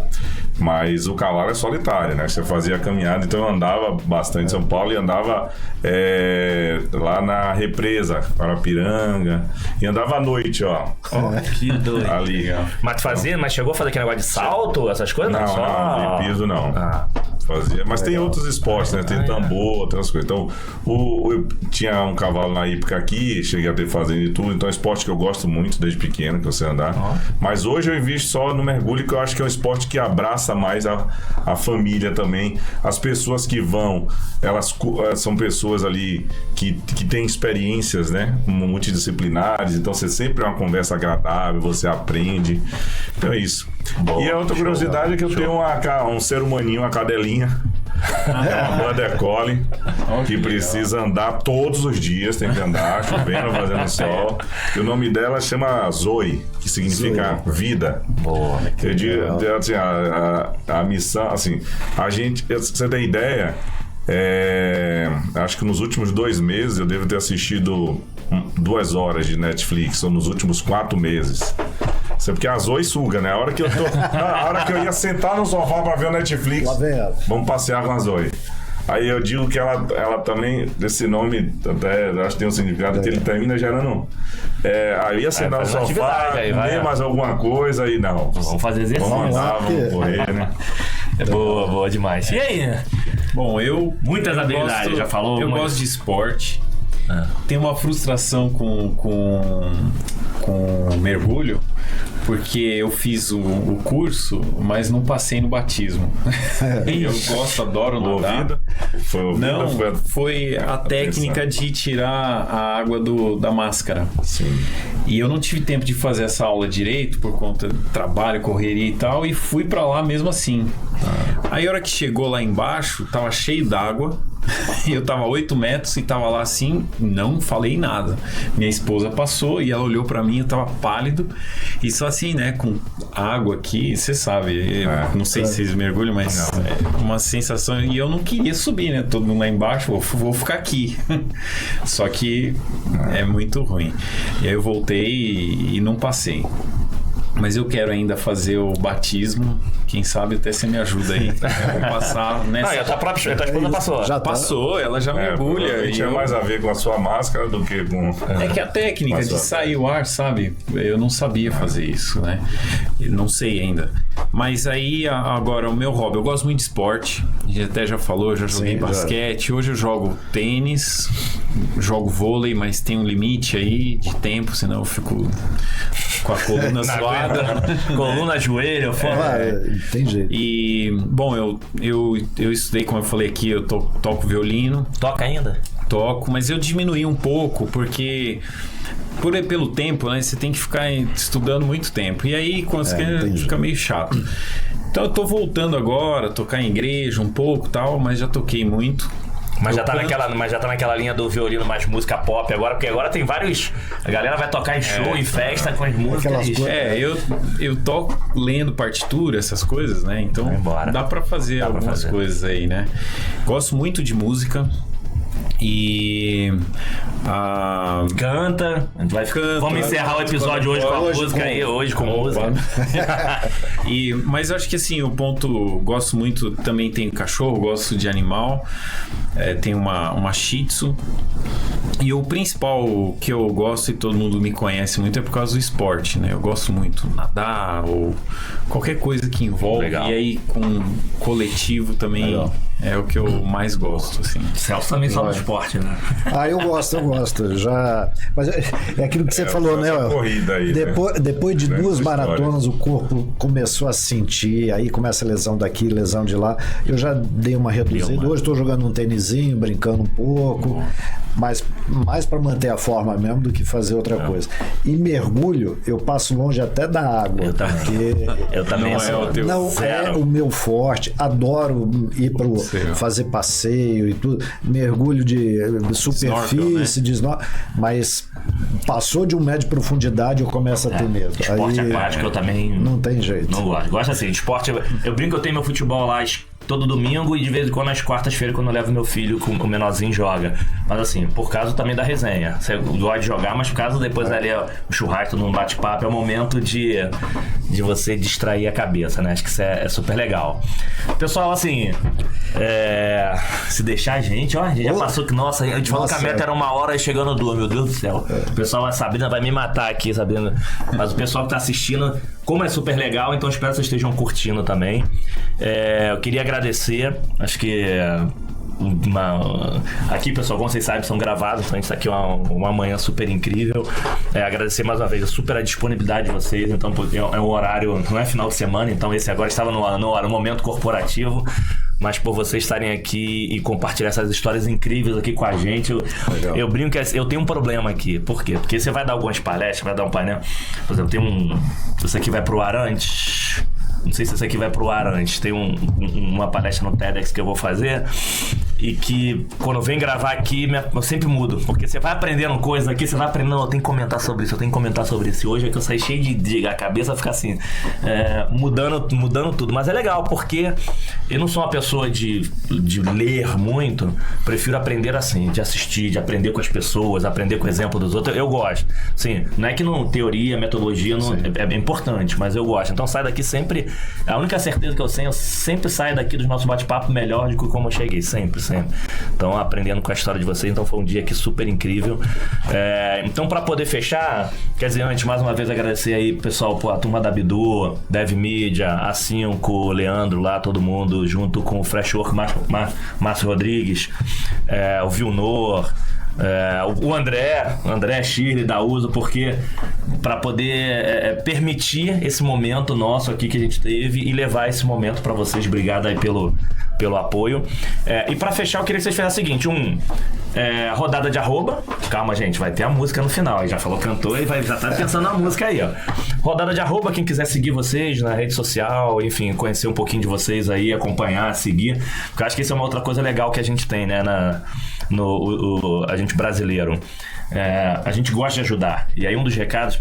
Mas o cavalo é solitário, né? Você fazia a caminhada, então eu andava bastante em São Paulo e andava lá na represa, Parapiranga, e andava à noite, ó. Que doido. Ali. Mas chegou a fazer aquele negócio de salto, essas coisas? Não, de piso não. Fazia. Mas tem outros esportes, né? Tem tambor, outras coisas. Então, eu tinha um cavalo na época aqui, cheguei a ter fazenda e tudo, então é um esporte que eu gosto muito desde pequeno, que eu sei andar. Mas hoje eu invisto só no mergulho, que eu acho que é um esporte que abraça mais a família também. As pessoas que vão, elas são pessoas ali que têm experiências, né? Multidisciplinares, então você sempre é uma conversa agradável, você aprende. Então é isso. E a outra curiosidade é que eu tenho um ser humaninho, uma cadelinha. É uma Border Collie que precisa andar todos os dias, tem que andar, chovendo, fazendo sol. E o nome dela chama Zoe, que significa vida. Boa. Eu digo, assim, a missão, assim, a gente, você tem ideia? Acho que nos últimos 2 meses eu devo ter assistido 2 horas de Netflix, ou nos últimos 4 meses. Porque a Zoe suga, né? A hora que eu ia sentar no sofá pra ver o Netflix, vamos passear com a Zoe. Aí eu digo que ela também, esse nome até acho que tem um significado que ele termina gerando. Aí eu ia sentar no sofá, comer mais alguma coisa e não. Vamos fazer exercício. Vamos andar, vamos correr, né? Boa demais. E aí? Bom, muitas habilidades, já falou. Eu gosto de esporte. Tem uma frustração com mergulho, porque eu fiz o curso, mas não passei no batismo. Eu adoro nadar. Não, foi a técnica de tirar a água da máscara. Sim. E eu não tive tempo de fazer essa aula direito por conta do trabalho, correria e tal, e fui pra lá mesmo assim. Aí a hora que chegou lá embaixo, tava cheio d'água. Eu tava 8 metros e tava lá assim, não falei nada. Minha esposa passou e ela olhou pra mim, eu tava pálido e só assim, né, com água aqui, você sabe, não sei se vocês mergulham, mas é uma sensação, e eu não queria subir, né, todo mundo lá embaixo, vou ficar aqui. Só que é muito ruim. E aí eu voltei e não passei. Mas eu quero ainda fazer o batismo. Quem sabe até você me ajuda aí. Eu vou passar nessa... Não, a tua esposa passou. Já passou, ela já mergulha. E tinha mais a ver com a sua máscara do que com... É que a técnica de sair o ar, sabe? Eu não sabia fazer isso, né? Eu não sei ainda. Mas aí, agora, o meu hobby, eu gosto muito de esporte. A gente até já falou, eu já joguei basquete. Hoje eu jogo tênis, jogo vôlei, mas tem um limite aí de tempo, senão eu fico com a coluna suada. Coluna, joelho, tem jeito. E, bom, eu estudei, como eu falei aqui, eu toco violino. Toca ainda? Toco, mas eu diminuí um pouco, porque... pelo tempo, né? Você tem que ficar estudando muito tempo. E aí, quando você fica meio chato. Então, eu tô voltando agora, tocar em igreja um pouco e tal, mas já toquei muito. Mas já tá naquela linha do violino mais música pop agora, porque agora tem vários... A galera vai tocar em show, em festa, com as músicas. Eu toco lendo partitura, essas coisas, né? Então, dá pra fazer algumas coisas aí, né? Gosto muito de música. E canta, a gente vai vamos encerrar o episódio hoje com a música aí, hoje com música. Mas eu acho que assim, o ponto, gosto muito, também tem cachorro, gosto de animal, tem uma Shih Tzu. E o principal que eu gosto, e todo mundo me conhece muito, é por causa do esporte, né? Eu gosto muito de nadar ou qualquer coisa que envolve. Legal. E aí com coletivo também. Legal. É o que eu mais gosto, assim. Celso também só no esporte, né? Eu gosto. Mas é aquilo que você falou, né? Corrida aí, depois de 2 maratonas, o corpo começou a sentir, aí começa a lesão daqui, lesão de lá. Eu já dei uma reduzida. Hoje estou jogando um tênisinho, brincando um pouco. Mas mais para manter a forma mesmo do que fazer outra coisa. E mergulho, eu passo longe até da água. Eu também não é o meu forte. Adoro ir para fazer passeio e tudo. Mergulho de superfície, mas passou de 1 metro de profundidade, eu começo a ter medo. Esporte aquático eu também não tem jeito. Não gosto. Gosto assim, de esporte. Eu brinco que eu tenho meu futebol lá todo domingo e de vez em quando nas quartas-feiras, quando eu levo meu filho, com o menorzinho, joga. Mas assim, por causa também da resenha. Você gosta de jogar, mas por causa depois ali o churrasco, num bate-papo, é o momento de você distrair a cabeça, né? Acho que isso é super legal. Pessoal, assim, se deixar a gente já passou que, nossa, a gente falou que a meta era 1 hora e chegando 2, meu Deus do céu. O pessoal, a Sabrina vai me matar aqui, Sabrina. Mas o pessoal que tá assistindo, como é super legal, então espero que vocês estejam curtindo também. Eu queria agradecer, acho que aqui, pessoal, como vocês sabem, são gravados, então isso aqui é uma manhã super incrível. Agradecer mais uma vez a disponibilidade de vocês. Então é um horário, não é final de semana, então esse agora estava no momento corporativo, mas por vocês estarem aqui e compartilhar essas histórias incríveis aqui com a gente. Eu brinco que eu tenho um problema aqui. Por quê? Porque você vai dar algumas palestras, vai dar um painel, por exemplo, tem isso aqui vai pro ar antes. Não sei se isso aqui vai pro ar antes. Tem uma palestra no TEDx que eu vou fazer e que quando eu venho gravar aqui eu sempre mudo, porque você vai aprendendo coisas aqui, você vai aprendendo, eu tenho que comentar sobre isso, E hoje é que eu saí cheio de a cabeça fica assim, mudando tudo. Mas é legal, porque eu não sou uma pessoa de ler muito, prefiro aprender assim, de assistir, de aprender com as pessoas, aprender com o exemplo dos outros. Eu gosto. Sim, não é que teoria, metodologia é importante, mas eu gosto. Então sai daqui sempre, a única certeza que eu tenho, eu sempre saio daqui dos nossos bate-papo melhor do que como eu cheguei, sempre. Então, aprendendo com a história de vocês. Então, foi um dia aqui super incrível. Então, para poder fechar, quer dizer, antes, mais uma vez, agradecer aí, pessoal, a turma da Bidu, Dev Media, a 5, o Leandro lá, todo mundo, junto com o Freshwork, Márcio Rodrigues, o Vilnor, o André Shirley da Uso, porque para poder permitir esse momento nosso aqui que a gente teve e levar esse momento para vocês. Obrigado aí pelo apoio. E para fechar, eu queria que vocês fizessem o seguinte: rodada de arroba. Calma, gente, vai ter a música no final. Aí já falou cantor e já tá pensando na música aí, ó. Rodada de arroba, quem quiser seguir vocês na rede social, enfim, conhecer um pouquinho de vocês aí, acompanhar, seguir. Porque eu acho que isso é uma outra coisa legal que a gente tem, né, a gente brasileiro. A gente gosta de ajudar. E aí um dos recados,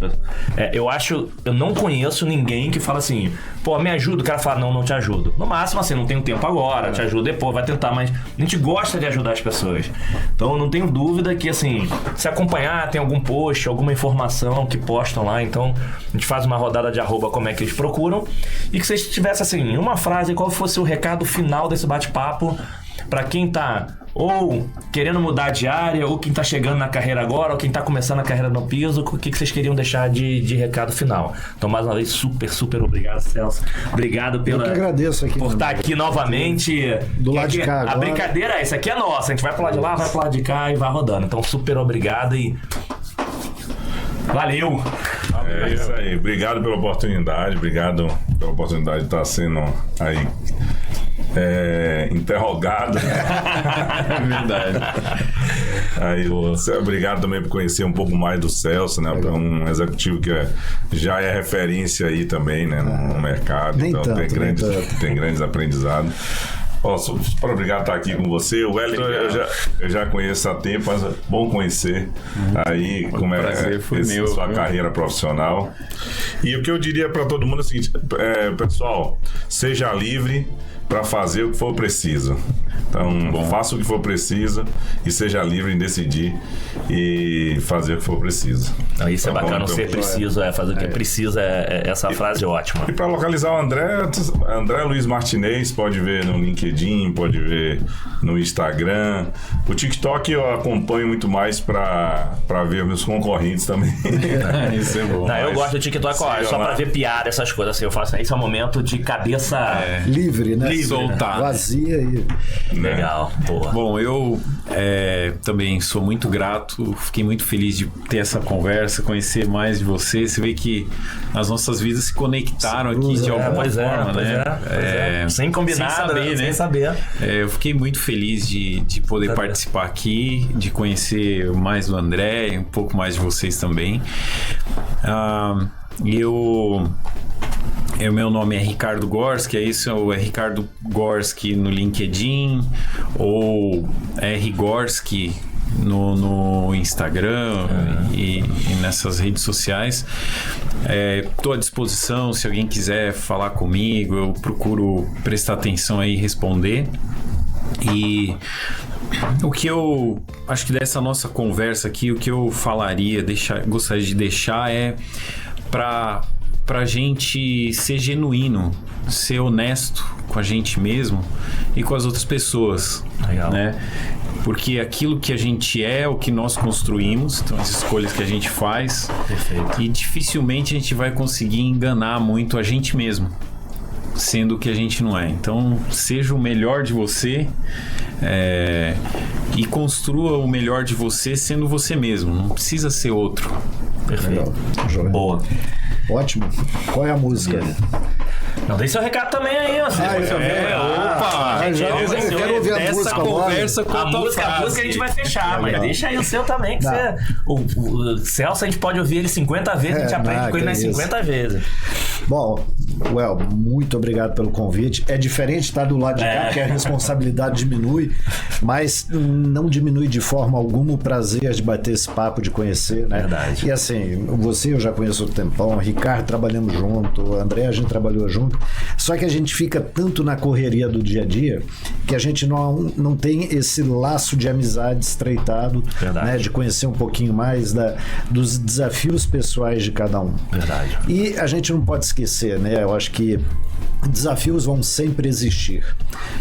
eu não conheço ninguém que fala assim, pô, me ajuda. O cara fala, não te ajudo. No máximo assim, não tenho tempo agora, te ajudo depois, vai tentar. Mas a gente gosta de ajudar as pessoas. Então eu não tenho dúvida que assim, se acompanhar, tem algum post, alguma informação que postam lá. Então a gente faz uma rodada de arroba, como é que eles procuram. E que vocês tivessem assim, uma frase, qual fosse o recado final desse bate-papo para quem tá ou querendo mudar de área, ou quem tá chegando na carreira agora, ou quem tá começando a carreira no piso. O que vocês queriam deixar de recado final? Então, mais uma vez, super obrigado, Celso. Obrigado Eu que agradeço aqui, por estar aqui novamente. Do lado de cá agora. A brincadeira é essa, aqui é nossa. A gente vai pro lado de lá, vai pro lado de cá e vai rodando. Então, super obrigado e valeu! É isso aí. Obrigado pela oportunidade. Obrigado pela oportunidade de estar sendo aí interrogado. É verdade. Aí, obrigado também por conhecer um pouco mais do Celso, né? Um executivo que já é referência aí também, né? No mercado. Nem então tanto, tem grandes aprendizados. Super obrigado por estar aqui com você. O Wellington eu já conheço há tempo, mas é bom conhecer aí como sua carreira profissional. E o que eu diria para todo mundo é o seguinte, pessoal, seja livre para fazer o que for preciso. Então, faça o que for preciso e seja livre em decidir e fazer o que for preciso. Isso é bacana, ser preciso, fazer o que precisa, essa frase é ótima. E para localizar o André Luiz Martinez, pode ver no LinkedIn, pode ver no Instagram. O TikTok eu acompanho muito mais para ver meus concorrentes também. Isso é bom. Não, eu gosto do TikTok só para ver piada, essas coisas assim. Eu faço, esse é um momento de cabeça livre, né? Soltar. Vazia e... Legal, boa. Bom, eu também sou muito grato, fiquei muito feliz de ter essa conversa, conhecer mais de você. Você vê que as nossas vidas se conectaram aqui de alguma forma, né? Sem combinar, sem saber, né? Sem saber. Eu fiquei muito feliz de poder participar aqui, de conhecer mais do André, um pouco mais de vocês também. Meu nome é Ricardo Gorski, isso é Ricardo Gorski no LinkedIn ou R Gorski no Instagram e nessas redes sociais. Estou à disposição, se alguém quiser falar comigo, eu procuro prestar atenção aí e responder. E o que eu acho que dessa nossa conversa aqui, o que eu gostaria de deixar é pra gente ser genuíno, ser honesto com a gente mesmo e com as outras pessoas. Legal. Né? Porque aquilo que a gente é o que nós construímos, então as escolhas que a gente faz. Perfeito. E dificilmente a gente vai conseguir enganar muito a gente mesmo, sendo o que a gente não é. Então seja o melhor de você e construa o melhor de você sendo você mesmo, não precisa ser outro. Perfeito. Legal. Boa. Ótimo. Qual é a música? Não, deixa seu recado também aí, ó. Opa! Eu quero ouvir a música conversa com a música a gente vai fechar, mas deixa aí o seu também, que você... O Celso, a gente pode ouvir ele 50 vezes, a gente aprende com ele nas 50 vezes. Bom, muito obrigado pelo convite. É diferente estar do lado de cá, porque a responsabilidade diminui, mas não diminui de forma alguma o prazer de bater esse papo, de conhecer, né? Verdade. E assim, você eu já conheço há um tempão, Ricardo trabalhamos junto, André a gente trabalhou junto, só que a gente fica tanto na correria do dia a dia que a gente não tem esse laço de amizade estreitado, né, de conhecer um pouquinho mais dos desafios pessoais de cada um. Verdade. E a gente não pode esquecer, né? Eu acho que desafios vão sempre existir,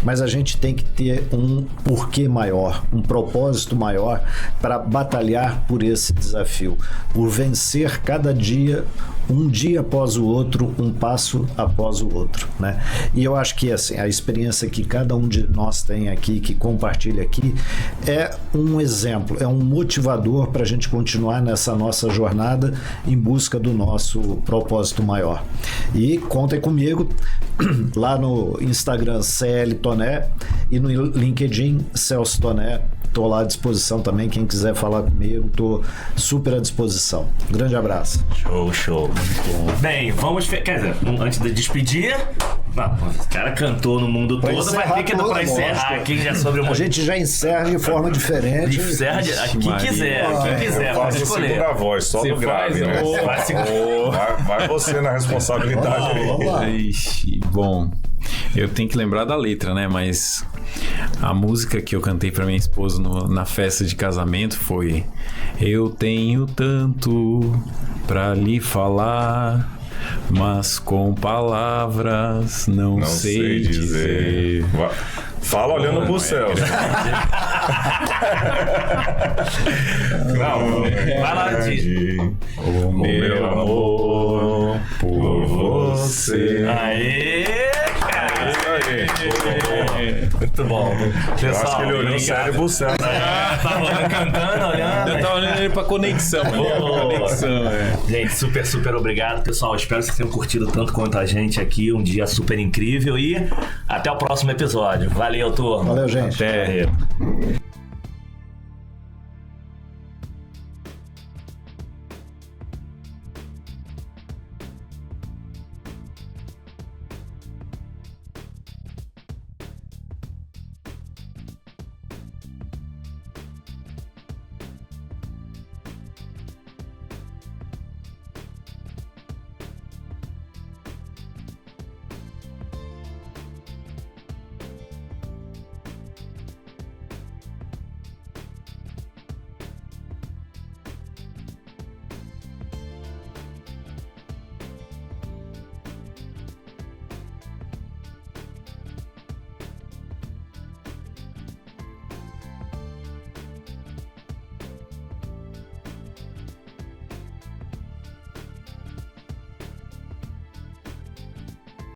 mas a gente tem que ter um porquê maior, um propósito maior para batalhar por esse desafio, por vencer cada dia, um dia após o outro, um passo após o do outro, né? E eu acho que assim, a experiência que cada um de nós tem aqui, que compartilha aqui, é um exemplo, é um motivador para a gente continuar nessa nossa jornada em busca do nosso propósito maior. E contem comigo lá no Instagram CL Toné e no LinkedIn Celso Toné. Estou lá à disposição também, quem quiser falar comigo, estou super à disposição. Grande abraço. Show. Bem, vamos... Quer dizer, antes de despedir... o cara cantou no mundo todo, vai ter que dar pra encerrar aqui já sobre A gente já encerra de forma diferente. Encerra quem quiser, Eu faço a segunda voz, só no grave, né? Vai você na responsabilidade aí. Ixi, bom, eu tenho que lembrar da letra, né? Mas a música que eu cantei pra minha esposa na festa de casamento foi: eu tenho tanto pra lhe falar, mas com palavras não sei dizer. Fala olhando pro céu. Não, vai lá de... O meu amor por você. Aê, cara! Isso aí. Muito bom. Eu acho que ele olhou sério pro céu. Tava cantando, olhando. Eu tava olhando ele pra conexão. Gente, super obrigado, pessoal. Espero que vocês tenham curtido tanto quanto a gente aqui. Um dia super incrível e até o próximo episódio. Valeu, turma. Valeu, gente. Até.